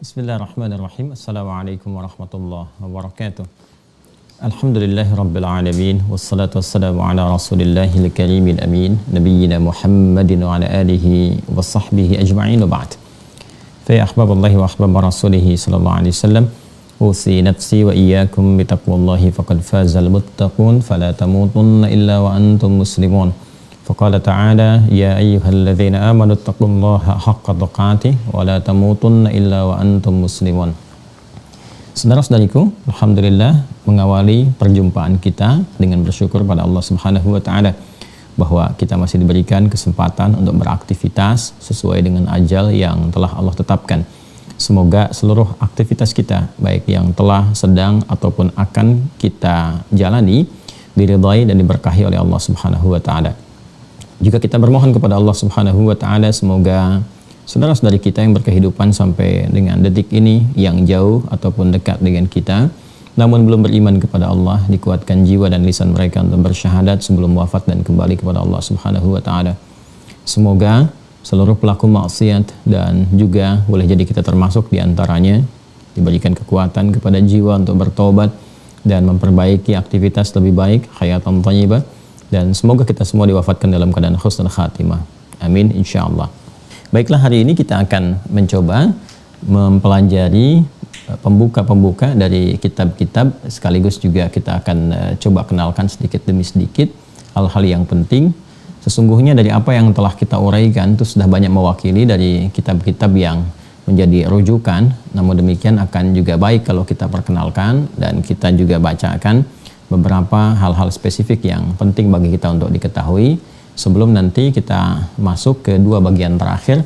Bismillahirrahmanirrahim. Assalamualaikum warahmatullahi wabarakatuh. Alhamdulillahirabbil alamin wassalatu wassalamu ala rasulillahil karimil amin nabiyyina Muhammadin wa ala alihi wa sahbihi ajma'in wa ba'd. Fa ya ahbaballahi wa ahbab rasulihi sallallahu alaihi wasallam, usi nafsi wa iyyakum bi taqwallahi faqad fazal muttaqun fala tamutunna illa wa antum muslimun. Faqala ta'ala ya ayyuhalladzina amanu taqullaha haqqa tuqatih wa la tamutunna illa wa antum muslimun. Saudara-saudariku, alhamdulillah mengawali perjumpaan kita dengan bersyukur pada Allah Subhanahu wa taala bahwa kita masih diberikan kesempatan untuk beraktivitas sesuai dengan ajal yang telah Allah tetapkan. Semoga seluruh aktivitas kita, baik yang telah, sedang ataupun akan kita jalani, diridhai dan diberkahi oleh Allah Subhanahu wa taala. Juga kita bermohon kepada Allah Subhanahu wa taala semoga saudara-saudari kita yang berkehidupan sampai dengan detik ini, yang jauh ataupun dekat dengan kita namun belum beriman kepada Allah, dikuatkan jiwa dan lisan mereka untuk bersyahadat sebelum wafat dan kembali kepada Allah Subhanahu wa taala. Semoga seluruh pelaku maksiat dan juga boleh jadi kita termasuk di antaranya diberikan kekuatan kepada jiwa untuk bertobat dan memperbaiki aktivitas lebih baik, hayatan thayyibah, dan semoga kita semua diwafatkan dalam keadaan husnul khatimah. Amin insyaallah. Baiklah, hari ini kita akan mencoba mempelajari pembuka-pembuka dari kitab-kitab, sekaligus juga kita akan coba kenalkan sedikit demi sedikit hal-hal yang penting. Sesungguhnya dari apa yang telah kita uraikan itu sudah banyak mewakili dari kitab-kitab yang menjadi rujukan, namun demikian akan juga baik kalau kita perkenalkan dan kita juga bacakan beberapa hal-hal spesifik yang penting bagi kita untuk diketahui sebelum nanti kita masuk ke dua bagian terakhir.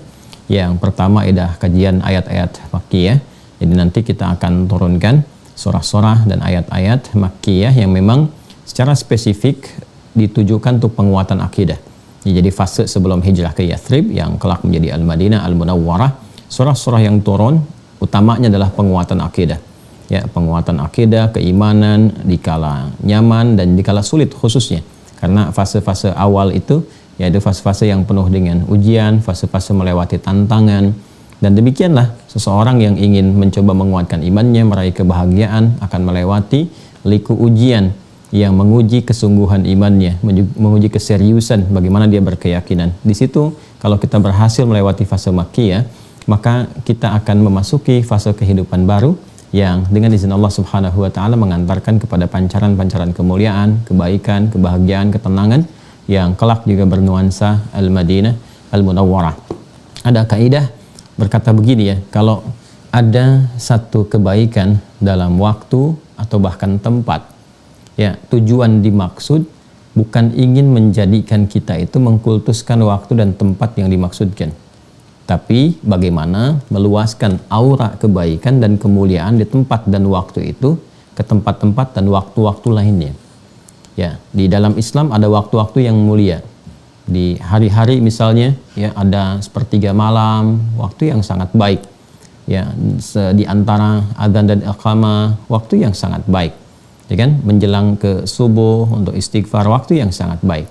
Yang pertama adalah kajian ayat-ayat makkiyah. Jadi nanti kita akan turunkan surah-surah dan ayat-ayat makkiyah yang memang secara spesifik ditujukan untuk penguatan akidah. Jadi fase sebelum hijrah ke Yathrib yang kelak menjadi Al-Madinah Al-Munawwarah, surah-surah yang turun utamanya adalah penguatan akidah. Ya, penguatan akidah, keimanan dikala nyaman dan dikala sulit khususnya. Karena fase-fase awal itu yaitu fase-fase yang penuh dengan ujian, fase-fase melewati tantangan, dan demikianlah seseorang yang ingin mencoba menguatkan imannya, meraih kebahagiaan akan melewati liku ujian yang menguji kesungguhan imannya, menguji keseriusan bagaimana dia berkeyakinan. Di situ kalau kita berhasil melewati fase makkiyah, maka kita akan memasuki fase kehidupan baru yang dengan izin Allah Subhanahu wa taala mengantarkan kepada pancaran-pancaran kemuliaan, kebaikan, kebahagiaan, ketenangan yang kelak juga bernuansa Al-Madinah Al-Munawwarah. Ada kaidah berkata begini ya, kalau ada satu kebaikan dalam waktu atau bahkan tempat, ya tujuan dimaksud bukan ingin menjadikan kita itu mengkultuskan waktu dan tempat yang dimaksudkan, tapi bagaimana meluaskan aura kebaikan dan kemuliaan di tempat dan waktu itu ke tempat-tempat dan waktu-waktu lainnya. Ya, di dalam Islam ada waktu-waktu yang mulia. Di hari-hari misalnya, ya ada sepertiga malam, waktu yang sangat baik. Ya, di antara adzan dan iqamah, waktu yang sangat baik. Ya kan? Menjelang ke subuh untuk istighfar, waktu yang sangat baik.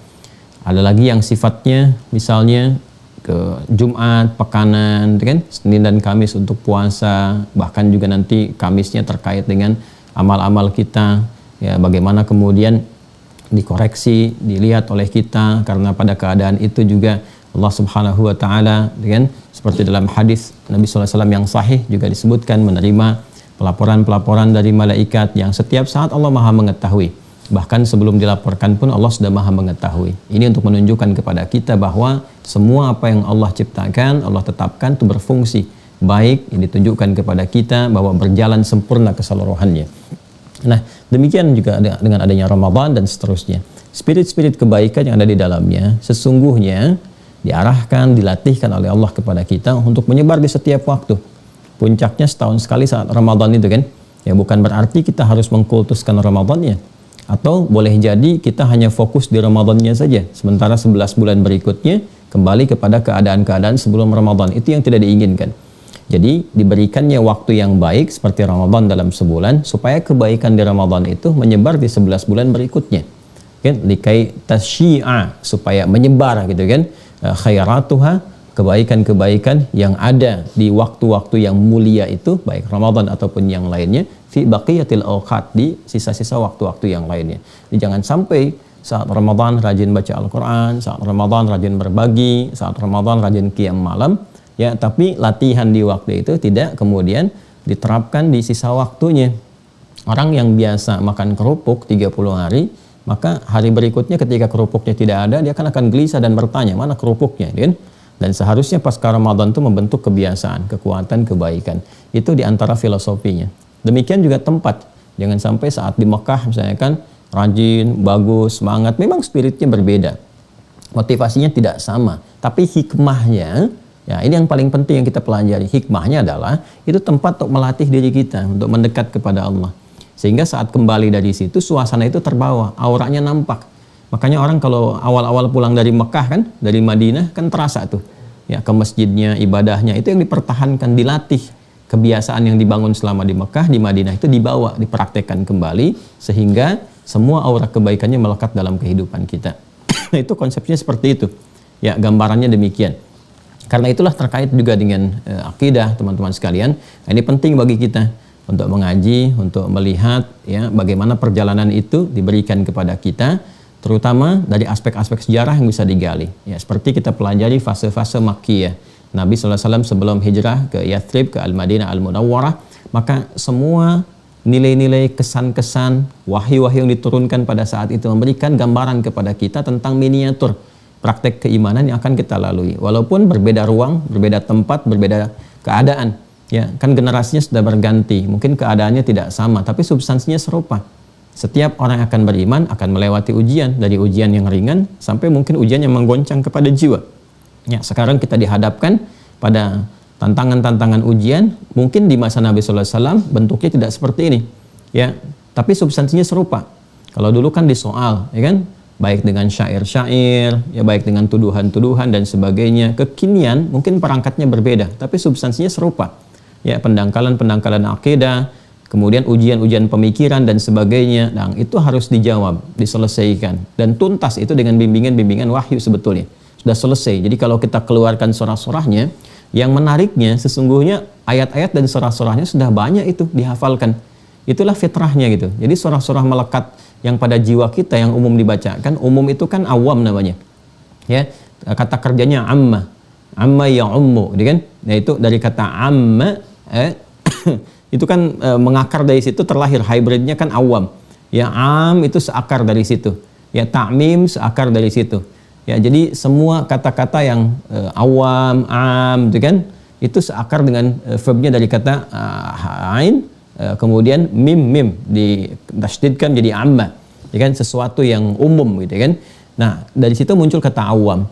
Ada lagi yang sifatnya misalnya ke Jumat, pekanan, kan? Senin dan Kamis untuk puasa, bahkan juga nanti Kamisnya terkait dengan amal-amal kita, ya bagaimana kemudian dikoreksi, dilihat oleh kita, karena pada keadaan itu juga Allah Subhanahu wa taala, kan? Seperti dalam hadis Nabi sallallahu alaihi wasallam yang sahih juga disebutkan menerima pelaporan-pelaporan dari malaikat yang setiap saat Allah Maha mengetahui. Bahkan sebelum dilaporkan pun Allah sudah Maha mengetahui. Ini untuk menunjukkan kepada kita bahwa semua apa yang Allah ciptakan, Allah tetapkan itu berfungsi baik, yang ditunjukkan kepada kita bahwa berjalan sempurna keseluruhannya. Nah, demikian juga dengan adanya Ramadan dan seterusnya. Spirit-spirit kebaikan yang ada di dalamnya sesungguhnya diarahkan, dilatihkan oleh Allah kepada kita untuk menyebar di setiap waktu. Puncaknya setahun sekali saat Ramadan itu kan. Ya bukan berarti kita harus mengkultuskan Ramadannya. Atau boleh jadi kita hanya fokus di Ramadannya saja, sementara 11 bulan berikutnya kembali kepada keadaan-keadaan sebelum Ramadan. Itu yang tidak diinginkan. Jadi diberikannya waktu yang baik seperti Ramadan dalam sebulan, supaya kebaikan di Ramadan itu menyebar di 11 bulan berikutnya. Kan? Likai tasyi'a, supaya menyebar gitu kan, khairatuha kebaikan-kebaikan yang ada di waktu-waktu yang mulia itu, baik Ramadan ataupun yang lainnya, fi baqiyatil awqat, di sisa-sisa waktu-waktu yang lainnya. Jadi jangan sampai saat Ramadan rajin baca Al-Quran, saat Ramadan rajin berbagi, saat Ramadan rajin qiyam malam, ya, tapi latihan di waktu itu tidak kemudian diterapkan di sisa waktunya. Orang yang biasa makan kerupuk 30 hari, maka hari berikutnya ketika kerupuknya tidak ada, dia akan gelisah dan bertanya, mana kerupuknya, kan? Dan seharusnya pasca Ramadan itu membentuk kebiasaan, kekuatan, kebaikan. Itu diantara filosofinya. Demikian juga tempat. Jangan sampai saat di Mekah misalnya kan, rajin, bagus, semangat. Memang spiritnya berbeda. Motivasinya tidak sama. Tapi hikmahnya, ya ini yang paling penting yang kita pelajari. Hikmahnya adalah, itu tempat untuk melatih diri kita, untuk mendekat kepada Allah. Sehingga saat kembali dari situ, suasana itu terbawa, auranya nampak. Makanya orang kalau awal-awal pulang dari Mekah kan, dari Madinah kan terasa tuh, ya, ke masjidnya, ibadahnya itu yang dipertahankan, dilatih. Kebiasaan yang dibangun selama di Mekah, di Madinah itu dibawa, dipraktekkan kembali sehingga semua aura kebaikannya melekat dalam kehidupan kita. Itu konsepnya seperti itu. Ya, gambarannya demikian. Karena itulah terkait juga dengan akidah, teman-teman sekalian. Nah, ini penting bagi kita untuk mengaji, untuk melihat ya bagaimana perjalanan itu diberikan kepada kita, terutama dari aspek-aspek sejarah yang bisa digali. Ya, seperti kita pelajari fase-fase Makkiyah. Nabi SAW sebelum hijrah ke Yathrib, ke Al-Madinah Al-Munawwarah, maka semua nilai-nilai, kesan-kesan, wahyu-wahyu yang diturunkan pada saat itu memberikan gambaran kepada kita tentang miniatur praktek keimanan yang akan kita lalui. Walaupun berbeda ruang, berbeda tempat, berbeda keadaan. Ya, kan generasinya sudah berganti. Mungkin keadaannya tidak sama, tapi substansinya serupa. Setiap orang akan beriman akan melewati ujian, dari ujian yang ringan sampai mungkin ujian yang menggoncang kepada jiwa. Ya, sekarang kita dihadapkan pada tantangan-tantangan ujian, mungkin di masa Nabi SAW bentuknya tidak seperti ini. Ya, tapi substansinya serupa. Kalau dulu kan disoal, ya kan, baik dengan syair-syair, ya baik dengan tuduhan-tuduhan dan sebagainya. Kekinian mungkin perangkatnya berbeda, tapi substansinya serupa. Ya, pendangkalan-pendangkalan akidah, kemudian ujian-ujian pemikiran dan sebagainya. Nah, itu harus dijawab, diselesaikan. Dan tuntas itu dengan bimbingan-bimbingan wahyu sebetulnya. Sudah selesai. Jadi kalau kita keluarkan surah-surahnya, yang menariknya sesungguhnya ayat-ayat dan surah-surahnya sudah banyak itu dihafalkan. Itulah fitrahnya gitu. Jadi surah-surah melekat yang pada jiwa kita yang umum dibacakan. Umum itu kan awam namanya. Ya, kata kerjanya amma. Amma ya ummu, gitu kan? Nah, itu dari kata amma, itu kan mengakar dari situ, terlahir hybridnya kan awam. Ya, am itu seakar dari situ. Ya, ta'mim seakar dari situ. Ya, jadi semua kata-kata yang awam, am, gitu kan? Itu seakar dengan verbnya dari kata ain, kemudian mim ditasydidkan jadi amma. Ya kan, sesuatu yang umum gitu kan. Nah, dari situ muncul kata awam.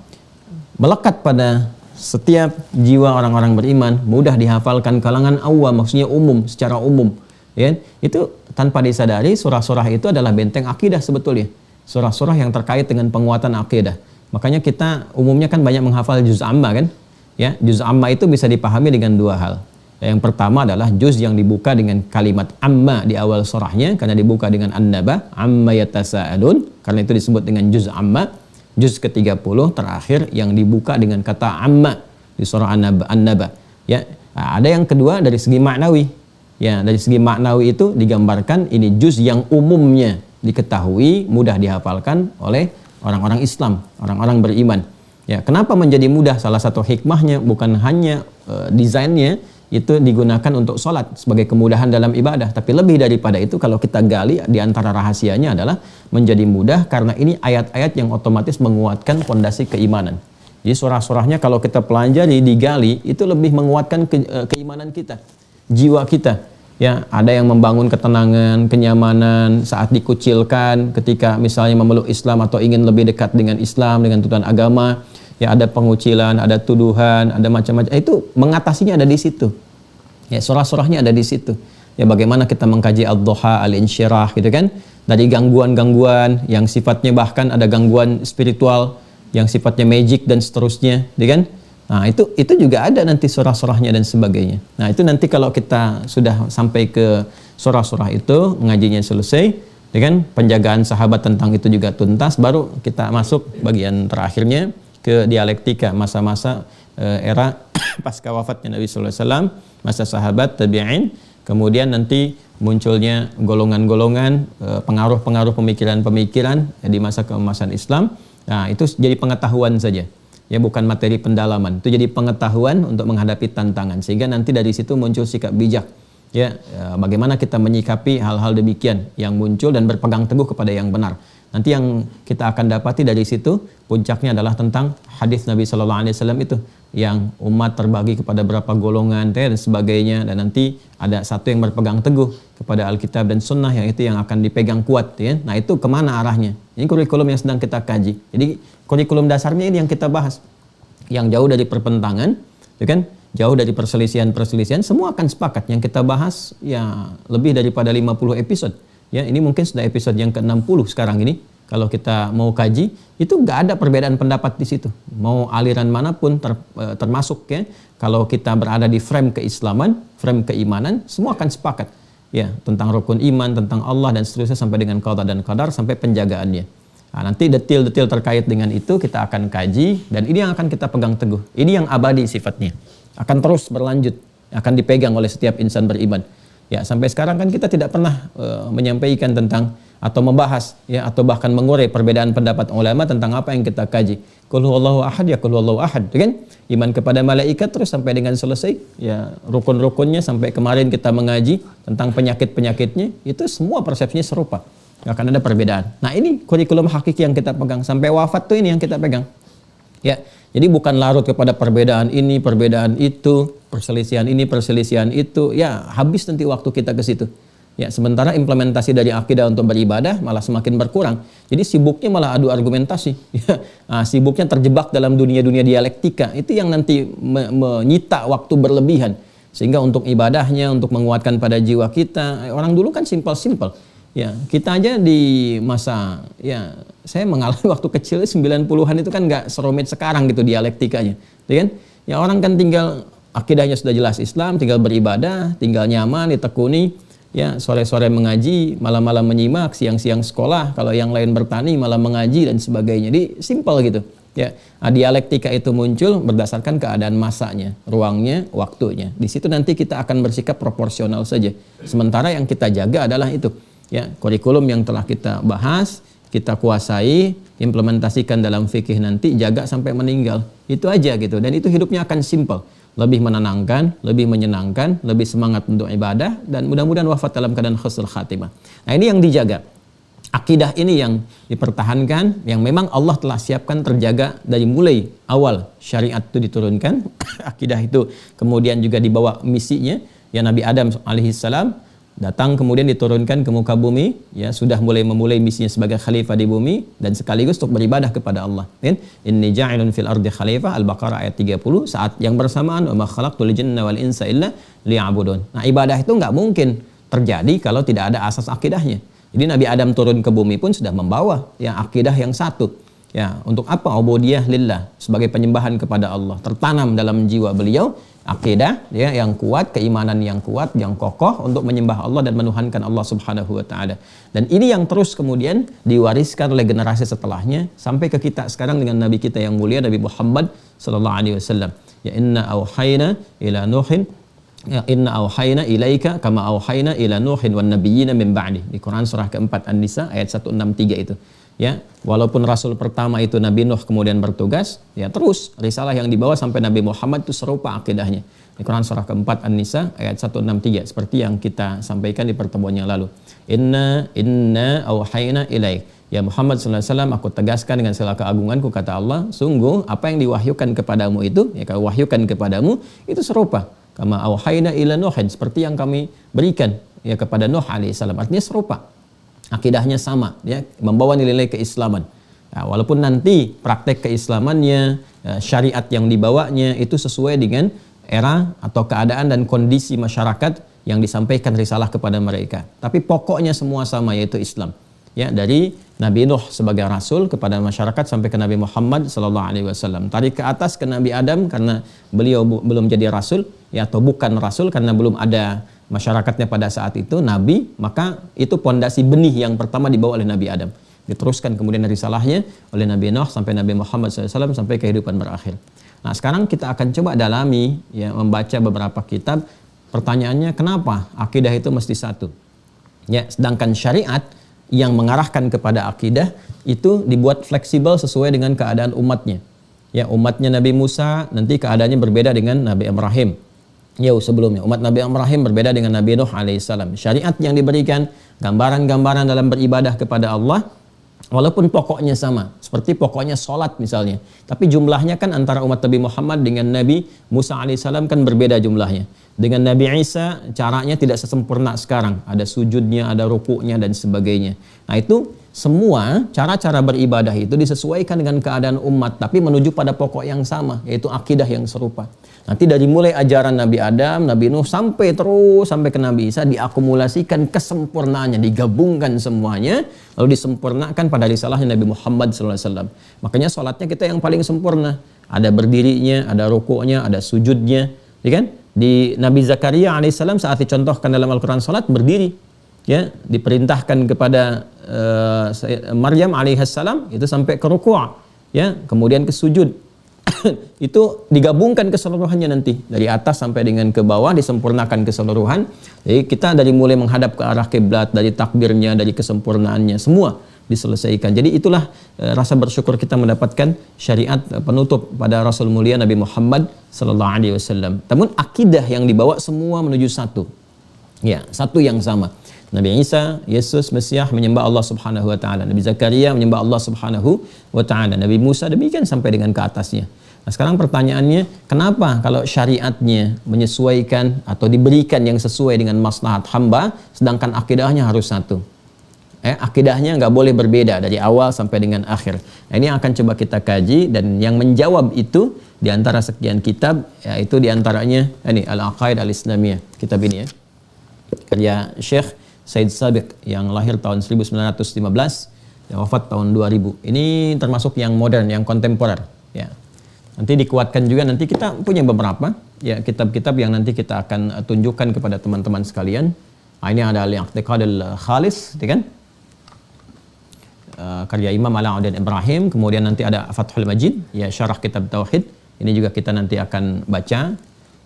Melekat pada setiap jiwa orang-orang beriman, mudah dihafalkan kalangan awam, maksudnya umum, secara umum. Ya, itu tanpa disadari surah-surah itu adalah benteng akidah sebetulnya. Surah-surah yang terkait dengan penguatan akidah. Makanya kita umumnya kan banyak menghafal juz amma kan? Ya, juz amma itu bisa dipahami dengan dua hal. Yang pertama adalah juz yang dibuka dengan kalimat amma di awal surahnya, karena dibuka dengan an-naba, amma yatasa'alun, karena itu disebut dengan juz amma. Juz ke-30 terakhir yang dibuka dengan kata amma di surah an-naba. Ya, nah, ada yang kedua dari segi maknawi. Ya, dari segi maknawi itu digambarkan ini juz yang umumnya diketahui, mudah dihafalkan oleh orang-orang Islam, orang-orang beriman. Ya, kenapa menjadi mudah? Salah satu hikmahnya bukan hanya desainnya itu digunakan untuk sholat sebagai kemudahan dalam ibadah, tapi lebih daripada itu kalau kita gali di antara rahasianya adalah menjadi mudah karena ini ayat-ayat yang otomatis menguatkan fondasi keimanan. Jadi surah-surahnya kalau kita pelajari, digali, itu lebih menguatkan keimanan kita, jiwa kita. Ya, ada yang membangun ketenangan, kenyamanan saat dikucilkan ketika misalnya memeluk Islam atau ingin lebih dekat dengan Islam, dengan tuntunan agama. Ya, ada pengucilan, ada tuduhan, ada macam-macam. Itu mengatasinya ada di situ. Ya, surah-surahnya ada di situ. Ya, bagaimana kita mengkaji ad-duha, al-insyirah gitu kan? Dari gangguan-gangguan yang sifatnya bahkan ada gangguan spiritual, yang sifatnya magic dan seterusnya, gitu kan? Nah, itu juga ada nanti surah-surahnya dan sebagainya. Nah, itu nanti kalau kita sudah sampai ke surah-surah itu, ngajinya selesai, dengan penjagaan sahabat tentang itu juga tuntas, baru kita masuk bagian terakhirnya ke dialektika, masa-masa era pasca wafatnya Nabi sallallahu alaihi wasallam, masa sahabat, tabi'in, kemudian nanti munculnya golongan-golongan, pengaruh-pengaruh pemikiran-pemikiran di masa keemasan Islam. Nah, itu jadi pengetahuan saja. Ya, bukan materi pendalaman. Itu jadi pengetahuan untuk menghadapi tantangan. Sehingga nanti dari situ muncul sikap bijak. Ya, bagaimana kita menyikapi hal-hal demikian yang muncul dan berpegang teguh kepada yang benar. Nanti yang kita akan dapati dari situ puncaknya adalah tentang hadis Nabi Sallallahu Alaihi Wasallam itu, yang umat terbagi kepada berapa golongan dan sebagainya, dan nanti ada satu yang berpegang teguh kepada Alkitab dan Sunnah, yang itu yang akan dipegang kuat, ya. Nah, itu kemana arahnya? Ini kurikulum yang sedang kita kaji. Jadi kurikulum dasarnya ini yang kita bahas, yang jauh dari perpentangan, ya kan? Jauh dari perselisihan-perselisihan, semua akan sepakat. Yang kita bahas ya lebih daripada 50 episode. Ya, ini mungkin sudah episode yang ke-60 sekarang ini. Kalau kita mau kaji, itu nggak ada perbedaan pendapat di situ. Mau aliran manapun termasuk, ya. Kalau kita berada di frame keislaman, frame keimanan, semua akan sepakat. Ya, tentang rukun iman, tentang Allah dan seterusnya sampai dengan qada dan qadar sampai penjagaannya. Nah, nanti detail-detail terkait dengan itu kita akan kaji, dan ini yang akan kita pegang teguh. Ini yang abadi sifatnya. Akan terus berlanjut, akan dipegang oleh setiap insan beriman. Ya, sampai sekarang kan kita tidak pernah menyampaikan tentang atau membahas, ya, atau bahkan mengurai perbedaan pendapat ulama tentang apa yang kita kaji. Qul huwallahu ahad, ya qul huwallahu ahad, kan? Iman kepada malaikat terus sampai dengan selesai, ya, rukun-rukunnya sampai kemarin kita mengaji tentang penyakit-penyakitnya, itu semua persepsinya serupa. Nggak akan ada perbedaan. Nah, ini kurikulum hakiki yang kita pegang sampai wafat tuh, ini yang kita pegang. Ya, jadi bukan larut kepada perbedaan ini, perbedaan itu, perselisihan ini, perselisihan itu. Ya, habis nanti waktu kita ke situ. Ya, sementara implementasi dari akidah untuk beribadah malah semakin berkurang. Jadi sibuknya malah adu argumentasi. Ya, nah, sibuknya terjebak dalam dunia-dunia dialektika. Itu yang nanti menyita waktu berlebihan. Sehingga untuk ibadahnya, untuk menguatkan pada jiwa kita, orang dulu kan simpel-simpel. Ya, kita aja di masa, ya, saya mengalami waktu kecil 90-an itu kan nggak serumit sekarang gitu dialektikanya, ya kan? Ya, orang kan tinggal akidahnya sudah jelas Islam, tinggal beribadah, tinggal nyaman, ditekuni, ya, sore-sore mengaji, malam-malam menyimak, siang-siang sekolah, kalau yang lain bertani malah mengaji dan sebagainya. Jadi simpel gitu. Ya, nah, dialektika itu muncul berdasarkan keadaan masanya, ruangnya, waktunya. Di situ nanti kita akan bersikap proporsional saja. Sementara yang kita jaga adalah itu. Ya, kurikulum yang telah kita bahas, kita kuasai, implementasikan dalam fikih nanti, jaga sampai meninggal. Itu aja gitu. Dan itu hidupnya akan simpel, lebih menenangkan, lebih menyenangkan, lebih semangat untuk ibadah, dan mudah-mudahan wafat dalam keadaan husnul khatimah. Nah, ini yang dijaga. Akidah ini yang dipertahankan, yang memang Allah telah siapkan terjaga dari mulai awal syariat itu diturunkan. Akidah itu kemudian juga dibawa misinya, ya, Nabi Adam alaihissalam datang kemudian diturunkan ke muka bumi, ya, sudah memulai misinya sebagai khalifah di bumi dan sekaligus untuk beribadah kepada Allah. Inni ja'ilun fil ardi khalifah, Al-Baqarah ayat 30, saat yang bersamaan wa ma khalaqtul jinna wal insa illa liya'budun. Nah, ibadah itu nggak mungkin terjadi kalau tidak ada asas akidahnya. Jadi Nabi Adam turun ke bumi pun sudah membawa, ya, akidah yang satu. Ya, untuk apa? Ubudiyah lillah, sebagai penyembahan kepada Allah. Tertanam dalam jiwa beliau akidah, ya, yang kuat, keimanan yang kuat, yang kokoh untuk menyembah Allah dan menuhankan Allah Subhanahu wa taala. Dan ini yang terus kemudian diwariskan oleh generasi setelahnya sampai ke kita sekarang dengan nabi kita yang mulia Nabi Muhammad sallallahu alaihi wasallam. Ya, inna auhayna ila nuhin, ya, inna auhayna ilaika kama auhayna ila nuhin wan nabiyyina min ba'di. Di Quran surah keempat An-Nisa ayat 163 itu. Ya, walaupun rasul pertama itu Nabi Nuh kemudian bertugas, ya, terus risalah yang dibawa sampai Nabi Muhammad itu serupa akidahnya. Di Quran surah keempat An-Nisa ayat 163 seperti yang kita sampaikan di pertemuan yang lalu. Inna auhayna ilaik. Ya Muhammad sallallahu alaihi wasallam, aku tegaskan dengan segala keagunganku, kata Allah, sungguh apa yang diwahyukan kepadamu itu, ya, kau wahyukan kepadamu itu serupa. Kama auhayna ila Nuhin, seperti yang kami berikan, ya, kepada Nuh alaihissalam. Artinya serupa. Akidahnya sama, ya, membawa nilai-nilai keislaman. Nah, walaupun nanti praktek keislamannya, syariat yang dibawanya itu sesuai dengan era atau keadaan dan kondisi masyarakat yang disampaikan risalah kepada mereka. Tapi pokoknya semua sama, yaitu Islam. Ya, dari Nabi Nuh sebagai rasul kepada masyarakat sampai ke Nabi Muhammad sallallahu alaihi wasallam. Tarik ke atas ke Nabi Adam karena beliau belum jadi rasul, ya, atau bukan rasul karena belum ada masyarakatnya pada saat itu, nabi, maka itu pondasi benih yang pertama dibawa oleh Nabi Adam. Diteruskan kemudian risalahnya oleh Nabi Nuh sampai Nabi Muhammad SAW sampai kehidupan berakhir. Nah, sekarang kita akan coba dalami, ya, membaca beberapa kitab. Pertanyaannya, kenapa akidah itu mesti satu? Ya, sedangkan syariat yang mengarahkan kepada akidah itu dibuat fleksibel sesuai dengan keadaan umatnya. Ya, umatnya Nabi Musa nanti keadaannya berbeda dengan Nabi Ibrahim. Jauh sebelumnya, umat Nabi Ibrahim berbeda dengan Nabi Nuh alaihissalam. Syariat yang diberikan, gambaran-gambaran dalam beribadah kepada Allah, walaupun pokoknya sama, seperti pokoknya sholat misalnya, tapi jumlahnya kan antara umat Nabi Muhammad dengan Nabi Musa alaihissalam kan berbeda jumlahnya. Dengan Nabi Isa caranya tidak sesempurna sekarang, ada sujudnya, ada rukuknya dan sebagainya. Nah, itu semua cara-cara beribadah itu disesuaikan dengan keadaan umat, tapi menuju pada pokok yang sama, yaitu akidah yang serupa. Nanti dari mulai ajaran Nabi Adam, Nabi Nuh sampai ke Nabi Isa diakumulasikan kesempurnaannya, digabungkan semuanya, lalu disempurnakan pada risalahnya Nabi Muhammad SAW. Makanya sholatnya kita yang paling sempurna. Ada berdirinya, ada rukuknya, ada sujudnya, ya kan? Di Nabi Zakaria alaihissalam saat dicontohkan dalam Al-Quran sholat berdiri, ya, diperintahkan kepada Maryam alaihissalam itu sampai ke ruku', ya, kemudian ke sujud. Itu digabungkan keseluruhannya nanti dari atas sampai dengan ke bawah, disempurnakan keseluruhan. Jadi kita dari mulai menghadap ke arah kiblat, dari takbirnya, dari kesempurnaannya, semua diselesaikan. Jadi itulah rasa bersyukur kita mendapatkan syariat penutup pada Rasul mulia Nabi Muhammad sallallahu alaihi wasallam. Namun akidah yang dibawa semua menuju satu. Ya, satu yang sama. Nabi Isa, Yesus, Mesias menyembah Allah Subhanahu wa taala. Nabi Zakaria menyembah Allah Subhanahu wa taala. Nabi Musa demikian sampai dengan ke atasnya. Nah, sekarang pertanyaannya, kenapa kalau syariatnya menyesuaikan atau diberikan yang sesuai dengan maslahat hamba, sedangkan akidahnya harus satu? Akidahnya nggak boleh berbeda dari awal sampai dengan akhir. Nah, ini yang akan coba kita kaji, dan yang menjawab itu di antara sekian kitab, yaitu di antaranya ini Al-Aqaid Al-Islamiyah, kitab ini ya. Karya Syekh Said Sabiq yang lahir tahun 1915, yang wafat tahun 2000. Ini termasuk yang modern, yang kontemporer, ya. Nanti dikuatkan juga, nanti kita punya beberapa ya kitab-kitab yang nanti kita akan tunjukkan kepada teman-teman sekalian. Nah, ini ada Al-I'tiqad Al-Khalis, kan? Karya Imam Alauddin Ibrahim. Kemudian nanti ada Fathul Majid, ya, syarah kitab Tauhid. Ini juga kita nanti akan baca.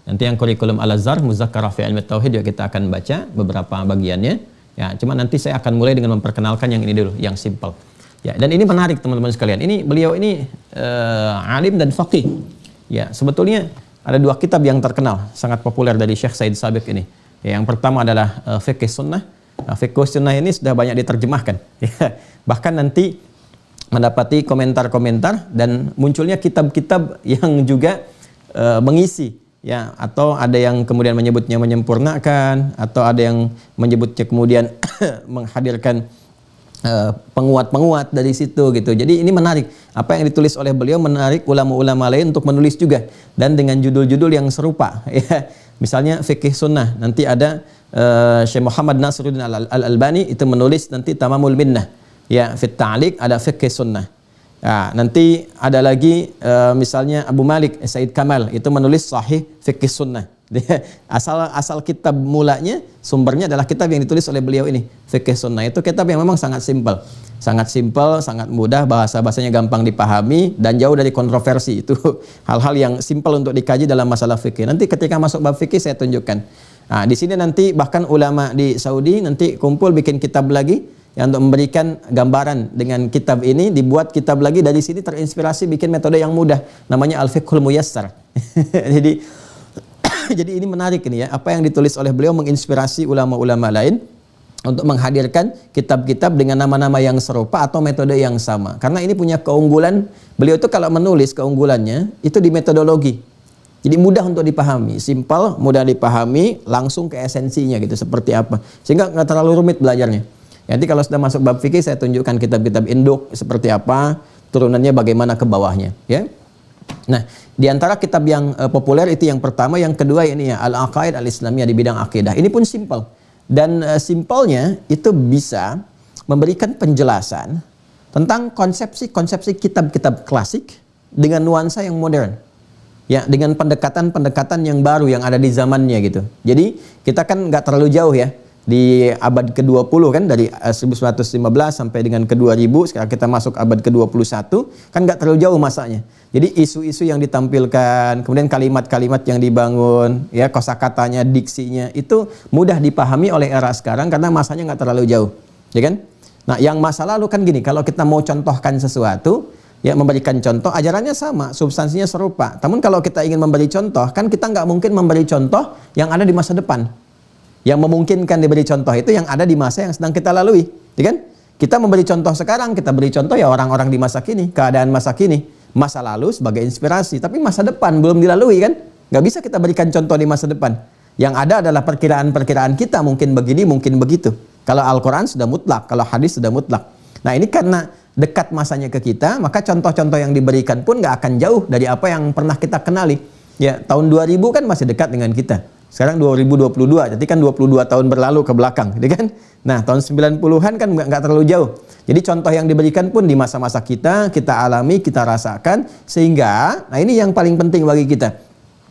Nanti yang kurikulum Al-Azhar, Muzakkarah fi Ilmi Tauhid juga kita akan baca beberapa bagiannya. Ya, cuma nanti saya akan mulai dengan memperkenalkan yang ini dulu, yang simple. Ya, dan ini menarik teman-teman sekalian. Ini beliau ini alim dan faqih. Ya, sebetulnya ada dua kitab yang terkenal, sangat populer dari Syekh Said Sabiq ini. Ya, yang pertama adalah Fiqh Sunnah. Nah, Fiqh Sunnah ini sudah banyak diterjemahkan. Ya, bahkan nanti mendapati komentar-komentar dan munculnya kitab-kitab yang juga mengisi, ya, atau ada yang kemudian menyebutnya menyempurnakan, atau ada yang menyebutnya kemudian menghadirkan penguat-penguat dari situ gitu. Jadi ini menarik. Apa yang ditulis oleh beliau menarik ulama-ulama lain untuk menulis juga, dan dengan judul-judul yang serupa. Ya. Misalnya Fikih Sunnah, nanti ada Syekh Muhammad Nasiruddin Al-Albani itu menulis nanti Tamamul Minnah. Ya, fit Ta'liq ada Fikih Sunnah. Nah, nanti ada lagi misalnya Abu Malik Said Kamal itu menulis Sahih Fikih Sunnah. Asal kitab mulanya, sumbernya adalah kitab yang ditulis oleh beliau ini, Fikih Sunnah. Itu kitab yang memang sangat simpel, sangat mudah, bahasanya gampang dipahami dan jauh dari kontroversi. Itu hal-hal yang simpel untuk dikaji dalam masalah fikih. Nanti ketika masuk bab fikih saya tunjukkan. Nah, di sini nanti bahkan ulama di Saudi nanti kumpul bikin kitab lagi yang untuk memberikan gambaran dengan kitab ini, dibuat kitab lagi dari sini, terinspirasi bikin metode yang mudah, namanya Al-Fiqhul Muyassar. Jadi ini menarik ini ya, apa yang ditulis oleh beliau menginspirasi ulama-ulama lain untuk menghadirkan kitab-kitab dengan nama-nama yang serupa atau metode yang sama. Karena ini punya keunggulan, beliau itu kalau menulis keunggulannya itu di metodologi. Jadi mudah untuk dipahami, simpel, mudah dipahami, langsung ke esensinya gitu, seperti apa. Sehingga nggak terlalu rumit belajarnya. Nanti kalau sudah masuk bab fikih saya tunjukkan kitab-kitab induk seperti apa, turunannya bagaimana ke bawahnya, ya. Nah, di antara kitab yang populer itu yang pertama, yang kedua ini ya Al-Aqaid Al-Islamiyah di bidang akidah. Ini pun simpel. Dan simpelnya itu bisa memberikan penjelasan tentang konsepsi-konsepsi kitab-kitab klasik dengan nuansa yang modern. Ya, dengan pendekatan-pendekatan yang baru yang ada di zamannya gitu. Jadi, kita kan nggak terlalu jauh ya. di abad ke-20 kan, dari 1915 sampai dengan ke-2000, sekarang kita masuk abad ke-21, kan nggak terlalu jauh masanya. Jadi isu-isu yang ditampilkan, kemudian kalimat-kalimat yang dibangun, ya kosakatanya, diksinya, itu mudah dipahami oleh era sekarang karena masanya nggak terlalu jauh, ya kan? Nah, yang masa lalu kan gini, kalau kita mau contohkan sesuatu, ya memberikan contoh, ajarannya sama, substansinya serupa. Namun kalau kita ingin memberi contoh, kan kita nggak mungkin memberi contoh yang ada di masa depan. Yang memungkinkan diberi contoh itu yang ada di masa yang sedang kita lalui, ya kan? Kita memberi contoh sekarang, kita beri contoh ya orang-orang di masa kini, keadaan masa kini, masa lalu sebagai inspirasi, tapi masa depan belum dilalui kan? Nggak bisa kita berikan contoh di masa depan. Yang ada adalah perkiraan-perkiraan kita, mungkin begini, mungkin begitu. Kalau Al-Quran sudah mutlak, kalau hadis sudah mutlak. Nah ini karena dekat masanya ke kita, maka contoh-contoh yang diberikan pun nggak akan jauh dari apa yang pernah kita kenali. Ya, tahun 2000 kan masih dekat dengan kita. Sekarang 2022, jadi kan 22 tahun berlalu ke belakang, gitu kan? Nah, tahun 90-an kan nggak terlalu jauh. Jadi contoh yang diberikan pun di masa-masa kita alami, kita rasakan, sehingga, nah ini yang paling penting bagi kita.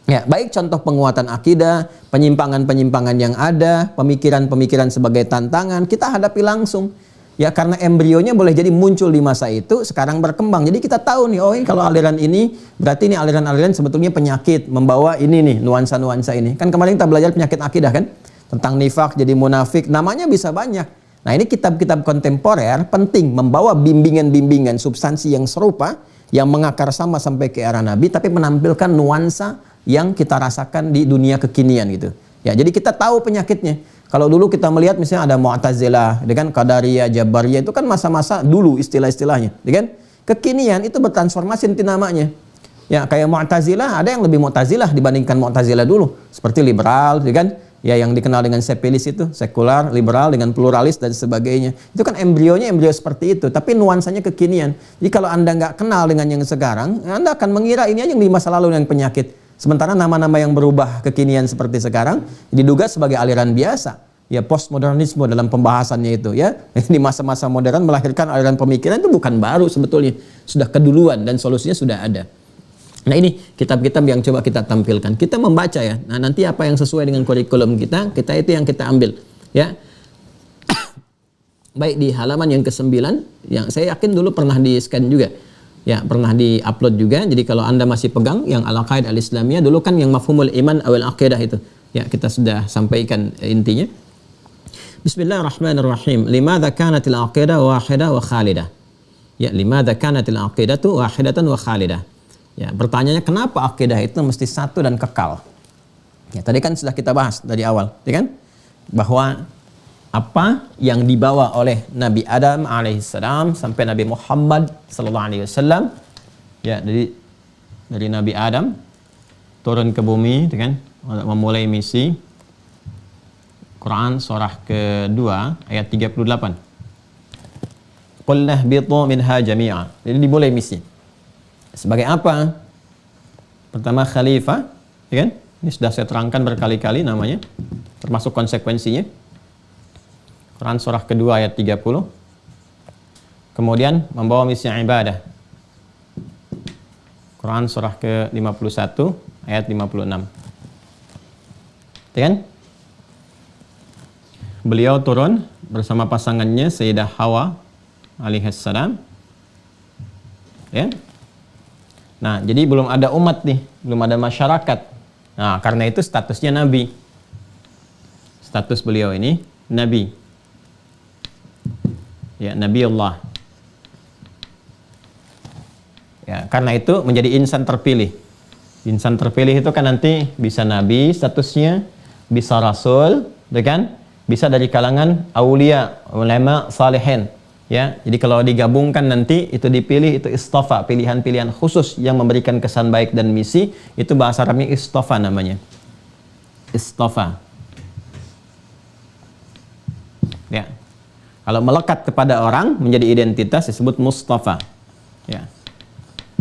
Ya, baik contoh penguatan akidah, penyimpangan-penyimpangan yang ada, pemikiran-pemikiran sebagai tantangan, kita hadapi langsung. Ya, karena embrionya boleh jadi muncul di masa itu, sekarang berkembang. Jadi kita tahu nih, oh ini kalau aliran ini, berarti ini aliran-aliran sebetulnya penyakit, membawa ini nih, nuansa-nuansa ini. Kan kemarin kita belajar penyakit akidah kan? Tentang nifak, jadi munafik, namanya bisa banyak. Nah ini kitab-kitab kontemporer penting, membawa bimbingan-bimbingan substansi yang serupa, yang mengakar sama sampai ke era Nabi, tapi menampilkan nuansa yang kita rasakan di dunia kekinian gitu. Ya, jadi kita tahu penyakitnya. Kalau dulu kita melihat misalnya ada Mu'tazilah, kan Qadariyah, Jabariyah, itu kan masa-masa dulu istilah-istilahnya, kan? Kekinian itu bertransformasi nanti namanya. Ya, kayak Mu'tazilah, ada yang lebih Mu'tazilah dibandingkan Mu'tazilah dulu, seperti liberal, kan? Ya, yang dikenal dengan sepilis itu, sekular, liberal dengan pluralis dan sebagainya. Itu kan embrionya embryo seperti itu, tapi nuansanya kekinian. Jadi kalau Anda nggak kenal dengan yang sekarang, Anda akan mengira ini aja yang di masa lalu yang penyakit. Sementara nama-nama yang berubah kekinian seperti sekarang diduga sebagai aliran biasa. Ya, postmodernisme dalam pembahasannya itu ya. Di masa-masa modern melahirkan aliran pemikiran itu bukan baru sebetulnya. Sudah keduluan dan solusinya sudah ada. Nah, ini kitab-kitab yang coba kita tampilkan. Kita membaca ya. Nah, nanti apa yang sesuai dengan kurikulum kita itu yang kita ambil ya. Baik di halaman yang ke-9 yang saya yakin dulu pernah di-scan juga. Ya, pernah di-upload juga. Jadi kalau Anda masih pegang yang Al-Aqaidah Al-Islamiyah, dulu kan yang mafhumul iman awal aqidah itu. Ya, kita sudah sampaikan intinya. Bismillahirrahmanirrahim. Limadza kanatil aqidah wahidah wa khalidah? Ya, limadza kanatil aqidatu wahidatan wa khalidah? Ya, pertanyaannya kenapa akidah itu mesti satu dan kekal? Ya, tadi kan sudah kita bahas dari awal, ya kan? Bahwa apa yang dibawa oleh Nabi Adam alaihissalam sampai Nabi Muhammad sallallahu alaihi wasallam, ya, dari Nabi Adam turun ke bumi, kan, memulai misi. Quran surah kedua ayat 38. Qulna ihbitu minha jami'a. Jadi dimulai misi. Sebagai apa? Pertama khalifah, ya kan? Ini sudah saya terangkan berkali-kali namanya, termasuk konsekuensinya. Quran surah kedua ayat 30. Kemudian membawa misi ibadah. Quran surah ke-51 ayat 56. Kan? Beliau turun bersama pasangannya Sayyidah Hawa alaihissalam. Ya. Nah, jadi belum ada umat nih, belum ada masyarakat. Nah, karena itu statusnya nabi. Status beliau ini nabi. Ya, Nabi Allah. Ya, karena itu menjadi insan terpilih. Insan terpilih itu kan nanti bisa nabi statusnya, bisa rasul, kan? Bisa dari kalangan aulia, ulama, salihin. Ya, jadi kalau digabungkan nanti itu dipilih, itu istofa, pilihan-pilihan khusus yang memberikan kesan baik dan misi, itu bahasa Arabnya istofa namanya. Istofa. Ya. Kalau melekat kepada orang menjadi identitas disebut Mustafa. Ya.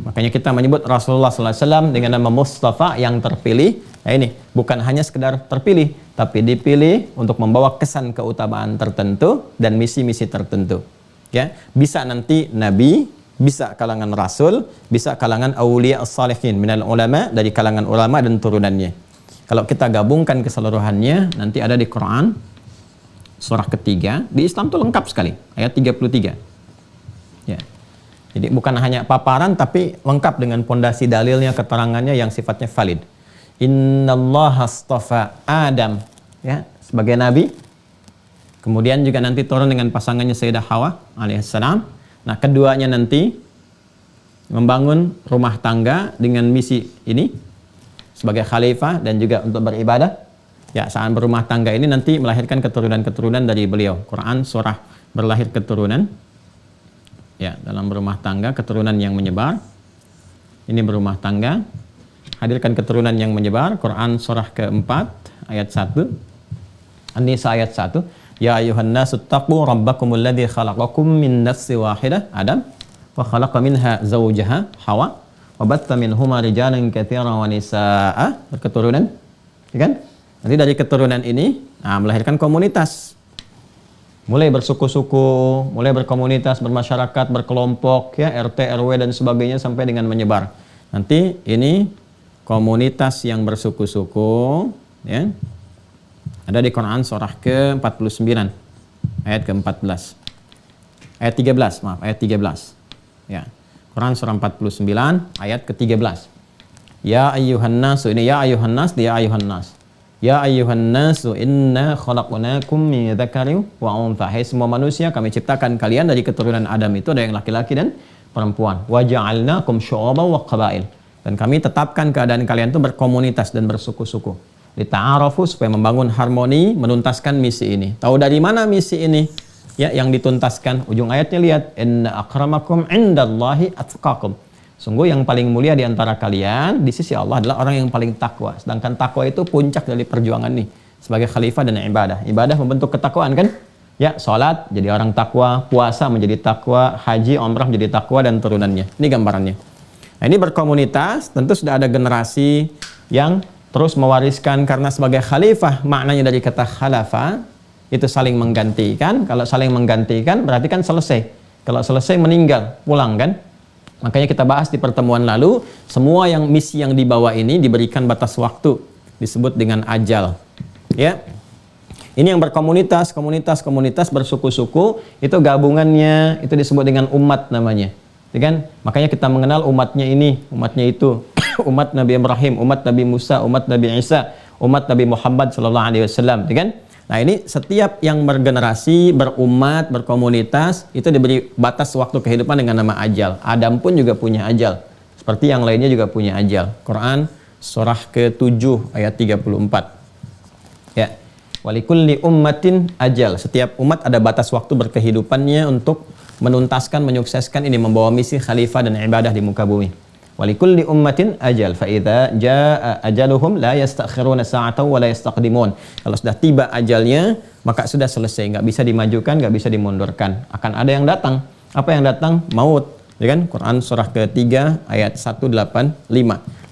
Makanya kita menyebut Rasulullah SAW dengan nama Mustafa yang terpilih. Nah ini bukan hanya sekedar terpilih, tapi dipilih untuk membawa kesan keutamaan tertentu dan misi-misi tertentu. Ya, bisa nanti nabi, bisa kalangan rasul, bisa kalangan aulia as-salihin minal ulama, dari kalangan ulama dan turunannya. Kalau kita gabungkan keseluruhannya nanti ada di Quran surah ketiga, di Islam tuh lengkap sekali, ayat 33. Ya. Jadi bukan hanya paparan tapi lengkap dengan pondasi dalilnya, keterangannya yang sifatnya valid. Innallaha astafa Adam, ya, sebagai nabi. Kemudian juga nanti turun dengan pasangannya Sayyidah Hawa alaihissalam. Nah, keduanya nanti membangun rumah tangga dengan misi ini sebagai khalifah dan juga untuk beribadah. Ya, saat berumah tangga ini nanti melahirkan keturunan-keturunan dari beliau. Quran surah berlahir keturunan. Ya, dalam berumah tangga keturunan yang menyebar. Ini berumah tangga, hadirkan keturunan yang menyebar. Quran surah keempat ayat 1. An-Nisa ayat 1. Ya ayuhan nasu taqu rabbakumul ladzi khalaqakum min nafsin wahidah, Adam, wa khalaqa minha zawjaha, Hawa, wa batta minhuma rijalan katsiran wa nisaa, berketurunan, ya kan? Nanti dari keturunan ini melahirkan komunitas. Mulai bersuku-suku, mulai berkomunitas, bermasyarakat, berkelompok, ya, RT, RW dan sebagainya sampai dengan menyebar. Nanti ini komunitas yang bersuku-suku, ya. Ada di Quran surah ke-49 ayat ke-14. Ayat 13, maaf, ayat 13. Ya. Quran surah 49 ayat ke-13. Ya ayyuhan nasu, ini ya ayyuhan nas, dia ayyuhan nas. Ya ayyuhan nasu inna khalaqnakum min dzakarin wa untha. Hai semua manusia, kami ciptakan kalian dari keturunan Adam, itu ada yang laki-laki dan perempuan. Wa ja'alnakum syu'uban wa qabail. Dan kami tetapkan keadaan kalian itu berkomunitas dan bersuku-suku. Lita'arafu, supaya membangun harmoni, menuntaskan misi ini. Tahu dari mana misi ini? Ya, yang dituntaskan. Ujung ayatnya lihat, inna akramakum indallahi atqakum. Sungguh yang paling mulia di antara kalian di sisi Allah adalah orang yang paling takwa. Sedangkan takwa itu puncak dari perjuangan nih sebagai khalifah dan ibadah. Ibadah membentuk ketakwaan kan? Ya, salat jadi orang takwa, puasa menjadi takwa, haji, umrah menjadi takwa dan turunannya. Ini gambarannya. Nah, ini berkomunitas, tentu sudah ada generasi yang terus mewariskan, karena sebagai khalifah maknanya dari kata khalafa itu saling menggantikan. Kalau saling menggantikan berarti kan selesai. Kalau selesai meninggal, pulang kan? Makanya kita bahas di pertemuan lalu, semua yang misi yang dibawa ini diberikan batas waktu, disebut dengan ajal. Ya. Ini yang berkomunitas, komunitas bersuku-suku, itu gabungannya itu disebut dengan umat namanya. Ya kan? Makanya kita mengenal umatnya ini, umatnya itu. Umat Nabi Ibrahim, umat Nabi Musa, umat Nabi Isa, umat Nabi Muhammad sallallahu alaihi wasallam, ya kan? Nah, ini setiap yang bergenerasi, berumat, berkomunitas, itu diberi batas waktu kehidupan dengan nama ajal. Adam pun juga punya ajal. Seperti yang lainnya juga punya ajal. Quran surah ke-7 ayat 34. Ya. Walikulli ummatin ajal. Setiap umat ada batas waktu berkehidupannya untuk menuntaskan, menyukseskan ini, membawa misi khalifah dan ibadah di muka bumi. Walikulli ummatin ajal fa idza jaa ajaluhum la yastakhiruna sa'atan wa la yastaqdimun. Kalau sudah tiba ajalnya, maka sudah selesai, enggak bisa dimajukan, enggak bisa dimundurkan. Akan ada yang datang. Apa yang datang? Maut, ya kan? Quran surah ke-3 ayat 185.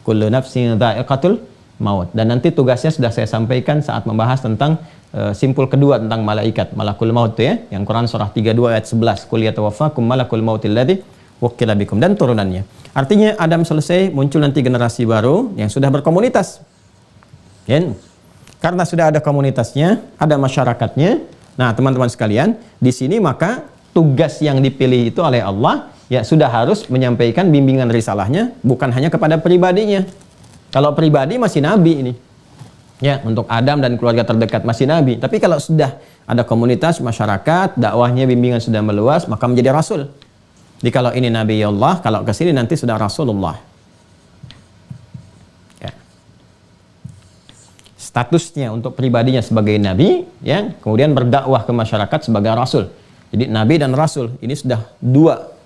Kullu nafsin dha'iqatul maut. Dan nanti tugasnya sudah saya sampaikan saat membahas tentang simpul kedua tentang malaikat, malakul maut, ya. Yang Quran surah 32 ayat 11. Qul yatawaffakum malakul mautil ladzi wukila bikum, dan turunannya. Artinya Adam selesai, muncul nanti generasi baru yang sudah berkomunitas. Ya. Karena sudah ada komunitasnya, ada masyarakatnya. Nah, teman-teman sekalian, di sini maka tugas yang dipilih itu oleh Allah ya sudah harus menyampaikan bimbingan risalahnya bukan hanya kepada pribadinya. Kalau pribadi masih nabi ini. Ya, untuk Adam dan keluarga terdekat masih nabi. Tapi kalau sudah ada komunitas, masyarakat, dakwahnya, bimbingan sudah meluas, maka menjadi rasul. Jadi kalau ini Nabi Allah, kalau ke sini nanti sudah Rasulullah. Ya. Statusnya untuk pribadinya sebagai Nabi, ya, kemudian berdakwah ke masyarakat sebagai Rasul. Jadi Nabi dan Rasul ini sudah dua.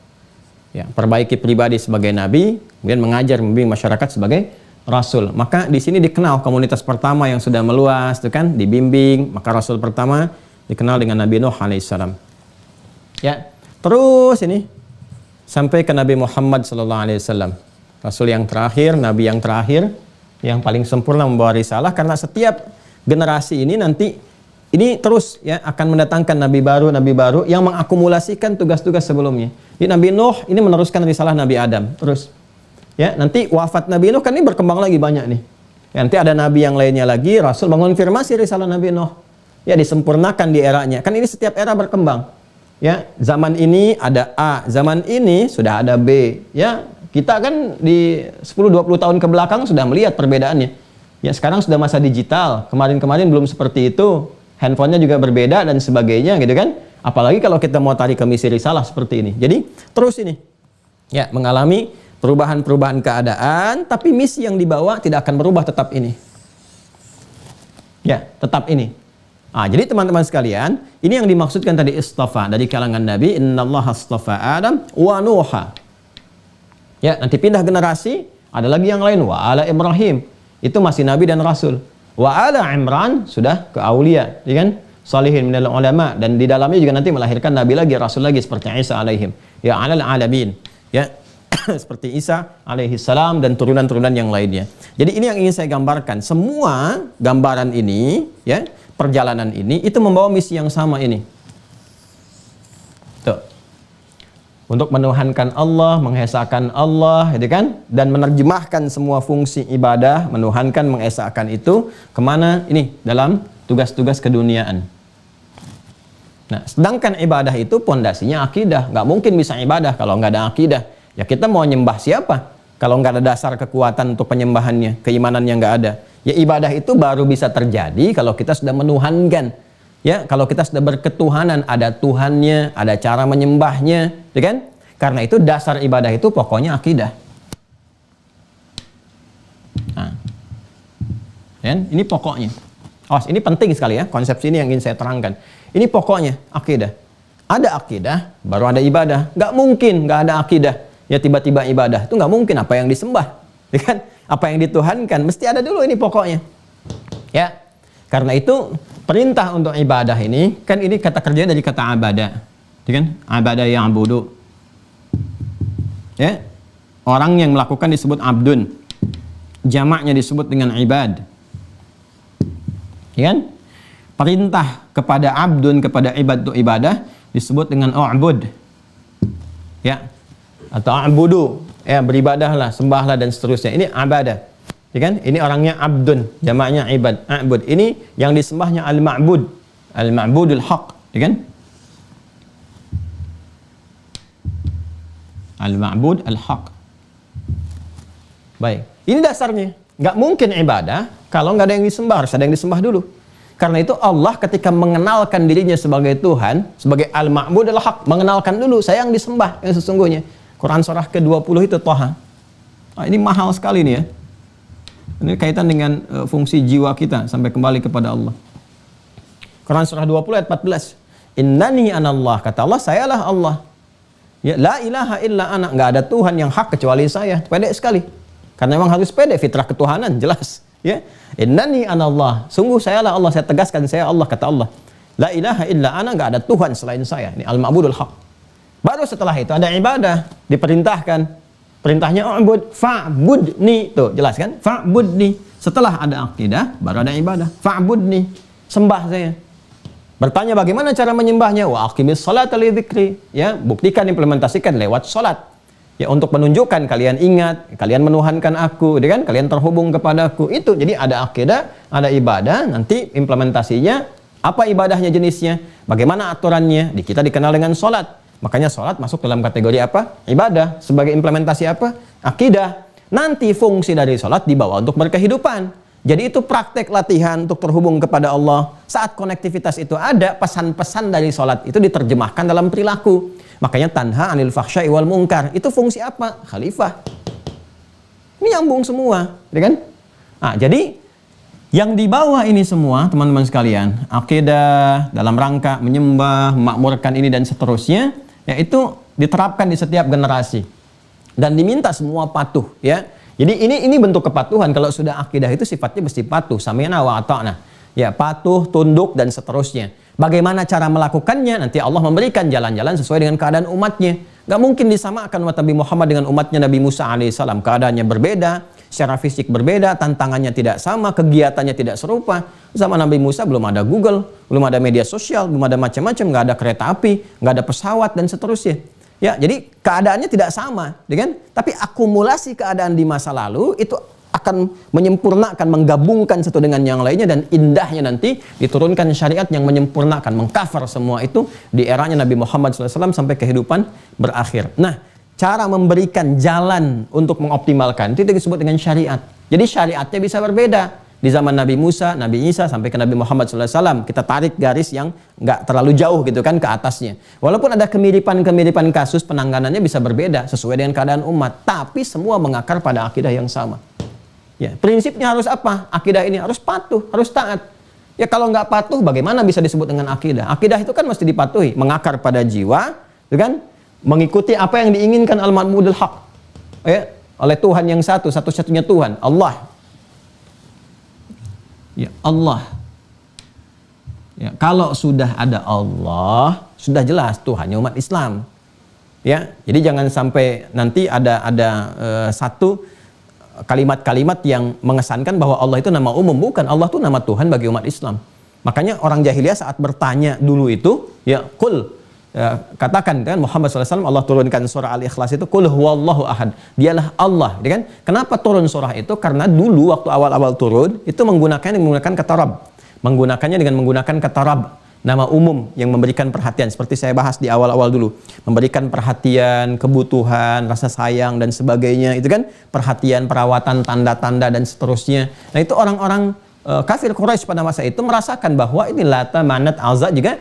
Ya, perbaiki pribadi sebagai Nabi, kemudian mengajar, membimbing masyarakat sebagai Rasul. Maka di sini dikenal komunitas pertama yang sudah meluas, itu kan, dibimbing. Maka Rasul pertama dikenal dengan Nabi Nuh alaihissalam. Ya, terus ini sampai ke Nabi Muhammad SAW, Rasul yang terakhir, Nabi yang terakhir, yang paling sempurna membawa risalah. Karena setiap generasi ini nanti ini terus ya akan mendatangkan nabi baru yang mengakumulasikan tugas-tugas sebelumnya. Jadi Nabi Nuh ini meneruskan risalah Nabi Adam terus. Ya, nanti wafat Nabi Nuh kan ini berkembang lagi banyak nih. Ya, nanti ada nabi yang lainnya lagi, Rasul mengonfirmasi risalah Nabi Nuh. ya disempurnakan di eranya. Kan ini setiap era berkembang. Ya, zaman ini ada A, zaman ini sudah ada B. Ya, kita kan di 10-20 tahun ke belakang sudah melihat perbedaannya. Ya, sekarang sudah masa digital. Kemarin-kemarin belum seperti itu. Handphonenya juga berbeda dan sebagainya gitu kan. Apalagi kalau kita mau tarik ke misi risalah seperti ini. Jadi terus ini ya mengalami perubahan-perubahan keadaan, tapi misi yang dibawa tidak akan berubah, tetap ini. Ya, tetap ini. Jadi teman-teman sekalian, ini yang dimaksudkan tadi istafa dari kalangan Nabi, innallaha astafa Adam wa Nuha. Ya, nanti pindah generasi, ada lagi yang lain, wa ala Ibrahim. Itu masih Nabi dan Rasul. Wa ala Imran sudah ke aulia, ya kan? Salihin minal ulama, dan di dalamnya juga nanti melahirkan nabi lagi, rasul lagi seperti Isa alaihim. Ya alal alamin. Ya seperti Isa alaihi salam dan turunan-turunan yang lainnya. Jadi ini yang ingin saya gambarkan. Semua gambaran ini, ya, perjalanan ini itu membawa misi yang sama ini. Tuh. Untuk menuhankan Allah, mengesakan Allah, gitu kan? Dan menerjemahkan semua fungsi ibadah, menuhankan, mengesakan itu kemana? Ini dalam tugas-tugas keduniaan. Nah, sedangkan ibadah itu pondasinya akidah. Nggak mungkin bisa ibadah kalau nggak ada akidah. Ya kita mau nyembah siapa? Kalau nggak ada dasar kekuatan untuk penyembahannya, keimanannya nggak ada. Ya ibadah itu baru bisa terjadi kalau kita sudah menuhankan. Ya, kalau kita sudah berketuhanan, ada Tuhannya, ada cara menyembahnya, ya kan? Karena itu dasar ibadah itu pokoknya akidah. Nah, kan? Ini pokoknya. Ini penting sekali ya, konsep ini yang ingin saya terangkan. Ini pokoknya akidah. Ada akidah, baru ada ibadah. Nggak mungkin nggak ada akidah. Ya tiba-tiba ibadah itu nggak mungkin. Apa yang disembah, ya kan? Apa yang dituhankan, mesti ada dulu ini pokoknya. Ya, karena itu perintah untuk ibadah ini kan ini kata kerja dari kata abada, ya kan? Abada yang abudu. Ya, orang yang melakukan disebut abdun. Jamaknya disebut dengan ibad. Ya kan? Perintah kepada abdun, kepada ibad untuk ibadah disebut dengan u'bud. Ya. Atau a'budu, ya beribadahlah, sembahlah dan seterusnya. Ini abadah. Ya kan? Ini orangnya abdun, jamaknya ibad, a'bud. Ini yang disembahnya al-ma'bud. Al-ma'budul haq, ya kan? Al-ma'bud al-haq. Baik. Ini dasarnya. Nggak mungkin ibadah kalau nggak ada yang disembah, harus ada yang disembah dulu. Karena itu Allah ketika mengenalkan dirinya sebagai Tuhan, sebagai Al-Ma'bud al-Haq, mengenalkan dulu saya yang disembah yang sesungguhnya. Quran surah ke-20 itu Thaha. Ini mahal sekali nih ya. Ini kaitan dengan fungsi jiwa kita sampai kembali kepada Allah. Quran surah 20 ayat 14. Innani anallah, kata Allah, sayalah Allah. Ya, la ilaha illa ana, nggak ada Tuhan yang hak kecuali saya. Pede sekali. Karena memang harus pede, fitrah ketuhanan jelas. Ya, innani anallah, sungguh sayalah Allah, saya tegaskan saya Allah, kata Allah. La ilaha illa ana, enggak ada Tuhan selain saya. Ini al-ma'budul haq. Baru setelah itu ada ibadah, diperintahkan. Perintahnya u'bud, fa'budni. Tuh, jelas kan? Fa'budni. Setelah ada akidah, baru ada ibadah. Fa'budni, sembah saya. Bertanya bagaimana cara menyembahnya? Wa aqimis sholata li dzikri. Ya, buktikan, implementasikan lewat salat. Ya, untuk menunjukkan kalian ingat, kalian menuhankan aku, kan? Kalian terhubung kepadaku. Itu jadi ada akidah, ada ibadah. Nanti implementasinya apa ibadahnya, jenisnya, bagaimana aturannya. Kita dikenal dengan sholat. Makanya sholat masuk dalam kategori apa? Ibadah. Sebagai implementasi apa? Akidah. Nanti fungsi dari sholat dibawa untuk berkehidupan. Jadi itu praktek latihan untuk terhubung kepada Allah. Saat konektivitas itu ada, pesan-pesan dari sholat itu diterjemahkan dalam perilaku. Makanya tanha anil fakhsya'i wal munkar. Itu fungsi apa? Khalifah. Ini nyambung semua, ya kan? Jadi yang dibawa ini semua, teman-teman sekalian, akidah dalam rangka menyembah, memakmurkan ini dan seterusnya, yaitu diterapkan di setiap generasi dan diminta semua patuh, ya. Jadi ini bentuk kepatuhan. Kalau sudah akidah itu sifatnya mesti patuh, sami'na wa ata'na. Ya, patuh, tunduk dan seterusnya. Bagaimana cara melakukannya? Nanti Allah memberikan jalan-jalan sesuai dengan keadaan umatnya. Gak mungkin disamakan umat Nabi Muhammad dengan umatnya Nabi Musa alaihissalam. Keadaannya berbeda, secara fisik berbeda, tantangannya tidak sama, kegiatannya tidak serupa. Zaman Nabi Musa belum ada Google, belum ada media sosial, belum ada macam-macam, gak ada kereta api, gak ada pesawat dan seterusnya. Ya, jadi keadaannya tidak sama, kan? Tapi akumulasi keadaan di masa lalu itu akan menyempurnakan, menggabungkan satu dengan yang lainnya, dan indahnya nanti diturunkan syariat yang menyempurnakan, mengcover semua itu di eranya Nabi Muhammad SAW sampai kehidupan berakhir. Nah, cara memberikan jalan untuk mengoptimalkan itu disebut dengan syariat. Jadi syariatnya bisa berbeda. Di zaman Nabi Musa, Nabi Isa, sampai ke Nabi Muhammad SAW, kita tarik garis yang nggak terlalu jauh gitu kan ke atasnya. Walaupun ada kemiripan-kemiripan kasus, penanganannya bisa berbeda sesuai dengan keadaan umat. Tapi semua mengakar pada akidah yang sama. Ya, prinsipnya harus apa? Akidah ini harus patuh, harus taat. Ya kalau nggak patuh, bagaimana bisa disebut dengan akidah? Akidah itu kan mesti dipatuhi, mengakar pada jiwa, gitu kan? Mengikuti apa yang diinginkan al-ma'budul haq, ya, oleh Tuhan yang satu-satunya Tuhan, Allah. Ya Allah. Ya, kalau sudah ada Allah, sudah jelas Tuhannya umat Islam. Ya, jadi jangan sampai nanti ada satu kalimat-kalimat yang mengesankan bahwa Allah itu nama umum. Bukan, Allah itu nama Tuhan bagi umat Islam. Makanya orang jahiliyah saat bertanya dulu itu, ya qul, ya, katakan kan Muhammad SAW, Allah turunkan surah Al-Ikhlas itu, qul huwallahu ahad, dialah Allah, ya kan? Kenapa turun surah itu? Karena dulu waktu awal-awal turun itu menggunakan kata Rabb, menggunakannya dengan menggunakan kata Rabb, nama umum yang memberikan perhatian, seperti saya bahas di awal-awal dulu, memberikan perhatian, kebutuhan, rasa sayang dan sebagainya, itu kan perhatian, perawatan, tanda-tanda dan seterusnya. Nah itu orang-orang kafir Quraisy pada masa itu merasakan bahwa ini Lata, Manat, Uzza juga,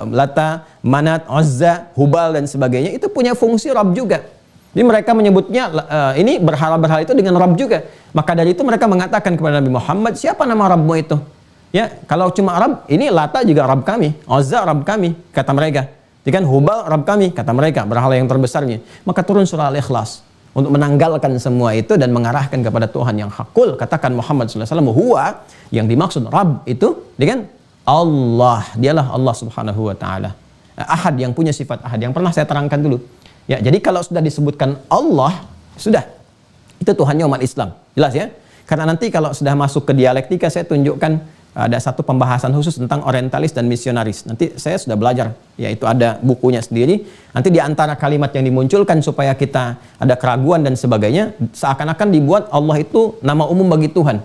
Lata, Manat, Uzza, Hubal dan sebagainya itu punya fungsi Rabb juga. Jadi mereka menyebutnya ini berhala-berhala itu dengan Rabb juga. Maka dari itu mereka mengatakan kepada Nabi Muhammad, siapa nama Rabbmu itu? Ya, kalau cuma Rabb, ini Lata juga Rabb kami, Uzza Rabb kami, kata mereka. Jadi kan Hubal Rabb kami, kata mereka, berhala yang terbesarnya. Maka turun surah Al-Ikhlas untuk menanggalkan semua itu dan mengarahkan kepada Tuhan yang hakul. Katakan Muhammad SAW, huwa, yang dimaksud Rabb itu dengan Allah, dialah Allah Subhanahu wa taala. Ahad, yang punya sifat ahad, yang pernah saya terangkan dulu. Ya, jadi kalau sudah disebutkan Allah, sudah itu Tuhannya umat Islam. Jelas ya? Karena nanti kalau sudah masuk ke dialektika, saya tunjukkan ada satu pembahasan khusus tentang orientalis dan misionaris. Nanti saya sudah belajar, yaitu ada bukunya sendiri. Nanti di antara kalimat yang dimunculkan supaya kita ada keraguan dan sebagainya, seakan-akan dibuat Allah itu nama umum bagi Tuhan.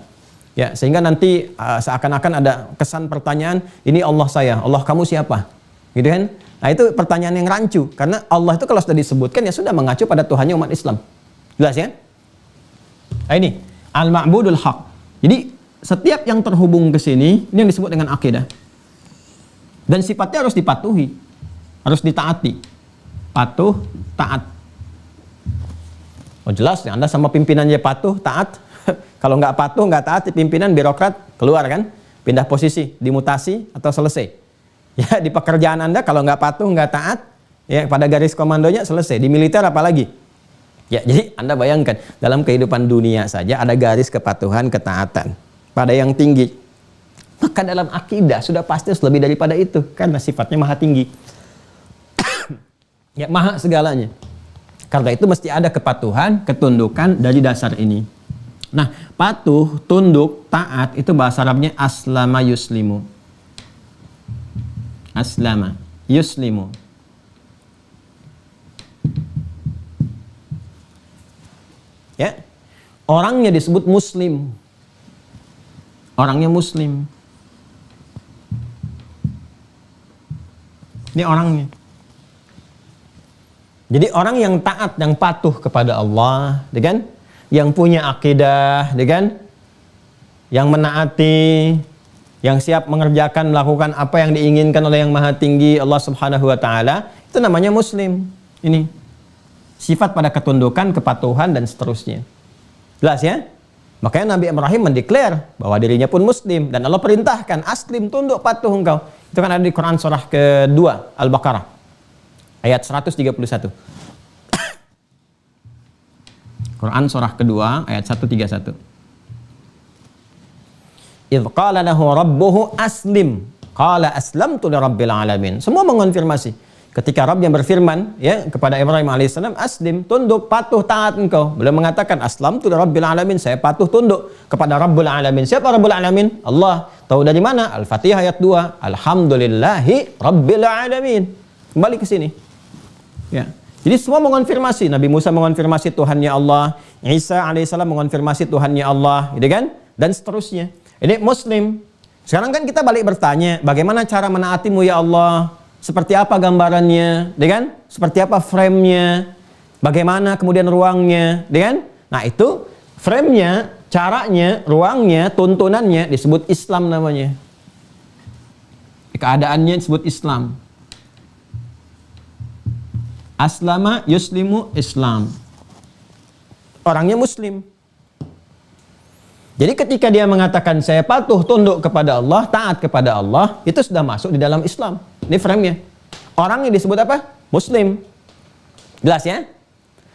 Ya, sehingga nanti seakan-akan ada kesan pertanyaan, ini Allah saya, Allah kamu siapa? Gitu kan? Nah itu pertanyaan yang rancu, karena Allah itu kalau sudah disebutkan ya sudah mengacu pada Tuhannya umat Islam. Jelas ya? Nah ini al-ma'budul haq. Jadi setiap yang terhubung ke sini, ini yang disebut dengan akidah. Dan sifatnya harus dipatuhi, harus ditaati. Patuh, taat. Oh jelas ya, Anda sama pimpinannya patuh, taat. Kalau nggak patuh, nggak taat, pimpinan birokrat, keluar kan? Pindah posisi, dimutasi, atau selesai. Ya, di pekerjaan Anda kalau nggak patuh, nggak taat, ya pada garis komandonya selesai. Di militer apalagi? Ya, jadi Anda bayangkan, dalam kehidupan dunia saja ada garis kepatuhan, ketaatan pada yang tinggi. Maka dalam akidah sudah pasti harus lebih daripada itu, karena sifatnya maha tinggi. Ya, maha segalanya. Karena itu mesti ada kepatuhan, ketundukan dari dasar ini. Nah, patuh, tunduk, taat itu bahasa Arabnya aslama yuslimu. Aslama yuslimu. Ya. Orangnya disebut muslim. Orangnya muslim. Ini orangnya. Jadi orang yang taat, yang patuh kepada Allah, kan? Yang punya akidah, kan? Yang menaati, yang siap mengerjakan, melakukan apa yang diinginkan oleh yang maha tinggi Allah Subhanahu wa taala, itu namanya muslim. Ini sifat pada ketundukan, kepatuhan dan seterusnya. Jelas ya? Makanya Nabi Ibrahim mendeklar bahwa dirinya pun muslim, dan Allah perintahkan aslim, tunduk, patuh engkau. Itu kan ada di Quran surah kedua Al-Baqarah ayat 131. Quran surah kedua ayat 131. Idz qala lahu rabbuhu aslim qala aslamtu lirabbil alamin. Semua mengonfirmasi. Ketika Rabb yang berfirman ya kepada Ibrahim alaihissalam, aslim, tunduk, patuh, taat engkau. Beliau mengatakan aslamtu lirabbil alamin, saya patuh tunduk kepada Rabbul alamin. Siapa Rabbul alamin? Allah. Tahu dari mana? Al-Fatihah ayat 2. Alhamdulillahi rabbil alamin. Kembali ke sini. Ya. Jadi semua mengonfirmasi. Nabi Musa mengonfirmasi Tuhannya Allah, Isa alaihissalam mengonfirmasi Tuhannya Allah, gitu kan? Dan seterusnya. Ini Muslim. Sekarang kan kita balik bertanya, bagaimana cara menaatimu ya Allah? Seperti apa gambarannya, gitu kan? Seperti apa frame-nya? Bagaimana kemudian ruangnya, gitu kan? Nah itu frame-nya, caranya, ruangnya, tuntunannya disebut Islam namanya. Keadaannya disebut Islam. Aslama yuslimu Islam. Orangnya Muslim. Jadi ketika dia mengatakan saya patuh tunduk kepada Allah, taat kepada Allah, itu sudah masuk di dalam Islam. Ini frame-nya. Orangnya disebut apa? Muslim. Jelas ya?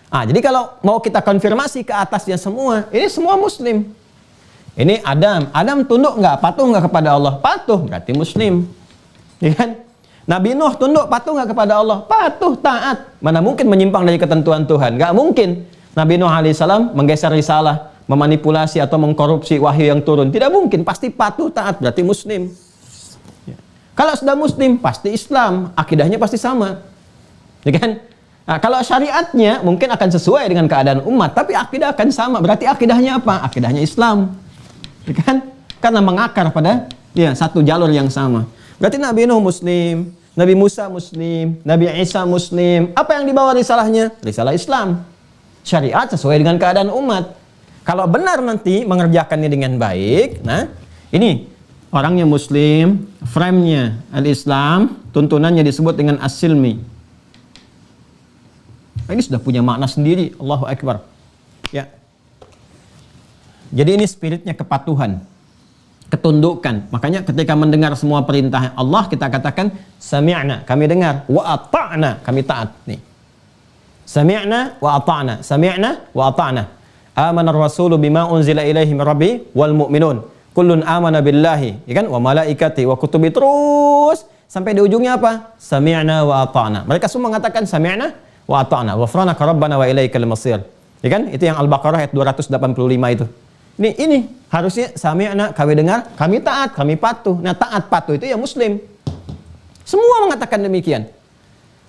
Ah, jadi kalau mau kita konfirmasi ke atasnya semua, ini semua Muslim. Ini Adam. Adam tunduk nggak? Patuh nggak kepada Allah? Patuh, berarti Muslim. Ya kan? Nabi Nuh tunduk, patuh nggak kepada Allah? Patuh, taat. Mana mungkin menyimpang dari ketentuan Tuhan? Nggak mungkin. Nabi Nuh alaihissalam menggeser risalah, memanipulasi atau mengkorupsi wahyu yang turun. Tidak mungkin, pasti patuh, taat, berarti Muslim. Ya. Kalau sudah Muslim, pasti Islam. Akidahnya pasti sama. Ya kan? Nah, kalau syariatnya mungkin akan sesuai dengan keadaan umat, tapi akidah akan sama. Berarti akidahnya apa? Akidahnya Islam. Ya kan? Karena mengakar pada satu jalur yang sama. Berarti Nabi Nuh Muslim, Nabi Musa Muslim, Nabi Isa Muslim. Apa yang dibawa risalahnya? Risalah Islam. Syariat sesuai dengan keadaan umat. Kalau benar nanti mengerjakannya dengan baik, nah ini orangnya Muslim, frame-nya al-Islam, tuntunannya disebut dengan as-silmi. Ini sudah punya makna sendiri. Allahu Akbar. Ya. Jadi ini spiritnya kepatuhan, ketundukan. Makanya ketika mendengar semua perintah Allah, kita katakan sami'na, kami dengar, wa ata'na, kami taat. Nih. Sami'na wa ata'na, sami'na wa ata'na. Amana ar-rasulu bima unzila ilaihi min rabbi wal mu'minun. Kullun amana billahi, ya kan? Wa malaikati wa kutubi, terus sampai di ujungnya apa? Sami'na wa ata'na. Mereka semua mengatakan sami'na wa ata'na. Ghufranaka rabbana wa ilaikal masir. Ya kan? Itu yang Al-Baqarah ayat 285 itu. Ini harusnya sami'na, kami dengar, kami taat, kami patuh. Nah, taat patuh itu ya Muslim. Semua mengatakan demikian.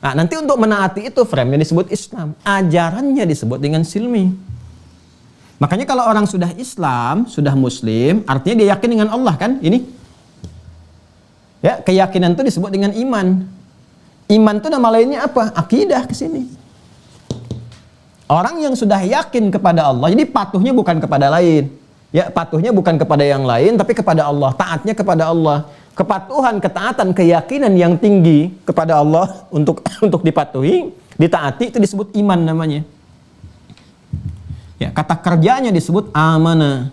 Nah, nanti untuk menaati itu frame-nya disebut Islam. Ajarannya disebut dengan silmi. Makanya kalau orang sudah Islam, sudah Muslim, artinya dia yakin dengan Allah kan? Ini. Ya, keyakinan itu disebut dengan iman. Iman itu nama lainnya apa? Akidah ke sini. Orang yang sudah yakin kepada Allah, jadi patuhnya bukan kepada lain. Ya, patuhnya bukan kepada yang lain, tapi kepada Allah. Taatnya kepada Allah. Kepatuhan, ketaatan, keyakinan yang tinggi kepada Allah untuk dipatuhi, ditaati, itu disebut iman namanya. Ya, kata kerjanya disebut amana.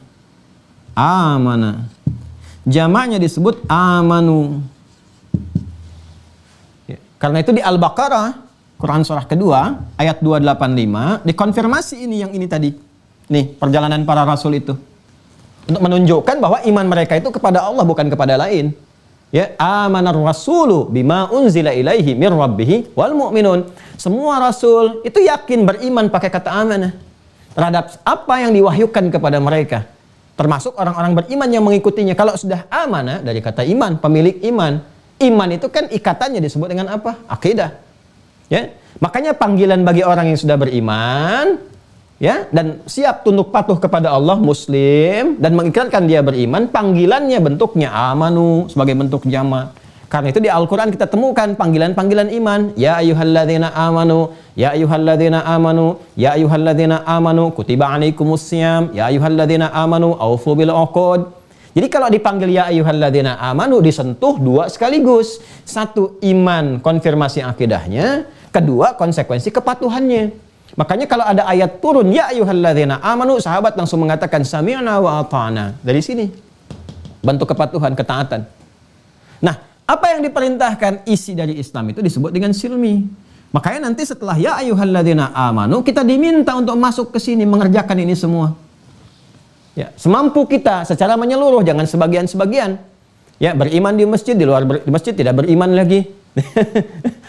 Amana. Jamaknya disebut amanu. Ya, karena itu di Al-Baqarah, Quran surah kedua, ayat 285, dikonfirmasi ini yang ini tadi. Nih, perjalanan para rasul itu. Untuk menunjukkan bahwa iman mereka itu kepada Allah, bukan kepada lain. Ya, amanar rasulu bima unzila ilaihi mir rabbih wal mu'minun. Semua rasul itu yakin, beriman, pakai kata amanah terhadap apa yang diwahyukan kepada mereka. Termasuk orang-orang beriman yang mengikutinya. Kalau sudah amanah dari kata iman, pemilik iman. Iman itu kan ikatannya disebut dengan apa? Akidah. Ya. Makanya panggilan bagi orang yang sudah beriman, ya, dan siap tunduk patuh kepada Allah, Muslim, dan mengikrarkan dia beriman, panggilannya bentuknya amanu sebagai bentuk jama'. Karena itu di Al-Quran kita temukan panggilan-panggilan iman. Ya ayyuhalladzina amanu, ya ayyuhalladzina amanu, ya ayyuhalladzina amanu, kutiba alaikumussyam, ya ayyuhalladzina amanu, aufu bil uqud. Jadi kalau dipanggil ya ayyuhalladzina amanu, disentuh dua sekaligus. Satu, iman, konfirmasi akidahnya. Kedua, konsekuensi kepatuhannya. Makanya kalau ada ayat turun ya ayyuhalladzina amanu, sahabat langsung mengatakan sami'na wa ata'na. Dari sini bentuk kepatuhan, ketaatan. Nah, apa yang diperintahkan isi dari Islam itu disebut dengan silmi. Makanya nanti setelah ya ayyuhalladzina amanu, kita diminta untuk masuk ke sini mengerjakan ini semua. Ya, semampu kita secara menyeluruh, jangan sebagian-sebagian. Ya, beriman di masjid, di luar di masjid tidak beriman lagi.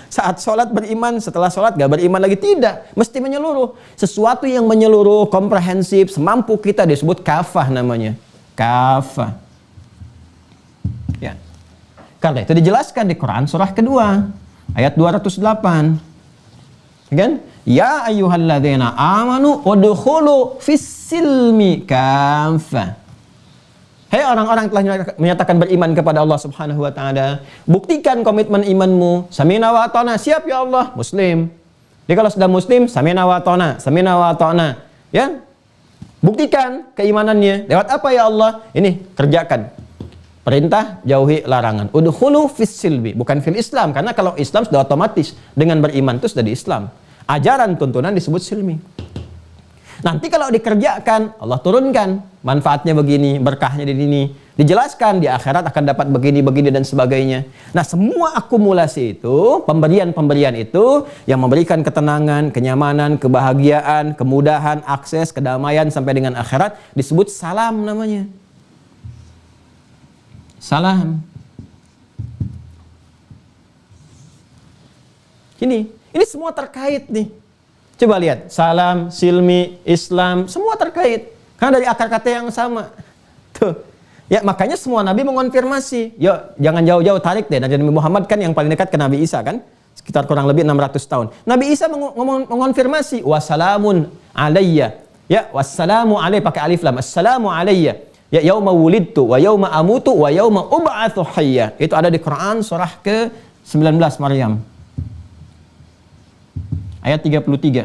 Saat sholat beriman, setelah sholat gak beriman lagi. Tidak, mesti menyeluruh. Sesuatu yang menyeluruh, komprehensif, semampu kita disebut kafah namanya. Kafah. Ya. Karena itu dijelaskan di Quran surah kedua, ayat 208. Kan? Ya ayyuhalladzina amanu udkhulu fis-silmi kaffah. Hei orang-orang telah menyatakan beriman kepada Allah Subhanahu wa taala, buktikan komitmen imanmu. Sami'na wa ata'na, siap ya Allah, muslim. Jadi kalau sudah muslim, sami'na wa ata'na, sami'na wa ata'na. Ya. Buktikan keimanannya. Lewat apa ya Allah? Ini kerjakan. Perintah, jauhi larangan. Udkhulu fis-silmi, bukan fil Islam, karena kalau Islam sudah otomatis dengan beriman itu sudah di Islam. Ajaran tuntunan disebut silmi. Nanti kalau dikerjakan, Allah turunkan manfaatnya begini, berkahnya di sini, dijelaskan di akhirat akan dapat begini, begini dan sebagainya. Nah, semua akumulasi itu, pemberian-pemberian itu yang memberikan ketenangan, kenyamanan, kebahagiaan, kemudahan, akses, kedamaian sampai dengan akhirat disebut salam namanya. Salam. Ini semua terkait nih. Coba lihat, salam, silmi, Islam, semua terkait. Karena dari akar kata yang sama. Tuh. Ya, makanya semua nabi mengonfirmasi. Yuk, jangan jauh-jauh, tarik deh. Nabi Muhammad kan yang paling dekat ke Nabi Isa kan? Sekitar kurang lebih 600 tahun. Nabi Isa mengonfirmasi, wassalamun alayya. Ya, wassalamu alayya, pakai alif lam. Assalamu alayya. Ya, yauma wulidtu, wa yauma amutu, wa yauma ub'atsu hayya. Itu ada di Quran surah ke-19 Maryam. Ayat 33.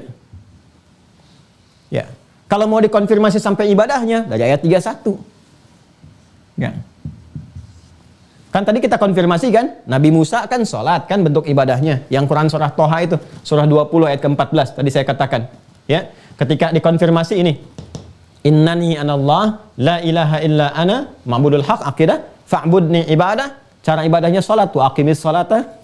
Ya. Kalau mau dikonfirmasi sampai ibadahnya, dari ayat 31. Ya. Kan tadi kita konfirmasi kan, Nabi Musa kan sholat kan bentuk ibadahnya. Yang Quran surah Toha itu, surah 20 ayat ke-14 tadi saya katakan. Ya. Ketika dikonfirmasi ini, innani anallah la ilaha illa ana ma'budul haq akidah fa'budni ibadah. Cara ibadahnya sholat, wa aqimis sholata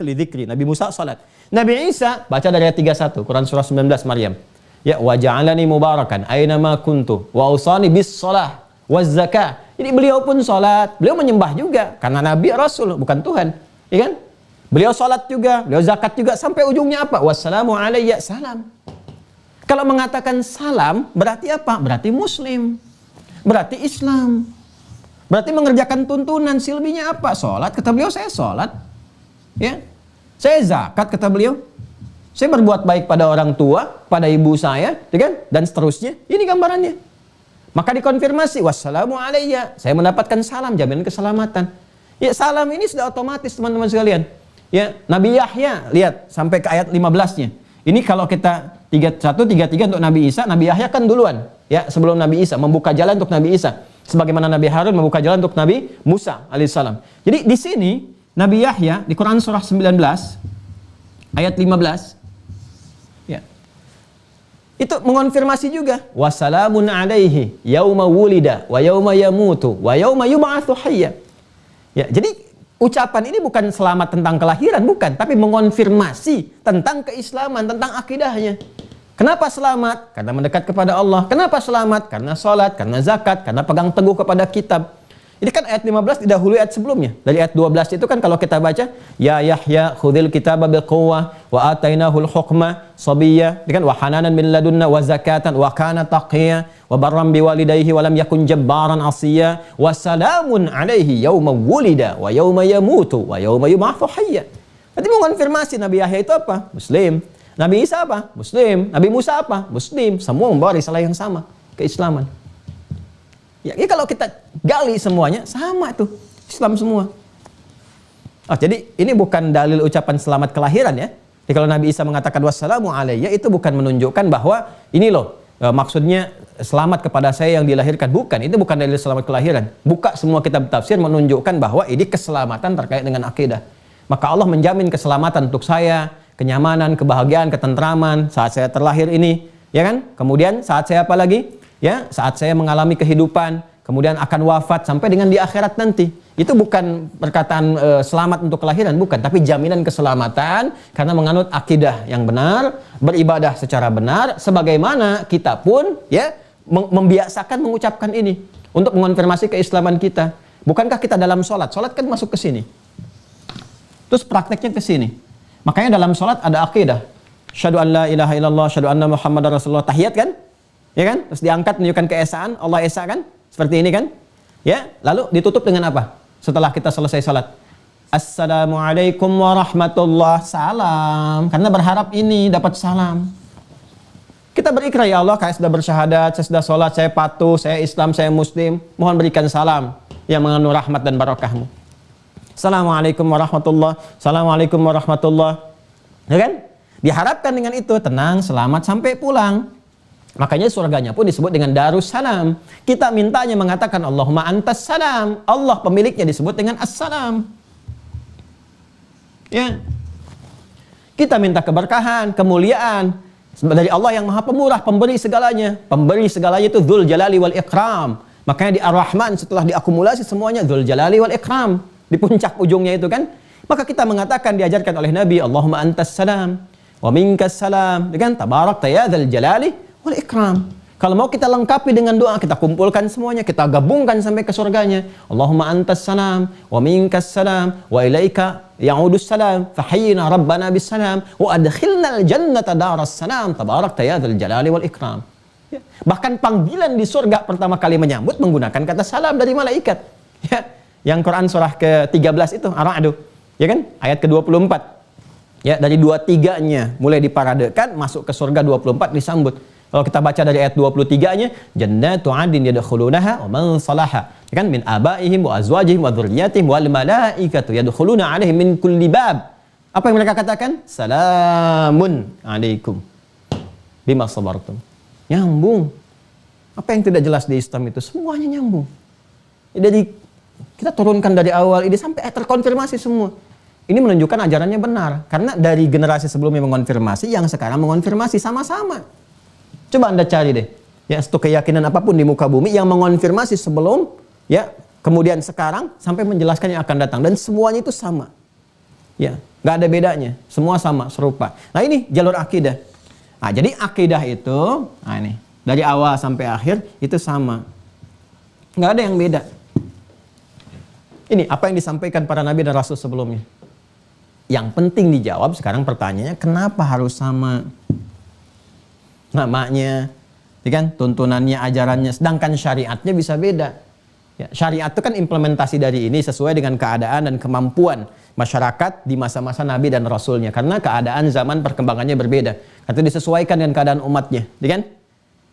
li dzikri. Nabi Musa sholat. Nabi Isa baca dari ayat 31 Quran surah 19 Maryam. Ya, wa ja'alani mubarakan aina ma kuntu wa usani bis shalah waz zakah. Jadi beliau pun salat, beliau menyembah juga karena nabi rasul bukan Tuhan, ya kan? Beliau salat juga, beliau zakat juga sampai ujungnya apa? Wassalamu alayya, salam. Kalau mengatakan salam berarti apa? Berarti muslim. Berarti Islam. Berarti mengerjakan tuntunan. Silminya apa? Salat, kata beliau saya salat. Ya. Saya zakat, kata beliau. Saya berbuat baik pada orang tua, pada ibu saya, ya kan? Dan seterusnya. Ini gambarannya. Maka dikonfirmasi, wassalamu alayya. Saya mendapatkan salam, jaminan keselamatan. Ya, salam ini sudah otomatis, teman-teman sekalian. Ya, Nabi Yahya, lihat sampai ke ayat 15-nya. Ini kalau kita 31, 33 untuk Nabi Isa, Nabi Yahya kan duluan. Ya, sebelum Nabi Isa, membuka jalan untuk Nabi Isa. Sebagaimana Nabi Harun membuka jalan untuk Nabi Musa alaihissalam. Jadi di sini, Nabi Yahya di Quran surah 19 ayat 15 ya. Itu mengonfirmasi juga wassalamun alaihi yauma wulida wa yauma yamutu wa yauma yub'atsu hayya. Ya, jadi ucapan ini bukan selamat tentang kelahiran, bukan, tapi mengonfirmasi tentang keislaman, tentang akidahnya. Kenapa selamat? Karena mendekat kepada Allah. Kenapa selamat? Karena salat, karena zakat, karena pegang teguh kepada kitab. Ini kan ayat 15 didahului ayat sebelumnya. Dari ayat 12 itu kan kalau kita baca, ya Yahya khudhil kitaba biquwwah wa atainahul hukma sabiyya, kan wa hananan min ladunna wa zakatan wa kana taqiyya wa barram biwalidayhi wa lam yakun jabbaran asiyya wa salamun alaihi yauma wulida wa yauma yamutu wa yauma yub'atsu hayya. Berarti mengonfirmasi Nabi Yahya itu apa? Muslim. Nabi Isa apa? Muslim. Nabi Musa apa? Muslim. Semua membawa risalah yang sama, keislaman. Ya, kalau kita gali semuanya sama tuh, Islam semua. Oh, jadi ini bukan dalil ucapan selamat kelahiran ya. Jadi kalau Nabi Isa mengatakan wassalamu alayya itu bukan menunjukkan bahwa ini loh maksudnya selamat kepada saya yang dilahirkan, bukan. Itu bukan dalil selamat kelahiran. Buka semua kitab tafsir menunjukkan bahwa ini keselamatan terkait dengan akidah. Maka Allah menjamin keselamatan untuk saya, kenyamanan, kebahagiaan, ketentraman saat saya terlahir ini, ya kan? Kemudian saat saya apa lagi? Ya, saat saya mengalami kehidupan, kemudian akan wafat sampai dengan di akhirat nanti. Itu bukan perkataan selamat untuk kelahiran, bukan, tapi jaminan keselamatan karena menganut akidah yang benar, beribadah secara benar, sebagaimana kita pun ya membiasakan mengucapkan ini untuk mengonfirmasi keislaman kita. Bukankah kita dalam sholat? Sholat kan masuk ke sini. Terus prakteknya ke sini. Makanya dalam sholat ada akidah. Syahadu an la ilaha illallah, syahadu anna Muhammadar Rasulullah. Tahiyat kan? Ya kan? Terus diangkat menunjukkan keesaan, Allah esa kan? Seperti ini kan? Ya, lalu ditutup dengan apa? Setelah kita selesai salat. Assalamualaikum warahmatullah, salam. Karena berharap ini dapat salam. Kita berikrar, ya Allah, saya sudah bersyahadat, saya sudah sholat, saya patuh, saya Islam, saya Muslim. Mohon berikan salam yang mengandung rahmat dan barakahmu. Assalamualaikum warahmatullah, assalamualaikum warahmatullah. Ya kan? Diharapkan dengan itu tenang, selamat sampai pulang. Makanya surganya pun disebut dengan Darussalam. Kita mintanya mengatakan Allahumma antas salam. Allah pemiliknya disebut dengan assalam. Ya. Kita minta keberkahan, kemuliaan dari Allah yang Maha Pemurah, pemberi segalanya. Pemberi segalanya itu Dzul Jalali wal Ikram. Makanya di Ar-Rahman setelah diakumulasi semuanya Dzul Jalali wal Ikram. Di puncak ujungnya itu kan. Maka kita mengatakan, diajarkan oleh Nabi, Allahumma antas salam wa minkas salam. Kan? Tabarakta ya Dzul Jalali wal Ikram. Kalau mau kita lengkapi dengan doa, kita kumpulkan semuanya, kita gabungkan sampai ke surganya. Allahumma antas salam wa minkas salam wa ilaika ya'udus salam fahayyina rabbana bis salam wa adkhilnal jannata daras salam tabarakta ya dzal jalali wal ikram. Ya. Bahkan panggilan di surga pertama kali menyambut menggunakan kata salam dari malaikat. Ya. Yang Quran surah ke-13 itu Ar-Ra'd. Ya kan? Ayat ke-24. Ya, dari 23-nya mulai diparadekan, masuk ke surga 24 disambut. Kalau kita baca dari ayat 23-nya, jannatu 'adnin yadkhulunaha wa man salaha, ya kan, min abaihim wa azwajihim wa dzurriyyatihim wal malaikatu yadkhuluna 'alaihim min kulli bab. Apa yang mereka katakan? Salamun 'alaikum bima sabartum. Nyambung. Apa yang tidak jelas di Islam itu semuanya nyambung. Jadi kita turunkan dari awal ini sampai terkonfirmasi semua. Ini menunjukkan ajarannya benar, karena dari generasi sebelumnya mengonfirmasi, yang sekarang mengonfirmasi sama-sama. Coba Anda cari deh, ya, satu keyakinan apapun di muka bumi yang mengonfirmasi sebelum, ya, kemudian sekarang sampai menjelaskan yang akan datang, dan semuanya itu sama, ya, nggak ada bedanya, semua sama, serupa. Nah ini jalur akidah. Nah jadi akidah itu, nah ini dari awal sampai akhir itu sama, nggak ada yang beda. Ini apa yang disampaikan para nabi dan rasul sebelumnya. Yang penting dijawab sekarang pertanyaannya, kenapa harus sama? Namanya, ya kan, tuntunannya, ajarannya, sedangkan syariatnya bisa beda. Ya, syariat itu kan implementasi dari ini sesuai dengan keadaan dan kemampuan masyarakat di masa-masa Nabi dan Rasulnya. Karena keadaan zaman perkembangannya berbeda. Itu disesuaikan dengan keadaan umatnya, ya kan?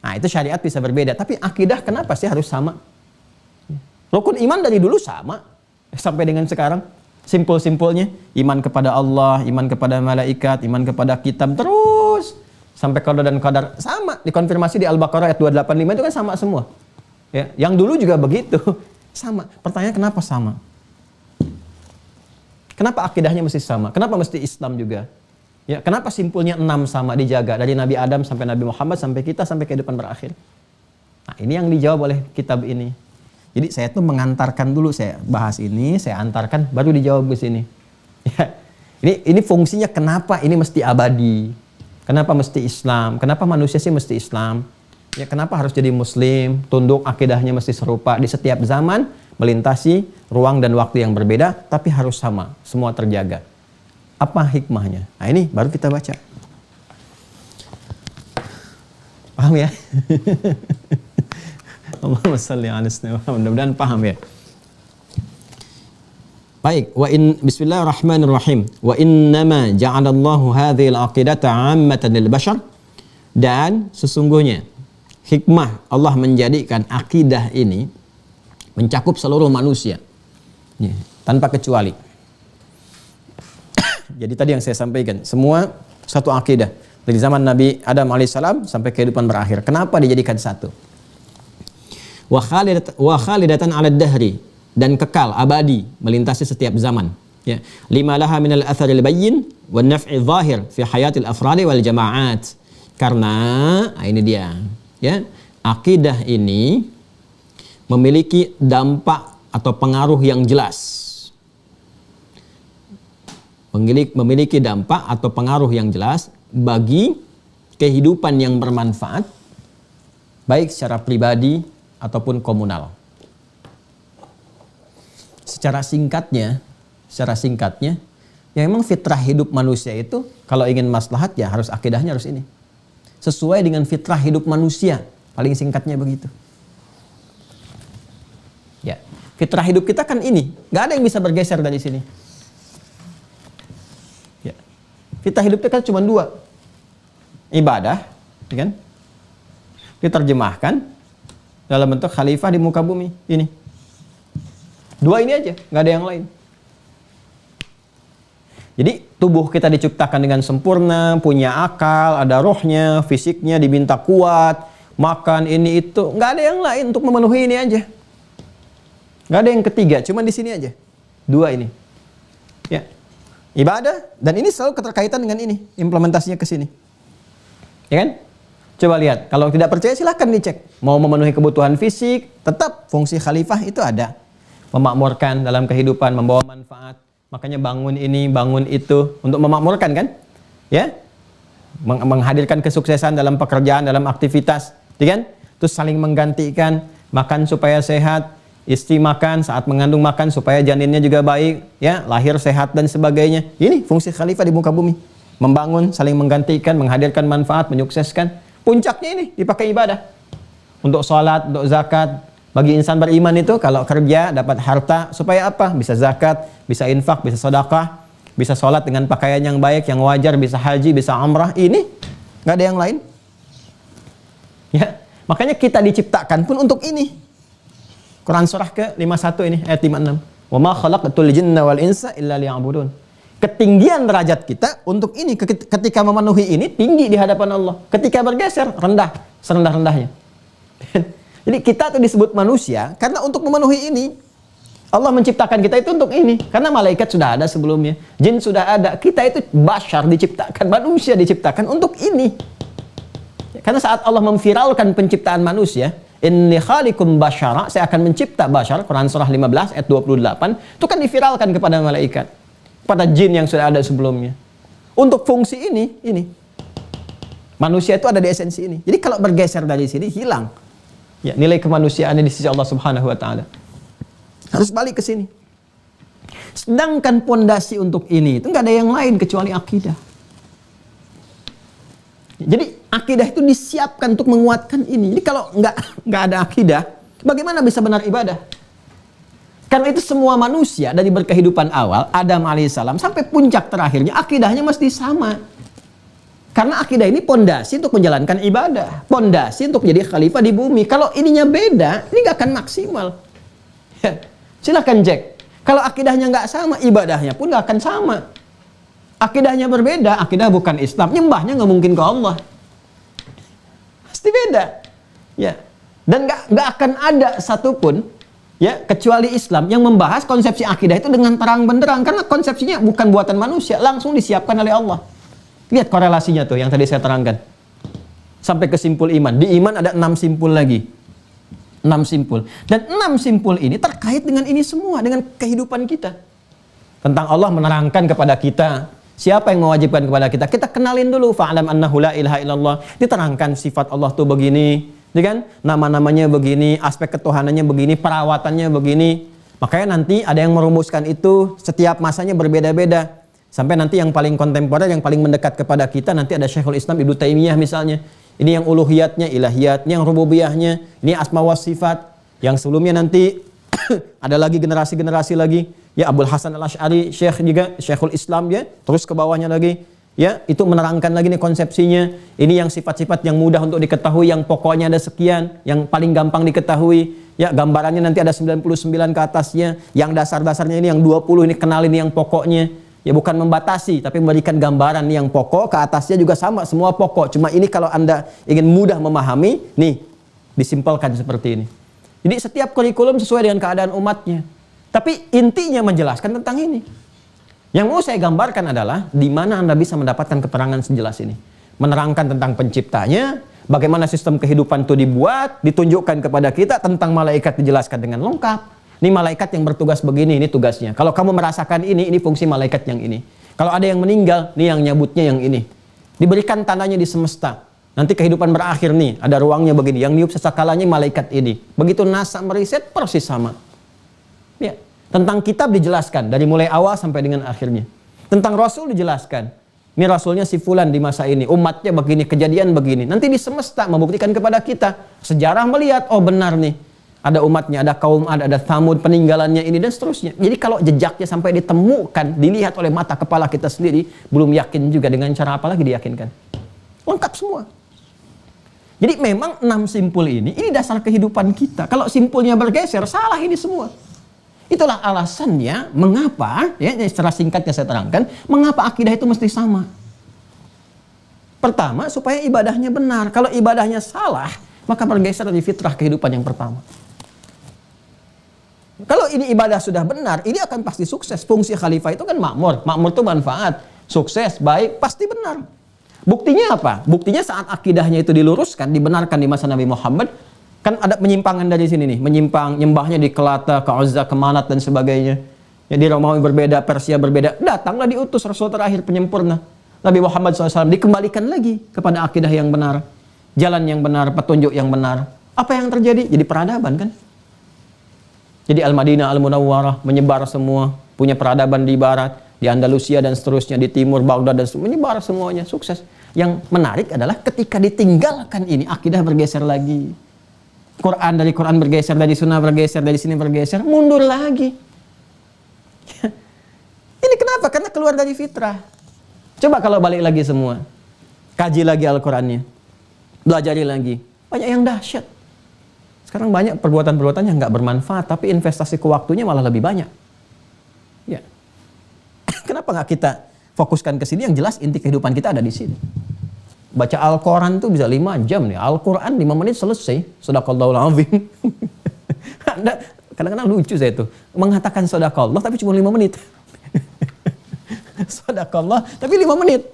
Nah itu syariat bisa berbeda. Tapi akidah kenapa sih harus sama? Rukun iman dari dulu sama sampai dengan sekarang. Simpul-simpulnya iman kepada Allah, iman kepada malaikat, iman kepada kitab, terus sampai qada dan qadar sama, dikonfirmasi di Al-Baqarah ayat 285 itu kan sama semua. Ya, yang dulu juga begitu, sama. Pertanyaan kenapa sama? Kenapa akidahnya mesti sama? Kenapa mesti Islam juga? Ya, kenapa simpulnya 6 sama dijaga dari Nabi Adam sampai Nabi Muhammad sampai kita sampai kehidupan berakhir? Nah, ini yang dijawab oleh kitab ini. Jadi saya tuh mengantarkan dulu, saya bahas ini, saya antarkan baru dijawab ke sini. Ya. Ini fungsinya kenapa ini mesti abadi? Kenapa mesti Islam? Kenapa manusia sih mesti Islam? Ya, kenapa harus jadi Muslim? Tunduk, akidahnya mesti serupa di setiap zaman, melintasi ruang dan waktu yang berbeda, tapi harus sama, semua terjaga. Apa hikmahnya? Nah ini baru kita baca. Paham ya? Allahumma shalli ala sayyidina Muhammad. Mudah-mudahan paham ya. Baik, bismillahirrahmanirrahim. Wa innama ja'alallahu hadhil aqidata 'ammatan lil bashar. Dan sesungguhnya hikmah Allah menjadikan akidah ini mencakup seluruh manusia. Ya, tanpa kecuali. Jadi tadi yang saya sampaikan, semua satu akidah. Dari zaman Nabi Adam alaihissalam sampai kehidupan berakhir. Kenapa dijadikan satu? Wa khalidatan 'ala dahri, dan kekal abadi melintasi setiap zaman, ya, lima laha min al-atharil bayyin wan naf'i zahir fi hayatil afradi wal jama'at. Karena ini dia, ya, akidah ini memiliki dampak atau pengaruh yang jelas, memiliki dampak atau pengaruh yang jelas bagi kehidupan yang bermanfaat baik secara pribadi ataupun komunal. Secara singkatnya, ya memang fitrah hidup manusia itu kalau ingin maslahat ya harus akidahnya harus ini. Sesuai dengan fitrah hidup manusia, paling singkatnya begitu. Ya, fitrah hidup kita kan ini, nggak ada yang bisa bergeser dari sini. Kita hidup itu kan cuma dua. Ibadah, ya kan? Diterjemahkan dalam bentuk khalifah di muka bumi. Ini. Dua ini aja, nggak ada yang lain. Jadi tubuh kita diciptakan dengan sempurna, punya akal, ada rohnya, fisiknya diminta kuat, makan ini itu, nggak ada yang lain untuk memenuhi ini aja. Nggak ada yang ketiga, cuma di sini aja. Dua ini. Ya. Ibadah, dan ini selalu keterkaitan dengan ini, implementasinya ke sini. Ya kan? Coba lihat, kalau tidak percaya silahkan dicek. Mau memenuhi kebutuhan fisik, tetap fungsi khalifah itu ada. Memakmurkan dalam kehidupan, membawa manfaat. Makanya bangun ini, bangun itu untuk memakmurkan kan? Ya. Menghadirkan kesuksesan dalam pekerjaan, dalam aktivitas, ya kan? Terus saling menggantikan, makan supaya sehat, istri makan, saat mengandung makan supaya janinnya juga baik, ya, lahir sehat dan sebagainya. Ini fungsi khalifah di muka bumi. Membangun, saling menggantikan, menghadirkan manfaat, menyukseskan. Puncaknya ini dipakai ibadah. Untuk sholat, untuk zakat. Bagi insan beriman itu kalau kerja dapat harta supaya apa? Bisa zakat, bisa infak, bisa sedekah, bisa sholat dengan pakaian yang baik, yang wajar, bisa haji, bisa umrah. Ini nggak ada yang lain. Ya, makanya kita diciptakan pun untuk ini. Quran surah ke-51 ini ayat 56. Wa ma khalaqatul jinna wal insa illa liya'budun. Ketinggian derajat kita untuk ini, ketika memenuhi ini tinggi di hadapan Allah. Ketika bergeser rendah, serendah-rendahnya. Jadi kita itu disebut manusia karena untuk memenuhi ini. Allah menciptakan kita itu untuk ini. Karena malaikat sudah ada sebelumnya, jin sudah ada. Kita itu bashar diciptakan, manusia diciptakan untuk ini. Karena saat Allah memviralkan penciptaan manusia, inni khaliqum basyara, saya akan mencipta bashar, Quran surah 15 ayat 28, itu kan diviralkan kepada malaikat, pada jin yang sudah ada sebelumnya. Untuk fungsi ini. Manusia itu ada di esensi ini. Jadi kalau bergeser dari sini hilang. Ya, nilai kemanusiaannya di sisi Allah Subhanahu wa taala. Harus balik ke sini. Sedangkan pondasi untuk ini itu nggak ada yang lain kecuali akidah. Jadi akidah itu disiapkan untuk menguatkan ini. Jadi kalau nggak ada akidah, bagaimana bisa benar ibadah? Karena itu semua manusia dari berkehidupan awal, Adam alaihissalam sampai puncak terakhirnya akidahnya mesti sama. Karena akidah ini pondasi untuk menjalankan ibadah, pondasi untuk menjadi khalifah di bumi. Kalau ininya beda, ini nggak akan maksimal. Ya, silahkan cek. Kalau akidahnya nggak sama, ibadahnya pun nggak akan sama. Akidahnya berbeda, akidah bukan Islam, nyembahnya nggak mungkin ke Allah. Pasti beda. Ya, dan nggak akan ada satupun, ya, kecuali Islam yang membahas konsepsi akidah itu dengan terang benderang, karena konsepsinya bukan buatan manusia, langsung disiapkan oleh Allah. Lihat korelasinya tuh yang tadi saya terangkan. Sampai ke simpul iman. Di iman ada 6 simpul lagi. 6 simpul. Dan 6 simpul ini terkait dengan ini semua, dengan kehidupan kita. Tentang Allah menerangkan kepada kita, siapa yang mewajibkan kepada kita. Kita kenalin dulu, fa'alam annahu la ilaha illallah. Diterangkan sifat Allah tuh begini, ya kan? Nama-namanya begini, aspek ketuhanannya begini, perawatannya begini. Makanya nanti ada yang merumuskan itu, setiap masanya berbeda-beda. Sampai nanti yang paling kontemporer, yang paling mendekat kepada kita, nanti ada Syekhul Islam Ibnu Taimiyah misalnya. Ini yang uluhiyatnya, ilahiyatnya, yang rububiyahnya. Ini asma wa sifat. Yang sebelumnya nanti ada lagi generasi-generasi lagi. Ya, Abdul Hasan Al-Asy'ari, Syekh juga, Syekhul Islam ya. Terus ke bawahnya lagi. Ya, itu menerangkan lagi nih konsepsinya. Ini yang sifat-sifat yang mudah untuk diketahui, yang pokoknya ada sekian, yang paling gampang diketahui. Ya, gambarannya nanti ada 99 ke atasnya. Yang dasar-dasarnya ini yang 20, ini kenalin yang pokoknya. Ya, bukan membatasi, tapi memberikan gambaran yang pokok, ke atasnya juga sama, semua pokok. Cuma ini kalau Anda ingin mudah memahami, nih, disimpelkan seperti ini. Jadi setiap kurikulum sesuai dengan keadaan umatnya. Tapi intinya menjelaskan tentang ini. Yang mau saya gambarkan adalah, di mana Anda bisa mendapatkan keterangan sejelas ini. Menerangkan tentang penciptanya, bagaimana sistem kehidupan itu dibuat, ditunjukkan kepada kita, tentang malaikat dijelaskan dengan lengkap. Ini malaikat yang bertugas begini, ini tugasnya. Kalau kamu merasakan ini fungsi malaikat yang ini. Kalau ada yang meninggal, ini yang nyabutnya yang ini. Diberikan tandanya di semesta. Nanti kehidupan berakhir nih, ada ruangnya begini. Yang niup sesakalanya malaikat ini. Begitu NASA meriset, persis sama. Ya. Tentang kitab dijelaskan, dari mulai awal sampai dengan akhirnya. Tentang Rasul dijelaskan. Ini Rasulnya si Fulan di masa ini. Umatnya begini, kejadian begini. Nanti di semesta membuktikan kepada kita. Sejarah melihat, oh benar nih. ada umatnya, ada kaum ada Tsamud, peninggalannya ini dan seterusnya. Jadi kalau jejaknya sampai ditemukan, dilihat oleh mata kepala kita sendiri, belum yakin juga dengan cara apa lagi diyakinkan. Lengkap semua. Jadi memang 6 simpul ini dasar kehidupan kita. Kalau simpulnya bergeser, salah ini semua. Itulah alasannya mengapa, ya secara singkatnya saya terangkan, mengapa akidah itu mesti sama. Pertama, supaya ibadahnya benar. Kalau ibadahnya salah, maka bergeser dari fitrah kehidupan yang pertama. Kalau ini ibadah sudah benar, ini akan pasti sukses. Fungsi khalifah itu kan makmur. Makmur itu manfaat, sukses, baik, pasti benar. Buktinya apa? Buktinya saat akidahnya itu diluruskan, dibenarkan di masa Nabi Muhammad, kan ada penyimpangan dari sini nih. Menyimpang, nyembahnya di Kelata, ke Uzza, ke Manat, dan sebagainya. Jadi Romawi berbeda, Persia berbeda. Datanglah diutus Rasul terakhir penyempurna. Nabi Muhammad SAW dikembalikan lagi kepada akidah yang benar. Jalan yang benar, petunjuk yang benar. Apa yang terjadi? Jadi peradaban kan? Jadi Al-Madinah, Al-Munawwarah menyebar semua, punya peradaban di barat, di Andalusia dan seterusnya, di timur, Baghdad dan seterusnya, menyebar semuanya, sukses. Yang menarik adalah ketika ditinggalkan ini, akidah bergeser lagi. Dari Quran bergeser, dari Sunnah bergeser, dari sini bergeser, mundur lagi. Ini kenapa? Karena keluar dari fitrah. Coba kalau balik lagi semua, kaji lagi Al-Qurannya, belajari lagi, banyak yang dahsyat. Sekarang banyak perbuatan-perbuatan yang nggak bermanfaat, tapi investasi ke waktunya malah lebih banyak. Ya. Kenapa nggak kita fokuskan ke sini? Yang jelas inti kehidupan kita ada di sini. Baca Al-Quran tuh bisa 5 jam nih. Al-Quran 5 menit selesai. Shadaqallahul azim. Anda kadang-kadang lucu saya tuh. Mengatakan shadaqallah tapi cuma 5 menit. Shadaqallah tapi 5 menit.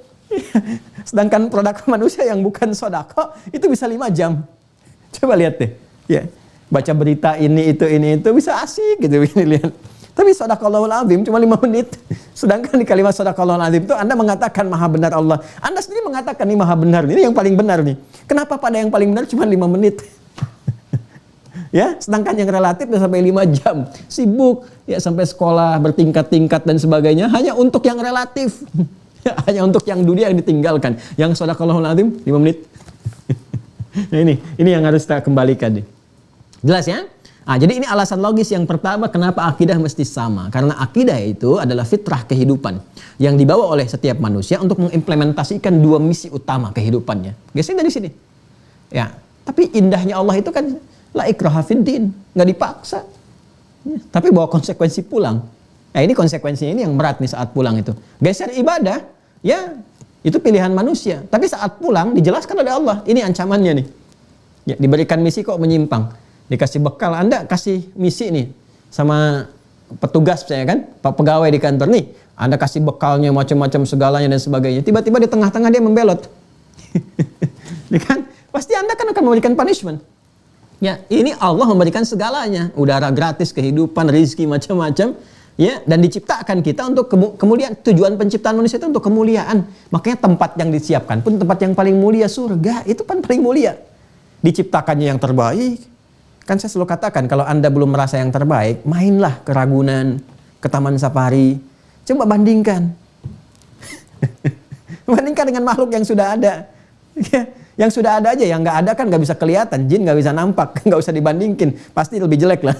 Sedangkan produk manusia yang bukan shadaqah itu bisa 5 jam. Coba lihat deh. Ya, baca berita ini itu bisa asik gitu ini lihat. Tapi shadaqallahul azim cuma 5 menit. Sedangkan di kalimat shadaqallahul azim itu Anda mengatakan maha benar Allah. Anda sendiri mengatakan ini maha benar. Ini yang paling benar nih. Kenapa pada yang paling benar cuma 5 menit? Ya, sedangkan yang relatif udah sampai 5 jam. Sibuk ya sampai sekolah bertingkat-tingkat dan sebagainya hanya untuk yang relatif. Hanya untuk yang dunia yang ditinggalkan. Yang shadaqallahul azim 5 menit. Nah ini yang harus kita kembalikan nih. Jelas ya? Nah, jadi ini alasan logis yang pertama kenapa akidah mesti sama. Karena akidah itu adalah fitrah kehidupan yang dibawa oleh setiap manusia untuk mengimplementasikan 2 misi utama kehidupannya. Geser dari sini. Ya, tapi indahnya Allah itu kan la ikraha fid din, nggak dipaksa. Ya, tapi bawa konsekuensi pulang. Nah, ini konsekuensinya ini yang berat nih saat pulang itu. Geser ibadah, ya itu pilihan manusia. Tapi saat pulang dijelaskan oleh Allah, ini ancamannya nih. Ya, diberikan misi kok menyimpang. Dikasih bekal, Anda kasih misi nih sama petugas saya kan, Pak pegawai di kantor nih, Anda kasih bekalnya macam-macam segalanya dan sebagainya. Tiba-tiba di tengah-tengah dia membelot. Ya kan? Pasti Anda kan akan memberikan punishment. Ya, ini Allah memberikan segalanya, udara gratis, kehidupan, rezeki macam-macam, ya, dan diciptakan kita untuk kemuliaan. Tujuan penciptaan manusia itu untuk kemuliaan. Makanya tempat yang disiapkan pun tempat yang paling mulia, surga, itu kan paling mulia. Diciptakannya yang terbaik. Kan saya selalu katakan, kalau Anda belum merasa yang terbaik, mainlah ke Ragunan, ke Taman Safari. Coba bandingkan. Bandingkan dengan makhluk yang sudah ada. Yang sudah ada aja, yang nggak ada kan nggak bisa kelihatan. Jin nggak bisa nampak, nggak usah dibandingkin. Pasti lebih jelek lah.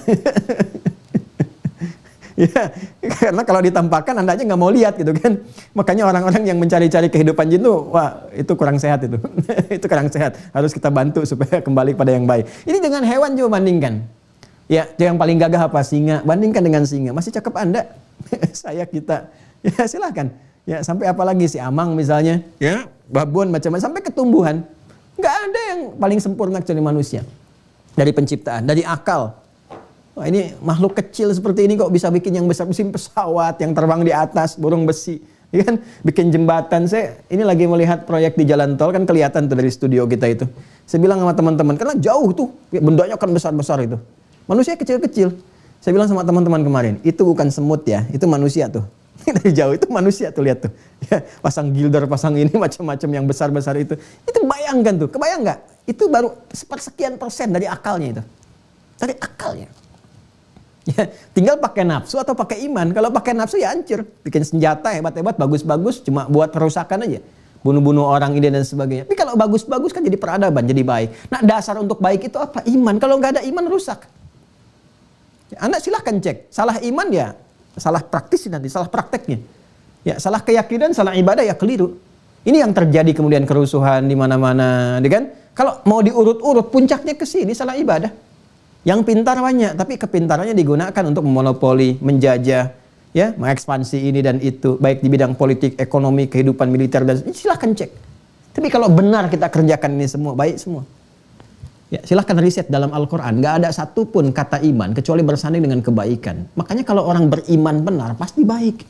Ya, karena kalau ditampakkan Anda aja nggak mau lihat gitu kan. Makanya orang-orang yang mencari-cari kehidupan jin tuh, wah itu kurang sehat itu. Itu kurang sehat. Harus kita bantu supaya kembali pada yang baik. Ini dengan hewan juga bandingkan. Ya, yang paling gagah apa? Singa. Bandingkan dengan singa. Masih cakep Anda? Saya kita. Ya silakan. Ya sampai apa lagi si amang misalnya. Ya, babon macam-macam sampai ketumbuhan. Nggak ada yang paling sempurna kecuali manusia. Dari penciptaan, dari akal. Wah, ini makhluk kecil seperti ini kok bisa bikin yang besar, mesin pesawat yang terbang di atas, burung besi, ya kan? Bikin jembatan. Saya ini lagi melihat proyek di jalan tol, kan kelihatan tuh dari studio kita itu. Saya bilang sama teman-teman, karena jauh tuh, bendanya kan besar-besar itu. Manusia kecil-kecil. Saya bilang sama teman-teman kemarin, itu bukan semut ya, itu manusia tuh. Dari jauh itu manusia tuh, lihat tuh. Ya, pasang gilder, pasang ini macam-macam yang besar-besar itu. Itu bayangkan tuh, kebayang nggak? Itu baru sepersekian persen dari akalnya itu. Dari akalnya. Ya, tinggal pakai nafsu atau pakai iman. Kalau pakai nafsu ya hancur. Bikin senjata hebat-hebat, bagus-bagus, cuma buat kerusakan aja. Bunuh-bunuh orang ini dan sebagainya. Tapi kalau bagus-bagus kan jadi peradaban, jadi baik. Nah dasar untuk baik itu apa? Iman. Kalau nggak ada iman rusak. Anda silahkan cek. Salah iman ya, salah praktis nanti, salah prakteknya. Ya, salah keyakinan, salah ibadah ya keliru. Ini yang terjadi kemudian kerusuhan di mana-mana, kan? Kalau mau diurut-urut, puncaknya ke sini salah ibadah. Yang pintar banyak, tapi kepintarannya digunakan untuk memonopoli, menjajah, ya, mengekspansi ini dan itu, baik di bidang politik, ekonomi, kehidupan militer dan silahkan cek. Tapi kalau benar kita kerjakan ini semua, baik semua. Ya, silahkan riset dalam Al-Quran. Gak ada satupun kata iman kecuali bersanding dengan kebaikan. Makanya kalau orang beriman benar, pasti baik.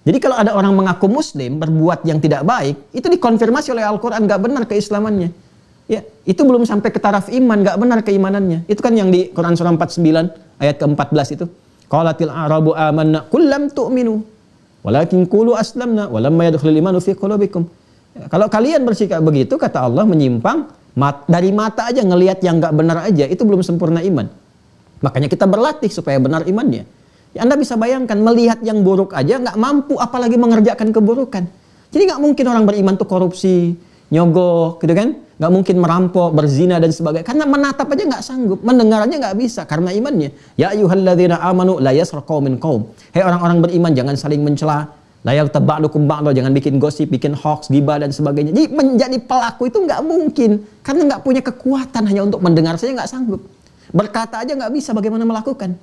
Jadi kalau ada orang mengaku muslim, berbuat yang tidak baik, itu dikonfirmasi oleh Al-Quran, gak benar keislamannya. Ya, itu belum sampai ke taraf iman, gak benar keimanannya. Itu kan yang di Quran surah 49, ayat ke-14 itu. Qalatil a'rabu amanna qul lam tu'minu walakin qulu aslamna walamma yadkhulul imanu fi qulubikum. Ya, kalau kalian bersikap begitu, kata Allah, menyimpang, dari mata aja ngelihat yang nggak benar aja, itu belum sempurna iman. Makanya kita berlatih supaya benar imannya. Ya, Anda bisa bayangkan, melihat yang buruk aja nggak mampu, apalagi mengerjakan keburukan. Jadi nggak mungkin orang beriman tuh korupsi, nyogok, gitu kan? Nggak mungkin merampok, berzina dan sebagainya. Karena menatap aja nggak sanggup, mendengar aja nggak bisa karena imannya. Ya ayyuhalladzina amanu la yaskhar qaumin qaum. Hei orang-orang beriman, jangan saling mencela. Layak tebak-lukum baklo, jangan bikin gosip, bikin hoax, gibah dan sebagainya. Jadi menjadi pelaku itu nggak mungkin, karena nggak punya kekuatan, hanya untuk mendengar saja nggak sanggup. Berkata aja nggak bisa, bagaimana melakukan?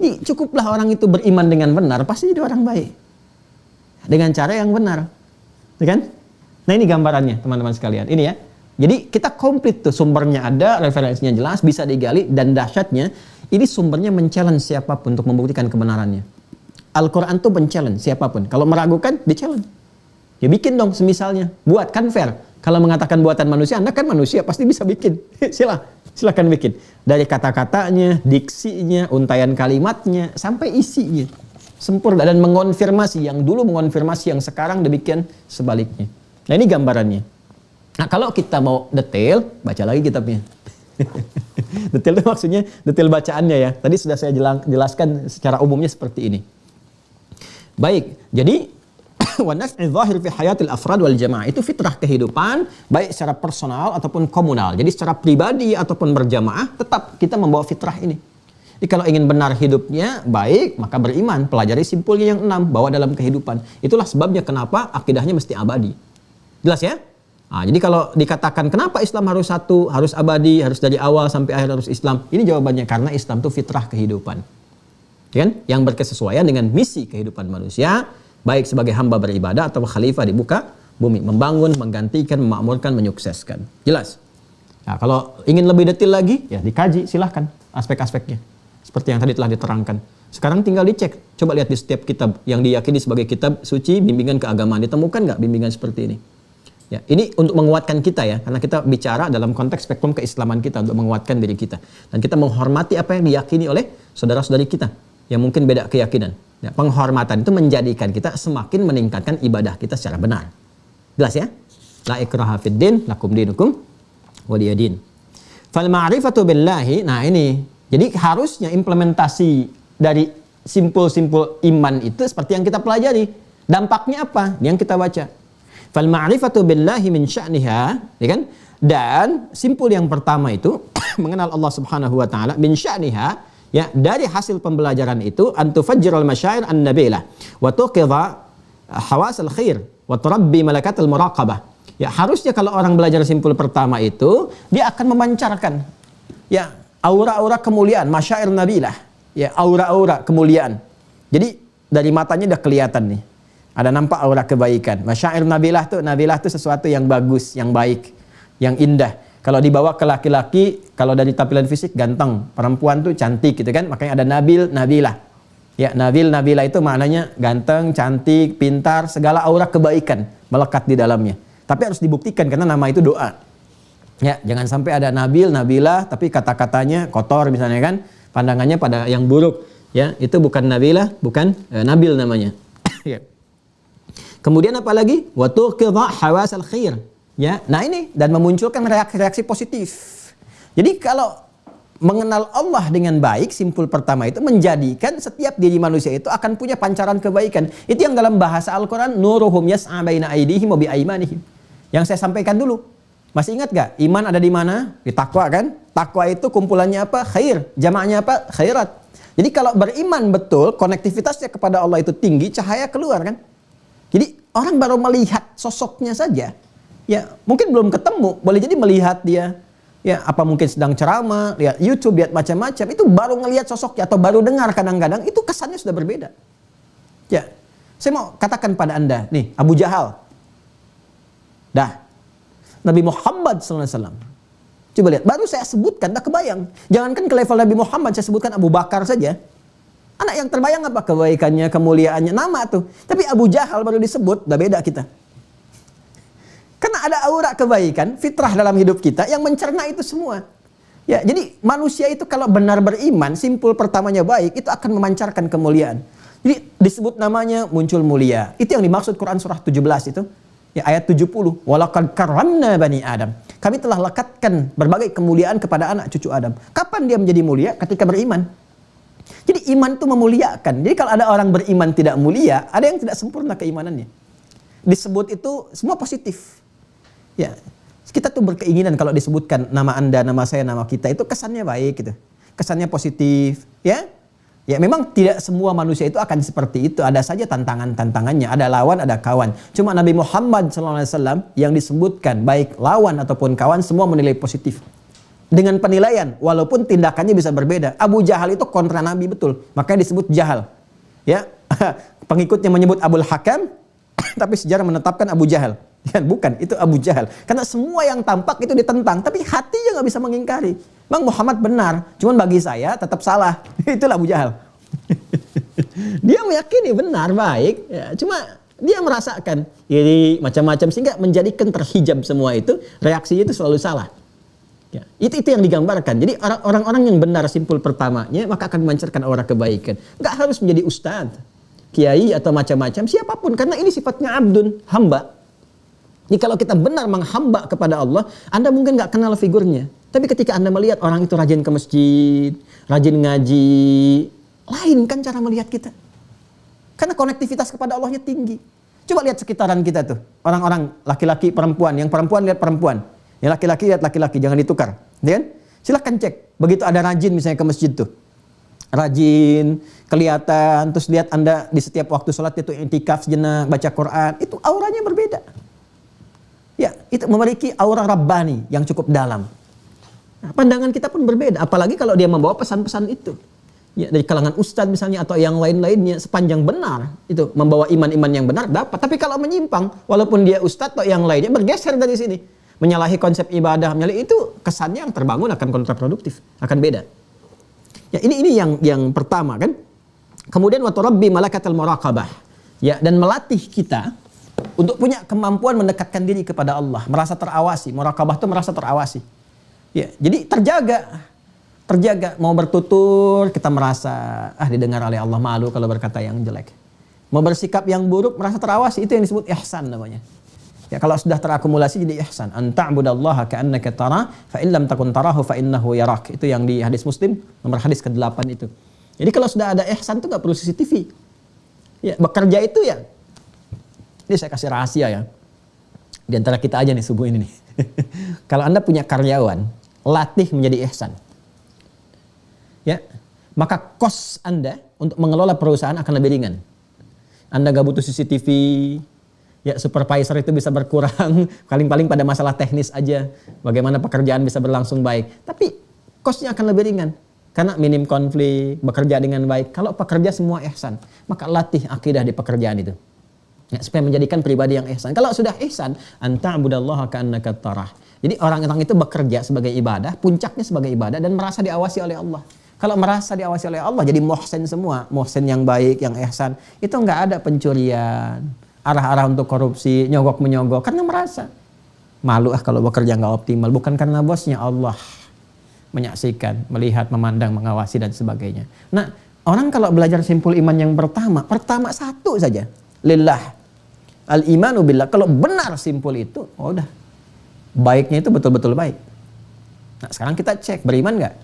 Jadi cukuplah orang itu beriman dengan benar, pasti jadi orang baik. Dengan cara yang benar, ya kan? Nah ini gambarannya teman-teman sekalian, ini ya. Jadi kita komplit tuh, sumbernya ada, referensinya jelas, bisa digali, dan dahsyatnya, ini sumbernya men-challenge siapapun untuk membuktikan kebenarannya. Al-Quran tuh men-challenge siapapun. Kalau meragukan, di-challenge. Ya bikin dong semisalnya. Buat, kan fair. Kalau mengatakan buatan manusia, Anda kan manusia, pasti bisa bikin. Silakan bikin. Dari kata-katanya, diksinya, untayan kalimatnya, sampai isinya. Sempurna. Dan mengonfirmasi. Yang dulu mengonfirmasi, yang sekarang demikian sebaliknya. Nah ini gambarannya. Nah kalau kita mau detail, baca lagi kitabnya. Detail itu maksudnya detail bacaannya ya. Tadi sudah saya jelaskan secara umumnya seperti ini. Baik, jadi wa naf'i zahir fi hayatil afrad wal jamaah, itu fitrah kehidupan baik secara personal ataupun komunal. Jadi secara pribadi ataupun berjamaah tetap kita membawa fitrah ini. Jadi kalau ingin benar hidupnya baik, maka beriman, pelajari simpulnya yang 6, bawa dalam kehidupan. Itulah sebabnya kenapa akidahnya mesti abadi. Jelas ya? Nah, jadi kalau dikatakan kenapa Islam harus satu, harus abadi, harus dari awal sampai akhir harus Islam. Ini jawabannya karena Islam itu fitrah kehidupan. Kan? Yang berkesesuaian dengan misi kehidupan manusia, baik sebagai hamba beribadah atau khalifah di muka bumi, membangun, menggantikan, memakmurkan, menyukseskan. Jelas? Nah, kalau ingin lebih detail lagi, ya dikaji, silahkan aspek-aspeknya. Seperti yang tadi telah diterangkan. Sekarang tinggal dicek, coba lihat di setiap kitab yang diyakini sebagai kitab suci, bimbingan keagamaan, ditemukan nggak bimbingan seperti ini? Ya, ini untuk menguatkan kita ya, karena kita bicara dalam konteks spektrum keislaman kita untuk menguatkan diri kita. Dan kita menghormati apa yang diyakini oleh saudara-saudari kita yang mungkin beda keyakinan. Ya, penghormatan itu menjadikan kita semakin meningkatkan ibadah kita secara benar. Jelas ya? La ikraha fid din, lakum dinukum waliyadin. Fal ma'rifatu billahi, nah ini. Jadi harusnya implementasi dari simpul-simpul iman itu seperti yang kita pelajari. Dampaknya apa? Yang kita baca. Fal ma'rifatu billahi min sya'niha, ya kan? Dan simpul yang pertama itu mengenal Allah Subhanahu wa taala, min sya'niha, ya, dari hasil pembelajaran itu antufajjirul masyair an-nabilah wa tuqidha hawasul khair wa turabbi malakatul muraqabah. Ya, harusnya kalau orang belajar simpul pertama itu dia akan memancarkan ya aura-aura kemuliaan, masyair nabilah, ya aura-aura kemuliaan. Jadi dari matanya udah kelihatan nih. Ada nampak aura kebaikan. Masyair nabilah tuh sesuatu yang bagus, yang baik, yang indah. Kalau dibawa ke laki-laki, kalau dari tampilan fisik ganteng, perempuan tuh cantik gitu kan, makanya ada nabil, nabilah. Ya, nabil, nabilah itu maknanya ganteng, cantik, pintar, segala aura kebaikan melekat di dalamnya. Tapi harus dibuktikan karena nama itu doa. Ya, jangan sampai ada nabil, nabilah tapi kata-katanya kotor misalnya kan, pandangannya pada yang buruk. Ya, itu bukan nabilah, bukan nabil namanya. Ya. Kemudian apa lagi? Wa tuqidha hawasal khair. Ya, nah ini dan memunculkan reaksi positif. Jadi kalau mengenal Allah dengan baik, simpul pertama itu menjadikan setiap diri manusia itu akan punya pancaran kebaikan. Itu yang dalam bahasa Al-Quran nuruhum yas'a baina aydihim wa bi aymanihim. Yang saya sampaikan dulu. Masih ingat gak? Iman ada di mana? Di takwa kan? Takwa itu kumpulannya apa? Khair. Jamaahnya apa? Khairat. Jadi kalau beriman betul, konektivitasnya kepada Allah itu tinggi, cahaya keluar kan? Jadi orang baru melihat sosoknya saja. Ya mungkin belum ketemu, boleh jadi melihat dia. Ya apa mungkin sedang ceramah, lihat YouTube, lihat macam-macam. Itu baru ngelihat sosoknya atau baru dengar kadang-kadang, itu kesannya sudah berbeda. Ya, saya mau katakan pada Anda, nih Abu Jahal. Dah. Nabi Muhammad SAW. Coba lihat, baru saya sebutkan, dah kebayang. Jangankan ke level Nabi Muhammad, saya sebutkan Abu Bakar saja. Anak yang terbayang apa? Kebaikannya, kemuliaannya, nama tuh. Tapi Abu Jahal baru disebut, dah beda kita. Karena ada aura kebaikan, fitrah dalam hidup kita yang mencerna itu semua. Ya, jadi manusia itu kalau benar beriman, simpul pertamanya baik, itu akan memancarkan kemuliaan. Jadi disebut namanya muncul mulia. Itu yang dimaksud Quran surah 17 itu. Ya, ayat 70. Walaqad karramna bani Adam. Kami telah lekatkan berbagai kemuliaan kepada anak cucu Adam. Kapan dia menjadi mulia? Ketika beriman. Jadi iman itu memuliakan. Jadi kalau ada orang beriman tidak mulia, ada yang tidak sempurna keimanannya. Disebut itu semua positif. Ya, kita tuh berkeinginan kalau disebutkan nama Anda, nama saya, nama kita itu kesannya baik gitu. Kesannya positif, ya. Ya memang tidak semua manusia itu akan seperti itu. Ada saja tantangan-tantangannya. Ada lawan, ada kawan. Cuma Nabi Muhammad SAW yang disebutkan baik lawan ataupun kawan semua menilai positif. Dengan penilaian walaupun tindakannya bisa berbeda. Abu Jahal itu kontra Nabi betul. Makanya disebut Jahal. Ya, pengikutnya menyebut Abul Hakam, tapi sejarah menetapkan Abu Jahal. Bukan, itu Abu Jahal. Karena semua yang tampak itu ditentang, tapi hatinya nggak bisa mengingkari. Bang Muhammad benar, cuman bagi saya tetap salah. Itulah Abu Jahal. Dia meyakini benar, baik, ya, cuma dia merasakan jadi macam-macam sehingga menjadikan terhijab semua itu, reaksinya itu selalu salah. Ya, itu yang digambarkan. Jadi orang-orang yang benar simpul pertamanya maka akan memancarkan aura kebaikan. Nggak harus menjadi ustadz, kiai atau macam-macam, siapapun, karena ini sifatnya abdun, hamba. Jadi kalau kita benar menghamba kepada Allah, Anda mungkin nggak kenal figurnya. Tapi ketika Anda melihat orang itu rajin ke masjid, rajin ngaji, lain kan cara melihat kita. Karena konektivitas kepada Allahnya tinggi. Coba lihat sekitaran kita tuh. Orang-orang laki-laki, perempuan. Yang perempuan lihat perempuan. Yang laki-laki lihat laki-laki. Jangan ditukar. Ya kan? Silahkan cek. Begitu ada rajin misalnya ke masjid tuh. Rajin, kelihatan. Terus lihat Anda di setiap waktu sholat itu i'tikaf sejenak, baca Quran. Itu auranya berbeda. Ya, itu memiliki aura Rabbani yang cukup dalam. Nah, pandangan kita pun berbeda, apalagi kalau dia membawa pesan-pesan itu. Ya, dari kalangan ustadz misalnya atau yang lain-lainnya, sepanjang benar itu membawa iman-iman yang benar dapat. Tapi kalau menyimpang, walaupun dia ustadz atau yang lainnya bergeser dari sini, menyalahi konsep ibadah, menyalahi itu kesannya yang terbangun akan kontraproduktif, akan beda. Ya, ini yang pertama kan. Kemudian wa turabbi malakatal muraqabah. Ya, dan melatih kita untuk punya kemampuan mendekatkan diri kepada Allah, merasa terawasi. Muraqabah itu merasa terawasi. Ya, jadi terjaga mau bertutur kita merasa didengar oleh Allah, malu kalau berkata yang jelek. Mau bersikap yang buruk merasa terawasi, itu yang disebut ihsan namanya. Ya, kalau sudah terakumulasi jadi ihsan. An ta'budallaha ka'annaka tara fa in lam takun tarahu fa innahu yarak. Itu yang di hadis Muslim nomor hadis ke-8 itu. Jadi kalau sudah ada ihsan itu enggak perlu CCTV. Ya, bekerja itu ya. Ini saya kasih rahasia ya. Di antara kita aja nih subuh ini nih. Kalau Anda punya karyawan, latih menjadi ihsan. Ya, maka kos Anda untuk mengelola perusahaan akan lebih ringan. Anda gak butuh CCTV, ya supervisor itu bisa berkurang, paling-paling pada masalah teknis aja, bagaimana pekerjaan bisa berlangsung baik. Tapi kosnya akan lebih ringan, karena minim konflik, bekerja dengan baik. Kalau pekerja semua ihsan, maka latih akidah di pekerjaan itu. Ya, supaya menjadikan pribadi yang ihsan. Kalau sudah ihsan, anta'budallaha ka'annaka tarah. Jadi orang-orang itu bekerja sebagai ibadah, puncaknya sebagai ibadah dan merasa diawasi oleh Allah. Kalau merasa diawasi oleh Allah, jadi muhsin semua, muhsin yang baik, yang ihsan. Itu nggak ada pencurian, arah-arah untuk korupsi, nyogok-menyogok, karena merasa malu kalau bekerja nggak optimal, bukan karena bosnya, Allah menyaksikan, melihat, memandang, mengawasi dan sebagainya. Nah, orang kalau belajar simpul iman yang pertama satu saja, lillah. Al-imanu billah, kalau benar simpul itu, udah. Baiknya itu betul-betul baik. Nah, sekarang kita cek, beriman nggak?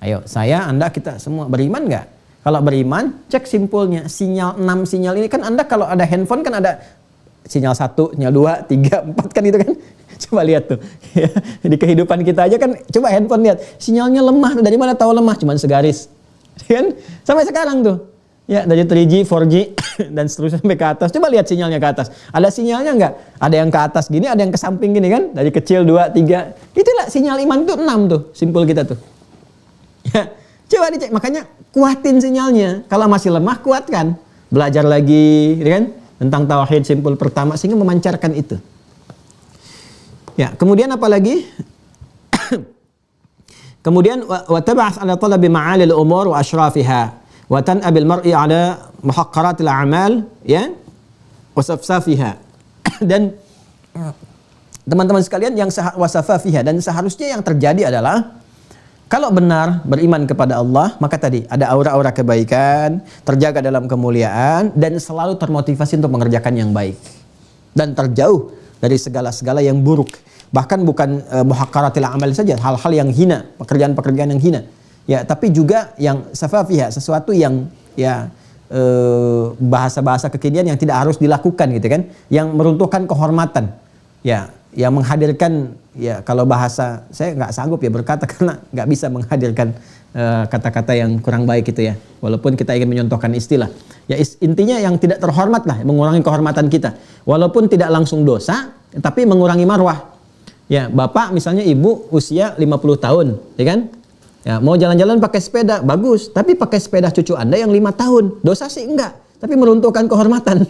Ayo, saya, Anda, kita semua beriman nggak? Kalau beriman, cek simpulnya. Sinyal 6 sinyal ini kan Anda kalau ada handphone kan ada sinyal 1, sinyal 2, 3, 4 kan itu kan. Coba lihat tuh. Ya, di kehidupan kita aja kan, coba handphone lihat. Sinyalnya lemah. Dari mana tahu lemah? Cuman segaris. Kan? Sampai sekarang tuh. Ya, dari 3G, 4G, dan seterusnya sampai ke atas. Coba lihat sinyalnya ke atas. Ada sinyalnya nggak? Ada yang ke atas gini, ada yang ke samping gini kan? Dari kecil 2, 3. Itulah sinyal iman itu 6 tuh. Simpul kita tuh. Ya, coba dicek. Makanya kuatin sinyalnya. Kalau masih lemah, kuatkan. Belajar lagi, kan? Tentang tauhid simpul pertama sehingga memancarkan itu. Ya, kemudian apa lagi? Kemudian wa tab'as ala talabi ma'alil umur wa asyrafiha wa tan'abil mar'i ala muhaqqaratil a'mal ya wa safsafiha. Dan teman-teman sekalian yang wasafafiha, dan seharusnya yang terjadi adalah kalau benar beriman kepada Allah, maka tadi ada aura-aura kebaikan, terjaga dalam kemuliaan, dan selalu termotivasi untuk mengerjakan yang baik. Dan terjauh dari segala-segala yang buruk. Bahkan bukan muhaqqaratil amal saja, hal-hal yang hina, pekerjaan-pekerjaan yang hina. Ya, tapi juga yang safafiha, sesuatu yang ya bahasa-bahasa kekinian yang tidak harus dilakukan gitu kan, yang meruntuhkan kehormatan. Ya, yang menghadirkan, ya kalau bahasa saya nggak sanggup ya berkata karena nggak bisa menghadirkan kata-kata yang kurang baik itu ya, walaupun kita ingin menyontohkan istilah ya, intinya yang tidak terhormat lah, mengurangi kehormatan kita walaupun tidak langsung dosa tapi mengurangi marwah. Ya, bapak misalnya, ibu usia 50 tahun ya kan, ya mau jalan-jalan pakai sepeda bagus, tapi pakai sepeda cucu Anda yang 5 tahun dosa sih enggak, tapi meruntuhkan kehormatan.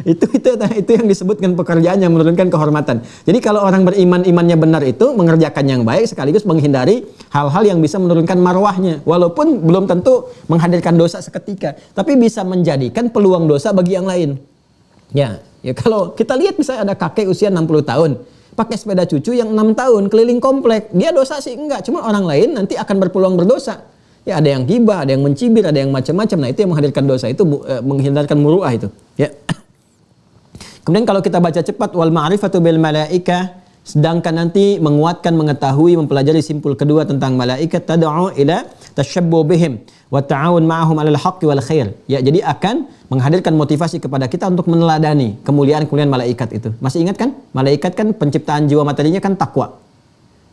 itu yang disebutkan pekerjaan yang menurunkan kehormatan. Jadi kalau orang beriman, imannya benar itu mengerjakan yang baik sekaligus menghindari hal-hal yang bisa menurunkan marwahnya, walaupun belum tentu menghadirkan dosa seketika, tapi bisa menjadikan peluang dosa bagi yang lain. Ya kalau kita lihat misalnya ada kakek usia 60 tahun pakai sepeda cucu yang 6 tahun keliling komplek, dia dosa sih enggak, cuma orang lain nanti akan berpeluang berdosa. Ya, ada yang gibah, ada yang mencibir, ada yang macam-macam. Nah, itu yang menghadirkan dosa, itu menghindarkan muruah itu. Ya. Kemudian kalau kita baca cepat, wal ma'rifatu bil malaikah, sedangkan nanti menguatkan, mengetahui, mempelajari simpul kedua tentang malaikat, tad'u ila tashabbu bihim wa ta'awun ma'ahum 'alal haqqi wal khair. Ya, jadi akan menghadirkan motivasi kepada kita untuk meneladani kemuliaan-kemuliaan malaikat itu. Masih ingat kan? Malaikat kan penciptaan jiwa materinya kan takwa.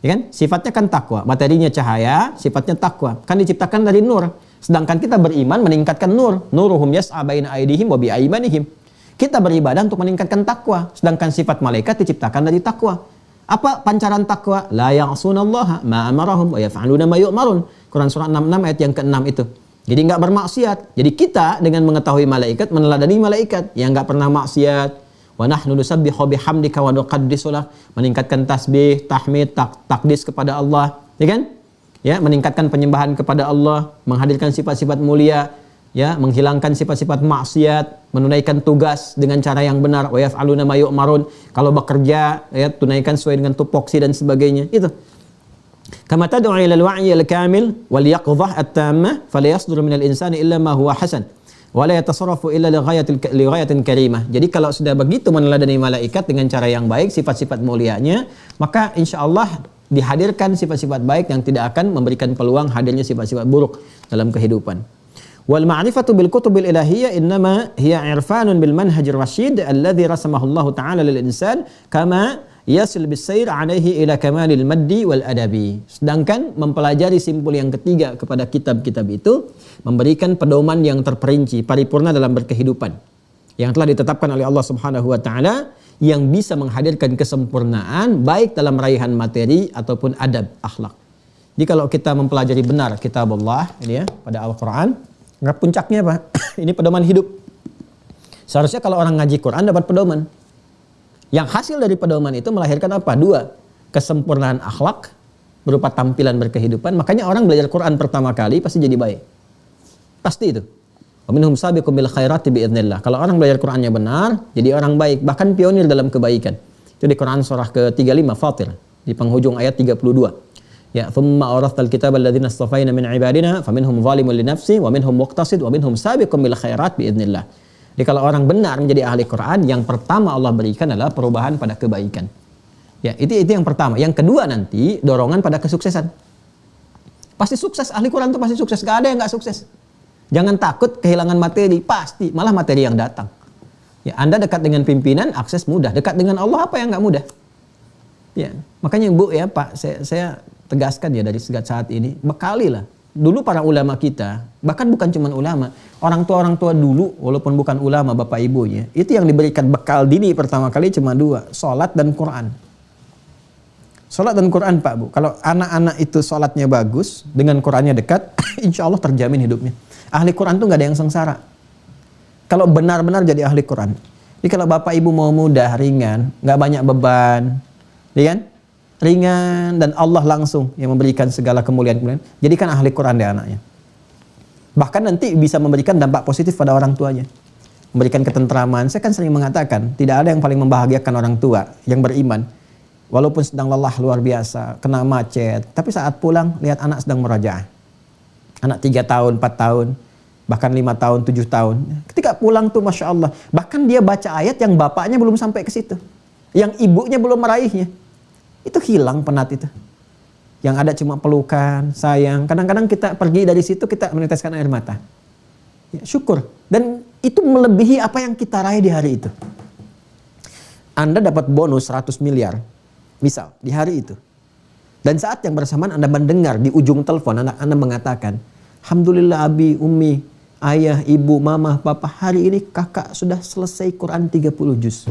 Ya kan? Sifatnya kan takwa, materinya cahaya, sifatnya takwa. Kan diciptakan dari nur. Sedangkan kita beriman meningkatkan nur. Nuruhum yas'a baina aydihim wa bi aymanihim. Kita beribadah untuk meningkatkan takwa. Sedangkan sifat malaikat diciptakan dari takwa. Apa pancaran takwa? La ya'sunallaha ma amarahum wa yaf'aluna ma yu'marun. Quran surah 66 ayat yang ke-6 itu. Jadi enggak bermaksiat. Jadi kita dengan mengetahui malaikat, meneladani malaikat yang enggak pernah maksiat. Wa nahnu nusabbihu bihamdika wa nuqaddisu lak, meningkatkan tasbih, tahmid, takdis kepada Allah, ya kan? Ya, meningkatkan penyembahan kepada Allah, menghadirkan sifat-sifat mulia, ya, menghilangkan sifat-sifat maksiat, menunaikan tugas dengan cara yang benar, wa yaf'aluna ma yu'marun. Kalau bekerja, ya, tunaikan sesuai dengan tupoksi dan sebagainya. Itu. Kama tad'u ila al-wa'yi al-kamil wal yaqdhah at-tammah fala yasduru min al-insani illa ma huwa hasan. Wala yatasarrafu illa li ghayatin karimah. Jadi kalau sudah begitu meneladani malaikat dengan cara yang baik, sifat-sifat mulianya, maka insya Allah dihadirkan sifat-sifat baik yang tidak akan memberikan peluang hadirnya sifat-sifat buruk dalam kehidupan. Wal ma'rifatu bil kutubil ilahiyyah innama hiya irfanun bil manhajir rasyid alladhi rasamahu Allah Ta'ala lil insan kama yasil bisair alaihi ila kamalil maddi wal adabi. Sedangkan mempelajari simpul yang ketiga kepada kitab-kitab itu memberikan pedoman yang terperinci, paripurna dalam berkehidupan yang telah ditetapkan oleh Allah Subhanahu wa taala, yang bisa menghadirkan kesempurnaan baik dalam raihan materi ataupun adab akhlak. Jadi kalau kita mempelajari benar kitab Allah ini ya pada Al-Qur'an, enggak puncaknya apa? Ini pedoman hidup. Seharusnya kalau orang ngaji Quran dapat pedoman. Yang hasil dari pedoman itu melahirkan apa? 2. Kesempurnaan akhlak berupa tampilan berkehidupan. Makanya orang belajar Quran pertama kali pasti jadi baik. Pasti itu. Wa minhum sabiqun bil khairati biidznillah. Kalau orang belajar Qurannya benar, jadi orang baik, bahkan pionir dalam kebaikan. Itu di Quran surah ke-35 Fatir, di penghujung ayat 32. Ya, thumma awrathal kitaba alladziina istafaina min ibadina faminhum zalimun li nafsi wa minhum muqtasid wa minhum sabiqun bil khairat biidznillah. Jadi kalau orang benar menjadi ahli Quran, yang pertama Allah berikan adalah perubahan pada kebaikan. Ya, itu yang pertama. Yang kedua nanti dorongan pada kesuksesan. Pasti sukses, ahli Quran itu pasti sukses. Gak ada yang gak sukses. Jangan takut kehilangan materi, pasti. Malah materi yang datang. Ya, Anda dekat dengan pimpinan, akses mudah. Dekat dengan Allah apa yang gak mudah? Ya, makanya Bu ya Pak, saya tegaskan ya dari saat ini, bekalilah. Dulu para ulama kita, bahkan bukan cuma ulama, orang tua dulu, walaupun bukan ulama bapak ibunya, itu yang diberikan bekal dini pertama kali cuma dua, sholat dan Quran. Sholat dan Quran Pak Bu, kalau anak-anak itu sholatnya bagus, dengan Qurannya dekat, insya Allah terjamin hidupnya. Ahli Quran tuh gak ada yang sengsara. Kalau benar-benar jadi ahli Quran. Jadi kalau bapak ibu mau mudah, ringan, gak banyak beban, ya kan? Ringan dan Allah langsung yang memberikan segala kemuliaan. Jadikan ahli Quran deh anaknya. Bahkan nanti bisa memberikan dampak positif pada orang tuanya. Memberikan ketentraman. Saya kan sering mengatakan, tidak ada yang paling membahagiakan orang tua yang beriman. Walaupun sedang lelah luar biasa, kena macet, tapi saat pulang lihat anak sedang merajaah. Anak 3 tahun, 4 tahun, bahkan 5 tahun, 7 tahun. Ketika pulang tuh Masya Allah, bahkan dia baca ayat yang bapaknya belum sampai ke situ. Yang ibunya belum meraihnya. Itu hilang penat itu. Yang ada cuma pelukan, sayang. Kadang-kadang kita pergi dari situ kita meneteskan air mata. Ya, syukur. Dan itu melebihi apa yang kita raih di hari itu. Anda dapat bonus 100 miliar. Misal, di hari itu. Dan saat yang bersamaan Anda mendengar di ujung telepon anak Anda mengatakan, Alhamdulillah abi, umi, ayah, ibu, mama, papa, hari ini kakak sudah selesai Quran 30 juz.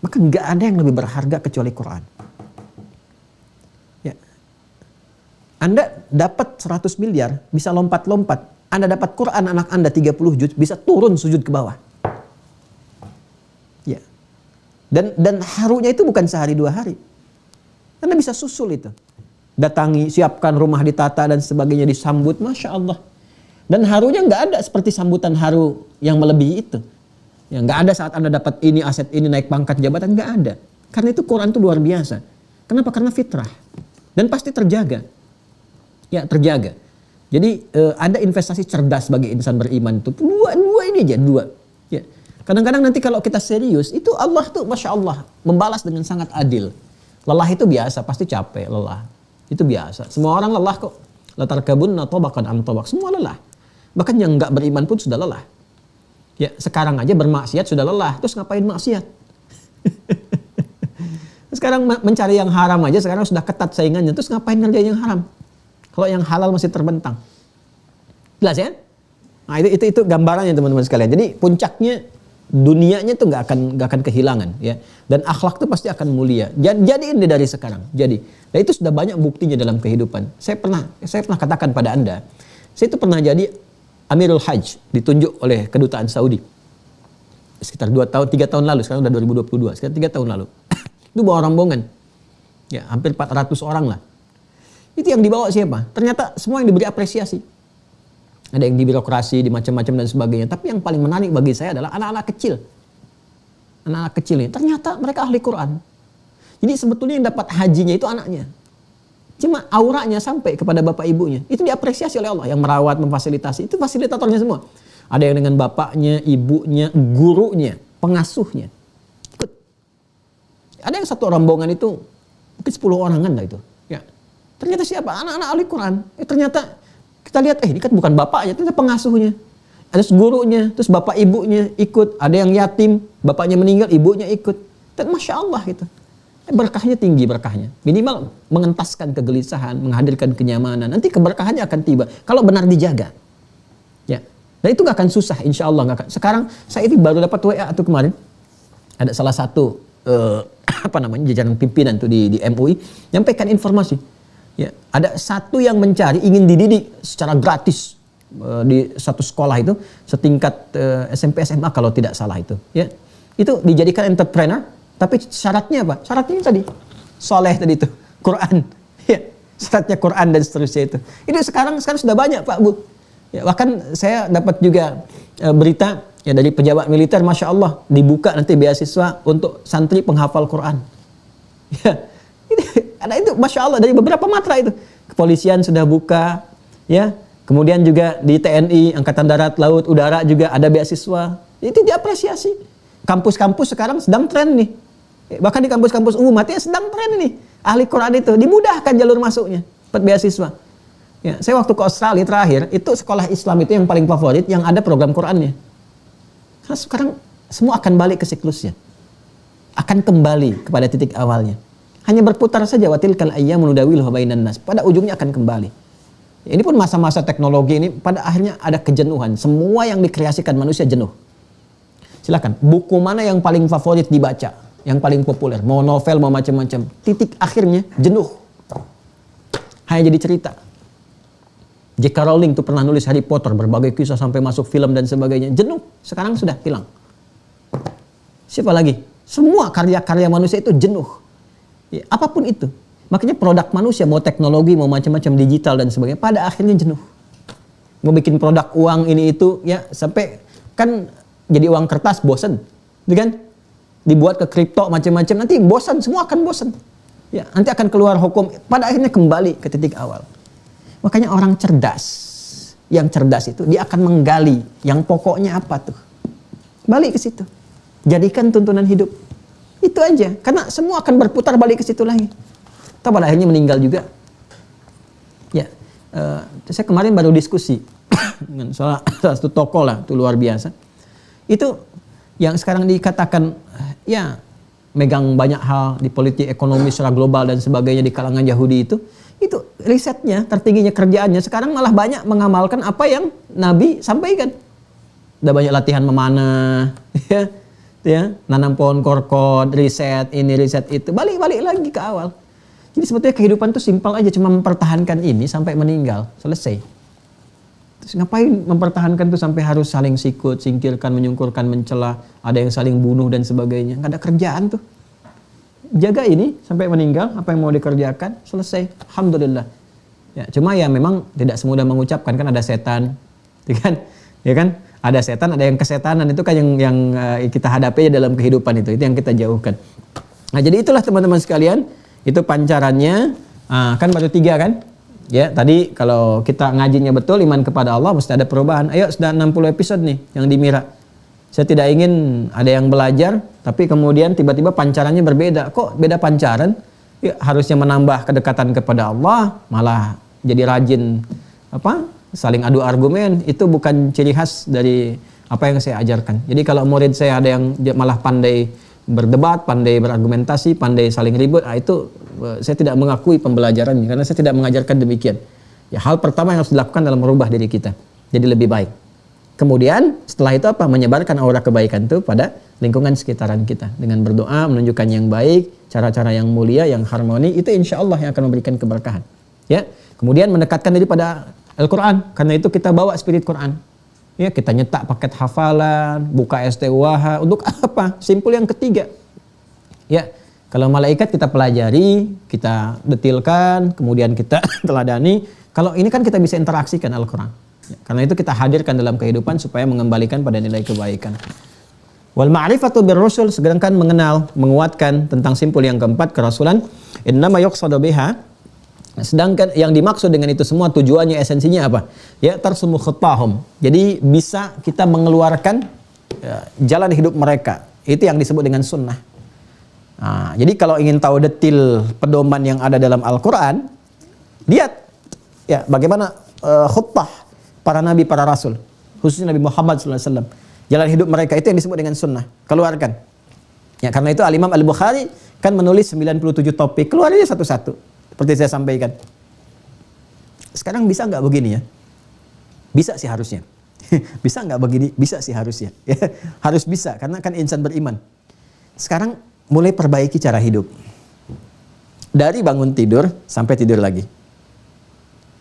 Maka nggak ada yang lebih berharga kecuali Quran. Ya. Anda dapat 100 miliar, bisa lompat-lompat. Anda dapat Quran anak Anda 30 juz, bisa turun sujud ke bawah. Ya. Dan harunya itu bukan sehari 2 hari. Anda bisa susul itu. Datangi, siapkan rumah ditata dan sebagainya, disambut, Masya Allah. Dan harunya nggak ada seperti sambutan haru yang melebihi itu. Ya, nggak ada saat Anda dapat ini, aset ini, naik pangkat jabatan, nggak ada. Karena itu Quran itu luar biasa. Kenapa? Karena fitrah. Dan pasti terjaga. Ya, terjaga. Jadi ada investasi cerdas bagi insan beriman itu. Dua ini aja, 2. Ya. Kadang-kadang nanti kalau kita serius, itu Allah tuh Masya Allah membalas dengan sangat adil. Lelah itu biasa, pasti capek, lelah. Itu biasa. Semua orang lelah kok. Latarkabunna tabaqan am tabaq. Semua lelah. Bahkan yang nggak beriman pun sudah lelah. Ya, sekarang aja bermaksiat sudah lelah, terus ngapain maksiat? Sekarang mencari yang haram aja sekarang sudah ketat saingannya, terus ngapain ngerjain yang haram? Kalau yang halal masih terbentang. Jelas ya? Nah, itu gambarannya teman-teman sekalian. Jadi puncaknya dunianya tuh nggak akan kehilangan ya. Dan akhlak tuh pasti akan mulia. Jadi ini dari sekarang. Jadi, dan itu sudah banyak buktinya dalam kehidupan. Saya pernah katakan pada Anda, saya itu pernah jadi Amirul Hajj, ditunjuk oleh kedutaan Saudi sekitar 3 tahun lalu, sekarang udah 2022, sekitar 3 tahun lalu. Itu bawa rombongan, ya hampir 400 orang lah. Itu yang dibawa siapa? Ternyata semua yang diberi apresiasi. Ada yang di birokrasi, di macam-macam dan sebagainya. Tapi yang paling menarik bagi saya adalah anak-anak kecil. Anak-anak kecil ini, ternyata mereka ahli Quran. Jadi sebetulnya yang dapat hajinya itu anaknya. Cuma auranya sampai kepada bapak ibunya. Itu diapresiasi oleh Allah. Yang merawat, memfasilitasi. Itu fasilitatornya semua. Ada yang dengan bapaknya, ibunya, gurunya, pengasuhnya. Ikut. Ada yang satu rombongan itu mungkin 10 orangan lah itu. Ya. Ternyata siapa? Anak-anak ahli Quran. Ternyata kita lihat, ini kan bukan bapaknya, ternyata pengasuhnya. Ada gurunya, terus bapak ibunya ikut. Ada yang yatim, bapaknya meninggal, ibunya ikut. Dan Masya Allah gitu. Berkahnya tinggi berkahnya. Minimal mengentaskan kegelisahan, menghadirkan kenyamanan. Nanti keberkahannya akan tiba. Kalau benar dijaga. Ya. Dan itu gak akan susah insya Allah. Gak akan. Sekarang saya ini baru dapat WA tuh kemarin. Ada salah satu jajaran pimpinan tuh di MUI. Nyampaikan informasi. Ya. Ada satu yang mencari, ingin dididik secara gratis. Di satu sekolah itu. Setingkat SMP SMA kalau tidak salah itu. Ya. Itu dijadikan entrepreneur. Tapi syaratnya apa? Syaratnya tadi. Soleh tadi itu. Quran. Ya, syaratnya Quran dan seterusnya itu. Ini sekarang sudah banyak Pak Bu. Ya, bahkan saya dapat juga berita ya dari pejabat militer, Masya Allah. Dibuka nanti beasiswa untuk santri penghafal Quran. Ya, ada itu Masya Allah dari beberapa matra itu. Kepolisian sudah buka. Ya, kemudian juga di TNI, Angkatan Darat, Laut, Udara juga ada beasiswa. Itu diapresiasi. Kampus-kampus sekarang sedang tren nih. Bahkan di kampus-kampus umum artinya sedang tren nih. Ahli Quran itu dimudahkan jalur masuknya. Dapat beasiswa. Ya, saya waktu ke Australia terakhir, itu sekolah Islam itu yang paling favorit yang ada program Qurannya. Karena sekarang semua akan balik ke siklusnya. akan kembali kepada titik awalnya. Hanya berputar saja, watilkal ayyamu nudawiluha bainan nas. Pada ujungnya akan kembali. Ini pun masa-masa teknologi ini pada akhirnya ada kejenuhan. Semua yang dikreasikan manusia jenuh. Silakan, buku mana yang paling favorit dibaca? Yang paling populer, mau novel, mau macam-macam. Titik akhirnya jenuh. Hanya jadi cerita. J.K. Rowling tuh pernah nulis Harry Potter, berbagai kisah sampai masuk film dan sebagainya. Jenuh, sekarang sudah hilang. Siapa lagi? Semua karya-karya manusia itu jenuh. Ya, apapun itu. Makanya produk manusia, mau teknologi, mau macam-macam digital dan sebagainya, pada akhirnya jenuh. Mau bikin produk uang ini itu, ya sampai kan jadi uang kertas bosan, kan? Dibuat ke kripto macam-macam, nanti bosan, semua akan bosan. Ya, nanti akan keluar hukum, pada akhirnya kembali ke titik awal. Makanya orang cerdas, yang cerdas itu dia akan menggali yang pokoknya apa tuh. Balik ke situ. Jadikan tuntunan hidup. Itu aja, karena semua akan berputar balik ke situ lagi. Atau pada akhirnya meninggal juga. Ya, saya kemarin baru diskusi dengan salah satu tokoh lah, itu luar biasa. Itu yang sekarang dikatakan ya megang banyak hal di politik ekonomi secara global dan sebagainya di kalangan Yahudi itu risetnya, tertingginya kerjaannya sekarang malah banyak mengamalkan apa yang Nabi sampaikan. Udah banyak latihan memanah, ya, nanam pohon korkod, riset ini, riset itu, balik lagi ke awal. Jadi sebetulnya kehidupan itu simpel aja, cuma mempertahankan ini sampai meninggal, selesai. Terus ngapain mempertahankan itu sampai harus saling sikut, singkirkan, menyungkurkan, mencela, ada yang saling bunuh dan sebagainya. Nggak ada kerjaan tuh. Jaga ini sampai meninggal, apa yang mau dikerjakan, selesai. Alhamdulillah. Ya, cuma ya memang tidak semudah mengucapkan, kan ada setan, ya kan? Ada setan, ada yang kesetanan, itu kan yang kita hadapi dalam kehidupan itu yang kita jauhkan. Nah, jadi itulah teman-teman sekalian, itu pancarannya, kan baru 3 kan? Ya, tadi kalau kita ngajinya betul, iman kepada Allah, mesti ada perubahan. Ayo, sudah 60 episode nih yang di Mira. Saya tidak ingin ada yang belajar, tapi kemudian tiba-tiba pancarannya berbeda. Kok beda pancaran? Ya, harusnya menambah kedekatan kepada Allah, malah jadi rajin saling adu argumen. Itu bukan ciri khas dari apa yang saya ajarkan. Jadi kalau murid saya ada yang malah pandai berdebat, pandai berargumentasi, pandai saling ribut, itu saya tidak mengakui pembelajarannya, karena saya tidak mengajarkan demikian. Ya, hal pertama yang harus dilakukan adalah merubah diri kita jadi lebih baik. Kemudian setelah itu menyebarkan aura kebaikan itu pada lingkungan sekitaran kita dengan berdoa, menunjukkan yang baik, cara-cara yang mulia, yang harmoni, itu insya Allah yang akan memberikan keberkahan. Ya, kemudian mendekatkan diri pada Al-Quran, karena itu kita bawa spirit Quran. Ya, kita nyetak paket hafalan, buka STUH, untuk apa? Simpul yang ketiga. Ya, kalau malaikat kita pelajari, kita detilkan, kemudian kita teladani. Kalau ini kan kita bisa interaksikan Al-Quran. Ya, karena itu kita hadirkan dalam kehidupan supaya mengembalikan pada nilai kebaikan. Wal ma'rifatu birrusul, sedangkan mengenal, menguatkan tentang simpul yang keempat, kerasulan. Innama yuqsadu biha, sedangkan yang dimaksud dengan itu semua tujuannya, esensinya apa? Ya, tarsumu khattahum. Jadi bisa kita mengeluarkan jalan hidup mereka. Itu yang disebut dengan sunnah. Nah, jadi kalau ingin tahu detil pedoman yang ada dalam Al-Quran, lihat ya bagaimana khutbah para nabi, para rasul, khususnya Nabi Muhammad SAW. Jalan hidup mereka itu yang disebut dengan sunnah. Keluarkan. Ya, karena itu Al-Imam Al-Bukhari kan menulis 97 topik, keluarnya satu-satu. Seperti saya sampaikan. Sekarang bisa nggak begini ya? Bisa sih harusnya. Bisa nggak begini? Bisa sih harusnya. Ya, harus bisa, karena kan insan beriman. Sekarang mulai perbaiki cara hidup. Dari bangun tidur sampai tidur lagi.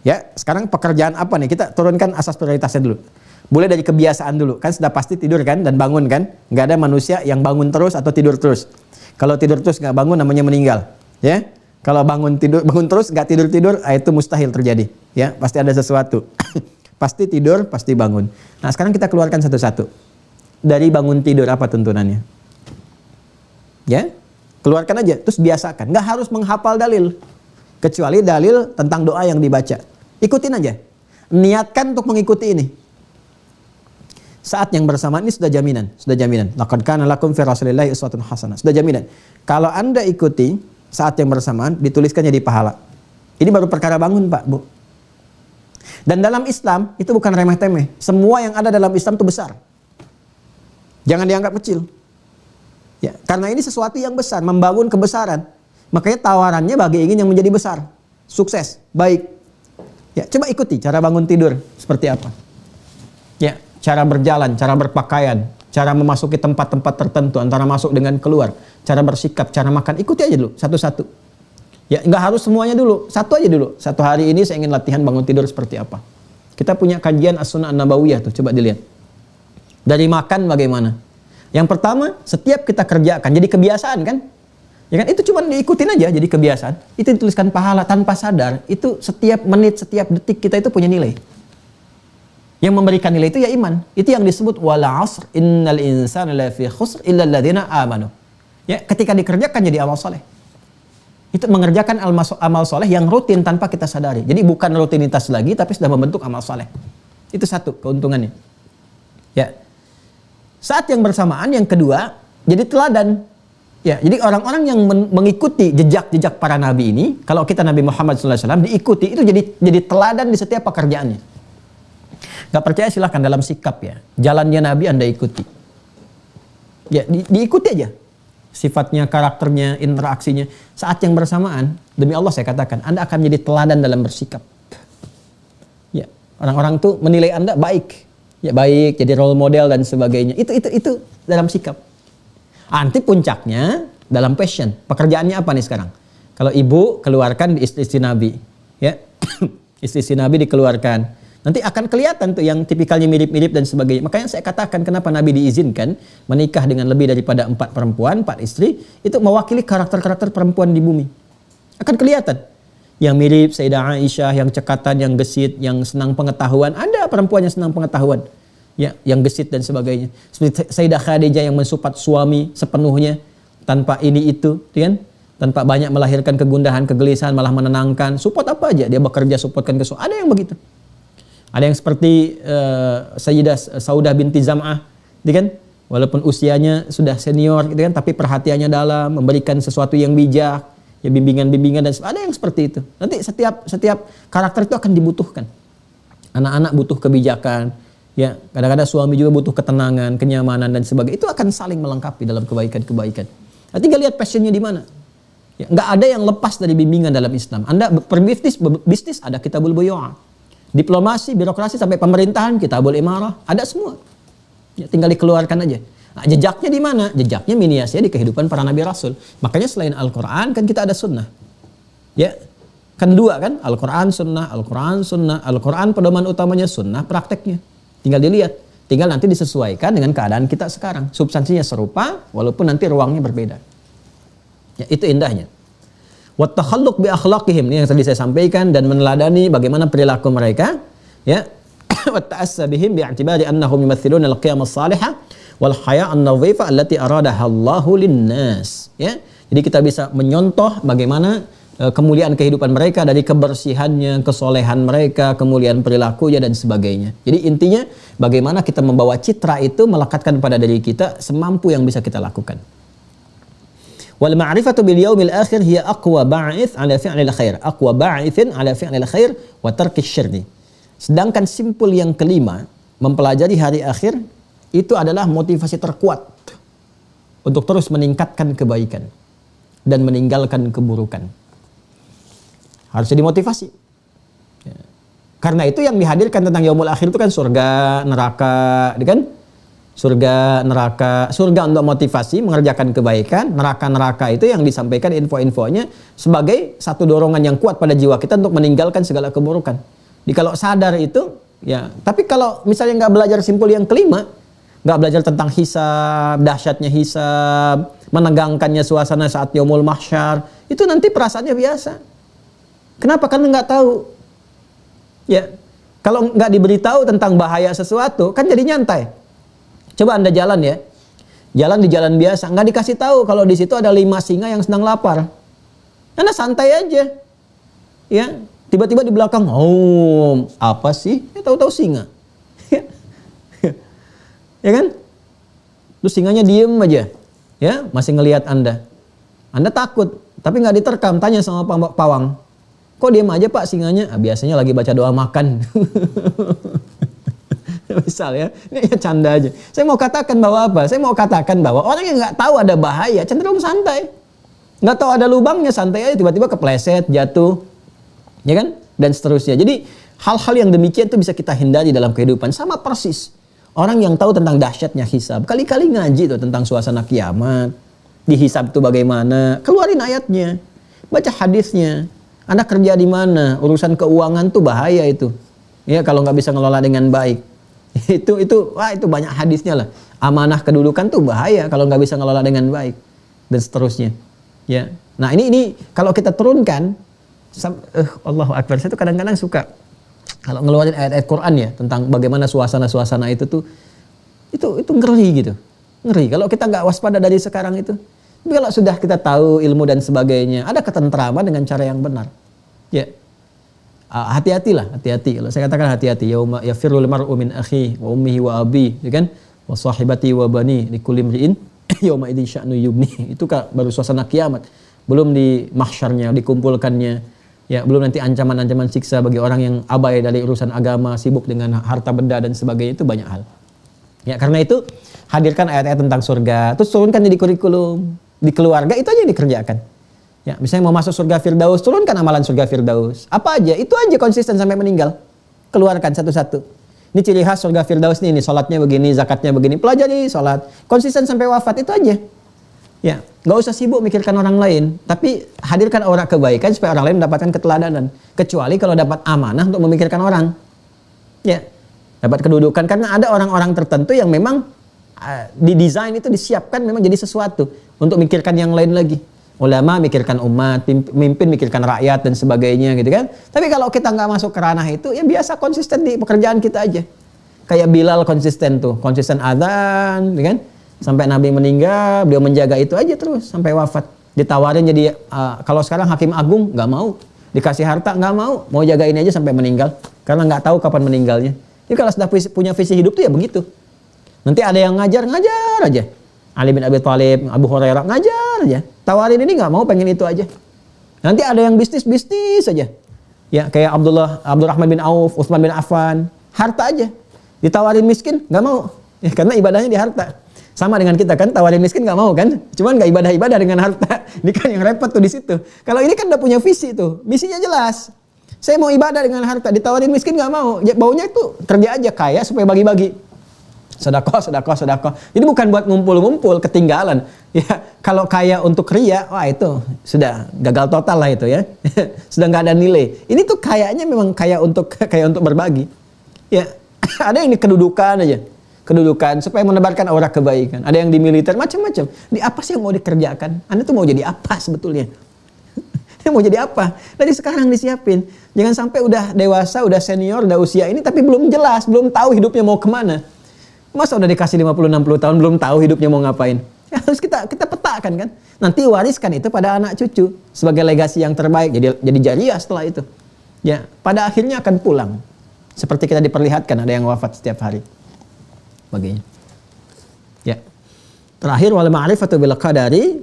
Ya, sekarang pekerjaan apa nih? Kita turunkan asas prioritasnya dulu. Boleh dari kebiasaan dulu. Kan sudah pasti tidur kan dan bangun kan? Nggak ada manusia yang bangun terus atau tidur terus. Kalau tidur terus nggak bangun namanya meninggal. Ya, kalau bangun terus nggak tidur, itu mustahil terjadi. Ya, pasti ada sesuatu. Pasti tidur, pasti bangun. Nah, sekarang kita keluarkan satu-satu. Dari bangun tidur apa tuntunannya? Ya, keluarkan aja. Terus biasakan. Nggak harus menghafal dalil. Kecuali dalil tentang doa yang dibaca. Ikutin aja. Niatkan untuk mengikuti ini. Saat yang bersamaan ini sudah jaminan. Laqad kana lakum fi Rasulillahi uswatun hasanah. Sudah jaminan. Kalau Anda ikuti saat yang bersamaan, dituliskan jadi pahala. Ini baru perkara bangun, Pak, Bu. Dan dalam Islam, itu bukan remeh-temeh. Semua yang ada dalam Islam itu besar. Jangan dianggap kecil. Ya, karena ini sesuatu yang besar, membangun kebesaran. Makanya tawarannya bagi ingin yang menjadi besar, sukses, baik. Ya, coba ikuti cara bangun tidur seperti apa. Ya, cara berjalan, cara berpakaian, cara memasuki tempat-tempat tertentu, antara masuk dengan keluar, cara bersikap, cara makan, ikuti aja dulu satu-satu. Ya, nggak harus semuanya dulu, satu aja dulu. Satu hari ini saya ingin latihan bangun tidur seperti apa. Kita punya kajian As-Sunnah An-Nabawiyah tuh, coba dilihat. Dari makan bagaimana? Yang pertama, setiap kita kerjakan jadi kebiasaan kan? Ya kan, itu cuma diikutin aja jadi kebiasaan. Itu dituliskan pahala tanpa sadar. Itu setiap menit, setiap detik kita itu punya nilai. Yang memberikan nilai itu ya iman. Itu yang disebut wal 'asr innal insana lafi khusr illa alladziina amanu. Ya, ketika dikerjakan jadi amal soleh. Itu mengerjakan amal soleh yang rutin tanpa kita sadari. Jadi bukan rutinitas lagi, tapi sudah membentuk amal soleh. Itu satu keuntungannya. Ya. Saat yang bersamaan, yang kedua, jadi teladan. Ya, jadi orang-orang yang mengikuti jejak-jejak para nabi ini, kalau kita Nabi Muhammad SAW diikuti, itu jadi teladan di setiap pekerjaannya. Gak percaya silahkan dalam sikap ya. Jalannya Nabi Anda ikuti. Ya, diikuti aja. Sifatnya, karakternya, interaksinya. Saat yang bersamaan, demi Allah saya katakan, Anda akan menjadi teladan dalam bersikap. Ya, orang-orang tuh menilai Anda baik. Ya baik, jadi role model dan sebagainya. Itu dalam sikap. Nanti puncaknya dalam passion. Pekerjaannya apa nih sekarang? Kalau ibu keluarkan di istri Nabi, ya istri Nabi dikeluarkan. Nanti akan kelihatan tuh yang tipikalnya mirip-mirip dan sebagainya. Makanya saya katakan kenapa Nabi diizinkan menikah dengan lebih daripada 4 perempuan, 4 istri, itu mewakili karakter-karakter perempuan di bumi. Akan kelihatan. Yang mirip Sayyidah Aisyah, yang cekatan, yang gesit, yang senang pengetahuan. Ada perempuan yang senang pengetahuan. Ya, yang gesit dan sebagainya. Seperti Sayyidah Khadijah yang mensupport suami sepenuhnya. Tanpa ini itu. Kan? Tanpa banyak melahirkan kegundahan, kegelisahan, malah menenangkan. Support apa aja. Dia bekerja, supportkan ke suami. Ada yang begitu. Ada yang seperti Sayyidah Saudah binti Zam'ah. Kan? Walaupun usianya sudah senior. Gitu kan? Tapi perhatiannya dalam. Memberikan sesuatu yang bijak. Ya bimbingan-bimbingan dan ada yang seperti itu. Nanti setiap karakter itu akan dibutuhkan. Anak-anak butuh kebijakan. Ya, kadang-kadang suami juga butuh ketenangan, kenyamanan dan sebagainya. Itu akan saling melengkapi dalam kebaikan-kebaikan. Nah, tinggal lihat passionnya di mana. Ya, nggak ada yang lepas dari bimbingan dalam Islam. Anda berbisnis ada Kitabul Buyu'ah. Diplomasi, birokrasi sampai pemerintahan, Kitabul Imarah, ada semua. Ya, tinggal dikeluarkan aja. Nah, jejaknya di mana? Jejaknya miniasinya di kehidupan para nabi rasul. Makanya selain Al-Quran kan kita ada sunnah. Ya, kan dua kan? Al-Quran sunnah, Al-Quran sunnah. Al-Quran pedoman utamanya, sunnah prakteknya. Tinggal dilihat. Tinggal nanti disesuaikan dengan keadaan kita sekarang. Substansinya serupa, walaupun nanti ruangnya berbeda. Ya, itu indahnya. Wa takhalluq bi akhlaqihim, ini yang tadi saya sampaikan, dan meneladani bagaimana perilaku mereka. Ya, wa ta'assa bihim bi'tibari annahum yumathiluna al-qiyam as-salihah wal haya an-nadhifa allati aradaha Allahu lin-nas. Ya. Jadi kita bisa menyontoh bagaimana kemuliaan kehidupan mereka dari kebersihannya, kesolehan mereka, kemuliaan perilakunya dan sebagainya. Jadi intinya bagaimana kita membawa citra itu melekatkan pada diri kita semampu yang bisa kita lakukan. Wal ma'rifatu bil yaumil akhir hiya aqwa ba'its 'ala fi'lil khair. Aqwa ba'itsin 'ala fi'lil khair wa tarkis syirri. Sedangkan simpul yang kelima, mempelajari hari akhir itu adalah motivasi terkuat untuk terus meningkatkan kebaikan dan meninggalkan keburukan. Harus dimotivasi. Ya. Karena itu yang dihadirkan tentang yaumul akhir itu kan surga, neraka, kan? Surga, neraka, surga untuk motivasi mengerjakan kebaikan, neraka-neraka itu yang disampaikan info-infonya sebagai satu dorongan yang kuat pada jiwa kita untuk meninggalkan segala keburukan. Jadi kalau sadar itu, ya. Tapi kalau misalnya nggak belajar simpul yang kelima, nggak belajar tentang hisab, dahsyatnya hisab, menegangkannya suasana saat yaumul mahsyar, itu nanti perasaannya biasa. Kenapa? Karena nggak tahu. Ya, kalau nggak diberitahu tentang bahaya sesuatu, kan jadi nyantai. Coba Anda jalan ya, jalan di jalan biasa, nggak dikasih tahu kalau di situ ada 5 singa yang sedang lapar. Anda santai aja, ya. Tiba-tiba di belakang, oh apa sih? Ya, tahu-tahu singa. Ya kan? Terus singanya diem aja, ya masih ngelihat Anda. Anda takut, tapi nggak diterkam. Tanya sama pawang, kok diem aja Pak singanya? Ah, biasanya lagi baca doa makan. Misal ya, ini ya canda aja. Saya mau katakan bahwa apa? Saya mau katakan bahwa orang yang nggak tahu ada bahaya cenderung santai. Nggak tahu ada lubangnya santai aja, tiba-tiba kepleset, jatuh, ya kan? Dan seterusnya. Jadi hal-hal yang demikian itu bisa kita hindari dalam kehidupan. Sama persis. Orang yang tahu tentang dahsyatnya hisab, kali-kali ngaji tuh tentang suasana kiamat. Di hisab itu bagaimana? Keluarin ayatnya, baca hadisnya. Anda kerja di mana? Urusan keuangan tuh bahaya itu. Ya kalau nggak bisa ngelola dengan baik. Itu banyak hadisnya lah. Amanah kedudukan tuh bahaya kalau nggak bisa ngelola dengan baik dan seterusnya. Ya. Nah ini kalau kita turunkan, Allahu Akbar. Saya tuh kadang-kadang suka kalau ngeluarin ayat-ayat Quran ya tentang bagaimana suasana-suasana itu ngeri gitu. Ngeri kalau kita nggak waspada dari sekarang itu. Tapi kalau sudah kita tahu ilmu dan sebagainya, ada ketentraman dengan cara yang benar. Ya. Hati-hatilah, hati-hati. Kalau saya katakan hati-hati, yauma yafirrul mar'u min akhi wa ummihi wa abi, ya kan? Wa sahibati wa bani likulli imri'in yauma idzin sya'nu yubni. Itu baru suasana kiamat. Belum di mahsyarnya, dikumpulkannya. Ya, belum nanti ancaman-ancaman siksa bagi orang yang abai dari urusan agama, sibuk dengan harta benda dan sebagainya, itu banyak hal. Ya, karena itu hadirkan ayat-ayat tentang surga, terus turunkan di kurikulum, di keluarga itu aja yang dikerjakan. Ya, misalnya mau masuk surga Firdaus, turunkan amalan surga Firdaus. Apa aja, itu aja konsisten sampai meninggal. Keluarkan satu-satu. Ini ciri khas surga Firdaus nih, salatnya begini, zakatnya begini. Pelajari salat, konsisten sampai wafat, itu aja. Ya, nggak usah sibuk mikirkan orang lain, tapi hadirkan aura kebaikan supaya orang lain mendapatkan keteladanan. Kecuali kalau dapat amanah untuk memikirkan orang. Ya, dapat kedudukan karena ada orang-orang tertentu yang memang didesain itu disiapkan memang jadi sesuatu untuk mikirkan yang lain lagi. Ulama mikirkan umat, pemimpin mikirkan rakyat dan sebagainya gitu kan. Tapi kalau kita nggak masuk ke ranah itu, ya biasa konsisten di pekerjaan kita aja. Kayak Bilal konsisten tuh, konsisten adzan, gitu kan. Sampai Nabi meninggal, beliau menjaga itu aja terus sampai wafat. Ditawarin jadi kalau sekarang hakim agung nggak mau, dikasih harta nggak mau jagain aja sampai meninggal karena nggak tahu kapan meninggalnya. Jadi kalau sudah punya visi hidup tuh ya begitu. Nanti ada yang ngajar aja. Ali bin Abi Thalib, Abu Hurairah ngajar aja. Tawarin ini nggak mau, pengen itu aja. Nanti ada yang bisnis aja. Ya kayak Abdurrahman bin Auf, Utsman bin Affan, harta aja. Ditawarin miskin nggak mau, ya, karena ibadahnya di harta. Sama dengan kita kan, tawarin miskin nggak mau kan, cuman nggak ibadah dengan harta. Ini kan yang repot tuh di situ. Kalau ini kan udah punya visi tuh, misinya jelas. Saya mau ibadah dengan harta, ditawarin miskin nggak mau. Ya, baunya itu kerja aja kaya supaya bagi-bagi. Sedekah. Jadi bukan buat ngumpul-ngumpul, ketinggalan. Ya, kalau kaya untuk ria, wah itu sudah gagal total lah itu ya. Sudah nggak ada nilai. Ini tuh kayaknya memang kaya untuk berbagi. Ya, ada yang di kedudukan aja. Kedudukan supaya menebarkan aura kebaikan. Ada yang di militer, macam-macam. Di apa sih yang mau dikerjakan? Anda tuh mau jadi apa sebetulnya? Dia mau jadi apa? Dari sekarang disiapin. Jangan sampai udah dewasa, udah senior, udah usia ini, tapi belum jelas, belum tahu hidupnya mau kemana. Masa udah dikasih 50-60 tahun belum tahu hidupnya mau ngapain? Ya, harus kita petakan kan. Nanti wariskan itu pada anak cucu sebagai legasi yang terbaik. Jadi jariah setelah itu. Ya, pada akhirnya akan pulang. Seperti kita diperlihatkan ada yang wafat setiap hari. Baginya. Ya. Terakhir wal ma'rifatu bil qadari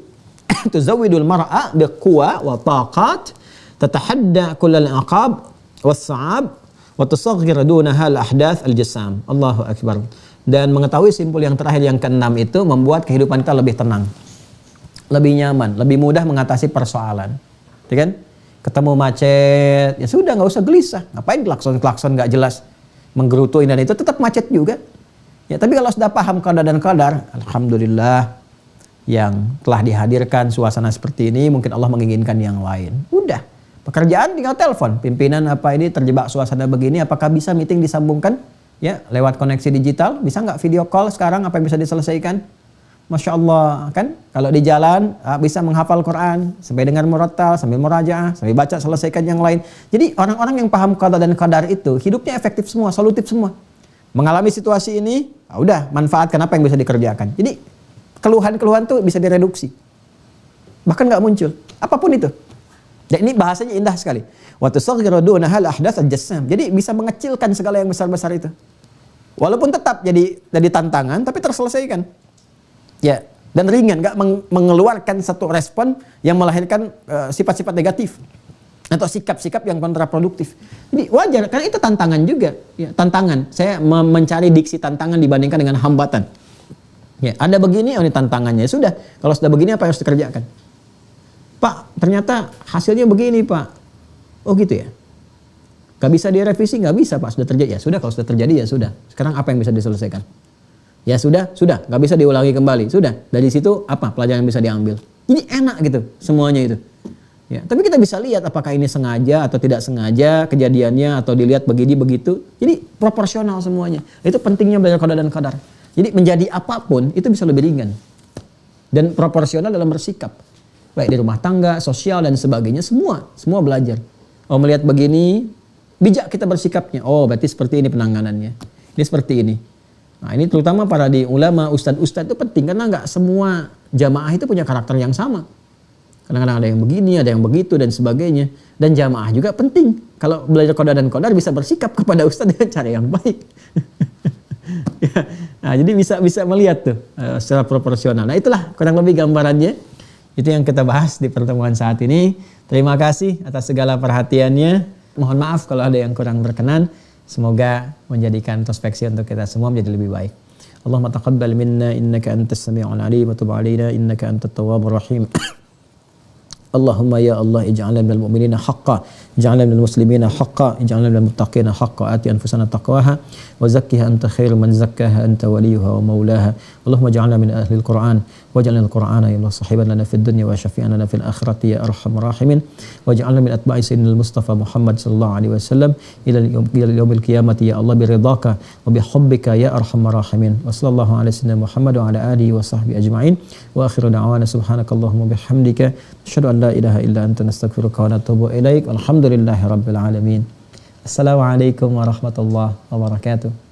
tuzawwidul mar'a biquwa wa taqat tatahadda kullal aqab was sa'ab wa tusaghhir dunaha al ahdath al jasam. Allahu akbar. Dan mengetahui simpul yang terakhir yang keenam itu membuat kehidupan kita lebih tenang, lebih nyaman, lebih mudah mengatasi persoalan, ya kan? Ketemu macet, ya sudah nggak usah gelisah. Ngapain klakson nggak jelas, menggerutu ini dan itu tetap macet juga. Ya tapi kalau sudah paham qada dan qadar, alhamdulillah yang telah dihadirkan suasana seperti ini, mungkin Allah menginginkan yang lain. Udah, pekerjaan tinggal telepon, pimpinan apa ini terjebak suasana begini, apakah bisa meeting disambungkan? Ya, lewat koneksi digital, bisa nggak video call sekarang apa yang bisa diselesaikan? Masya Allah, kan? Kalau di jalan bisa menghafal Quran, sampai dengar murattal, sambil murajaah, sambil baca selesaikan yang lain. Jadi orang-orang yang paham qada dan qadar itu hidupnya efektif semua, solutif semua. Mengalami situasi ini, udah manfaatkan apa yang bisa dikerjakan. Jadi keluhan-keluhan tuh bisa direduksi, bahkan nggak muncul, apapun itu. Dan ini bahasanya indah sekali. Wa tusaghhiru dunaha al-ahdath al-jassam. Jadi bisa mengecilkan segala yang besar-besar itu. Walaupun tetap jadi tantangan, tapi terselesaikan. Ya, dan ringan, nggak mengeluarkan satu respon yang melahirkan sifat-sifat negatif. atau sikap-sikap yang kontraproduktif. Jadi wajar, karena itu tantangan juga. Ya, tantangan. Saya mencari diksi tantangan dibandingkan dengan hambatan. Ya, ada begini, oh ini tantangannya. Sudah, kalau sudah begini apa yang harus dikerjakan? Pak, ternyata hasilnya begini, Pak. Oh gitu ya. Gak bisa direvisi? Gak bisa, Pak. Sudah terjadi. Ya sudah, kalau sudah terjadi ya sudah. Sekarang apa yang bisa diselesaikan? Ya sudah. Gak bisa diulangi kembali. Sudah. Dari situ apa pelajaran yang bisa diambil? Jadi enak gitu semuanya itu. Ya, tapi kita bisa lihat apakah ini sengaja atau tidak sengaja kejadiannya atau dilihat begini begitu. Jadi proporsional semuanya. Itu pentingnya belajar qada dan qadar. Jadi menjadi apapun itu bisa lebih ringan dan proporsional dalam bersikap. Baik di rumah tangga, sosial dan sebagainya, semua belajar. Oh melihat begini, bijak kita bersikapnya. Oh berarti seperti ini penanganannya. Ini seperti ini. Nah ini terutama para di ulama, ustadz itu penting karena nggak semua jamaah itu punya karakter yang sama. Kadang-kadang ada yang begini, ada yang begitu dan sebagainya. Dan jamaah juga penting. Kalau belajar qada dan qadar bisa bersikap kepada ustadz dengan cara yang baik. Ya. Nah, jadi bisa melihat tuh secara proporsional. Nah, itulah kurang lebih gambarannya. Itu yang kita bahas di pertemuan saat ini. Terima kasih atas segala perhatiannya. Mohon maaf kalau ada yang kurang berkenan. Semoga menjadikan introspeksi untuk kita semua menjadi lebih baik. Allahumma taqabbal minna innaka antas sami'ul alim wa tub 'alaina innaka antat tawwabur rahim. Allahumma ya Allah ij'alna minal mu'minina haqqan, ij'alna minal muslimina haqqan, ij'alna minal muttaqina haqqan, ati anfusana taqwaha wa zakkiha anta khairu man zakkaha anta waliyuha wa maulaha. Allahumma ij'alna min ahlil Qur'an waj'alna al-Qur'ana ya Allah sahiban lana fid dunya wa syafi'an lana fil akhirati ya arhamar rahimin waj'alna min atba'i sayyidina Mustafa Muhammad sallallahu alaihi wasallam ila yaumil qiyamati ya Allah biridhaka wa bihubbika ya arhamar rahimin. Wa sallallahu ala sayyidina Muhammad wa ala alihi wa sahbihi ajma'in wa akhiru da'wana subhanakallahumma bihamdika asyhadu an la ilaha illa anta nastaghfiruka wa natubu ilaik. Alhamdulillahi rabbil alamin. Assalamualaikum warahmatullahi wabarakatuh.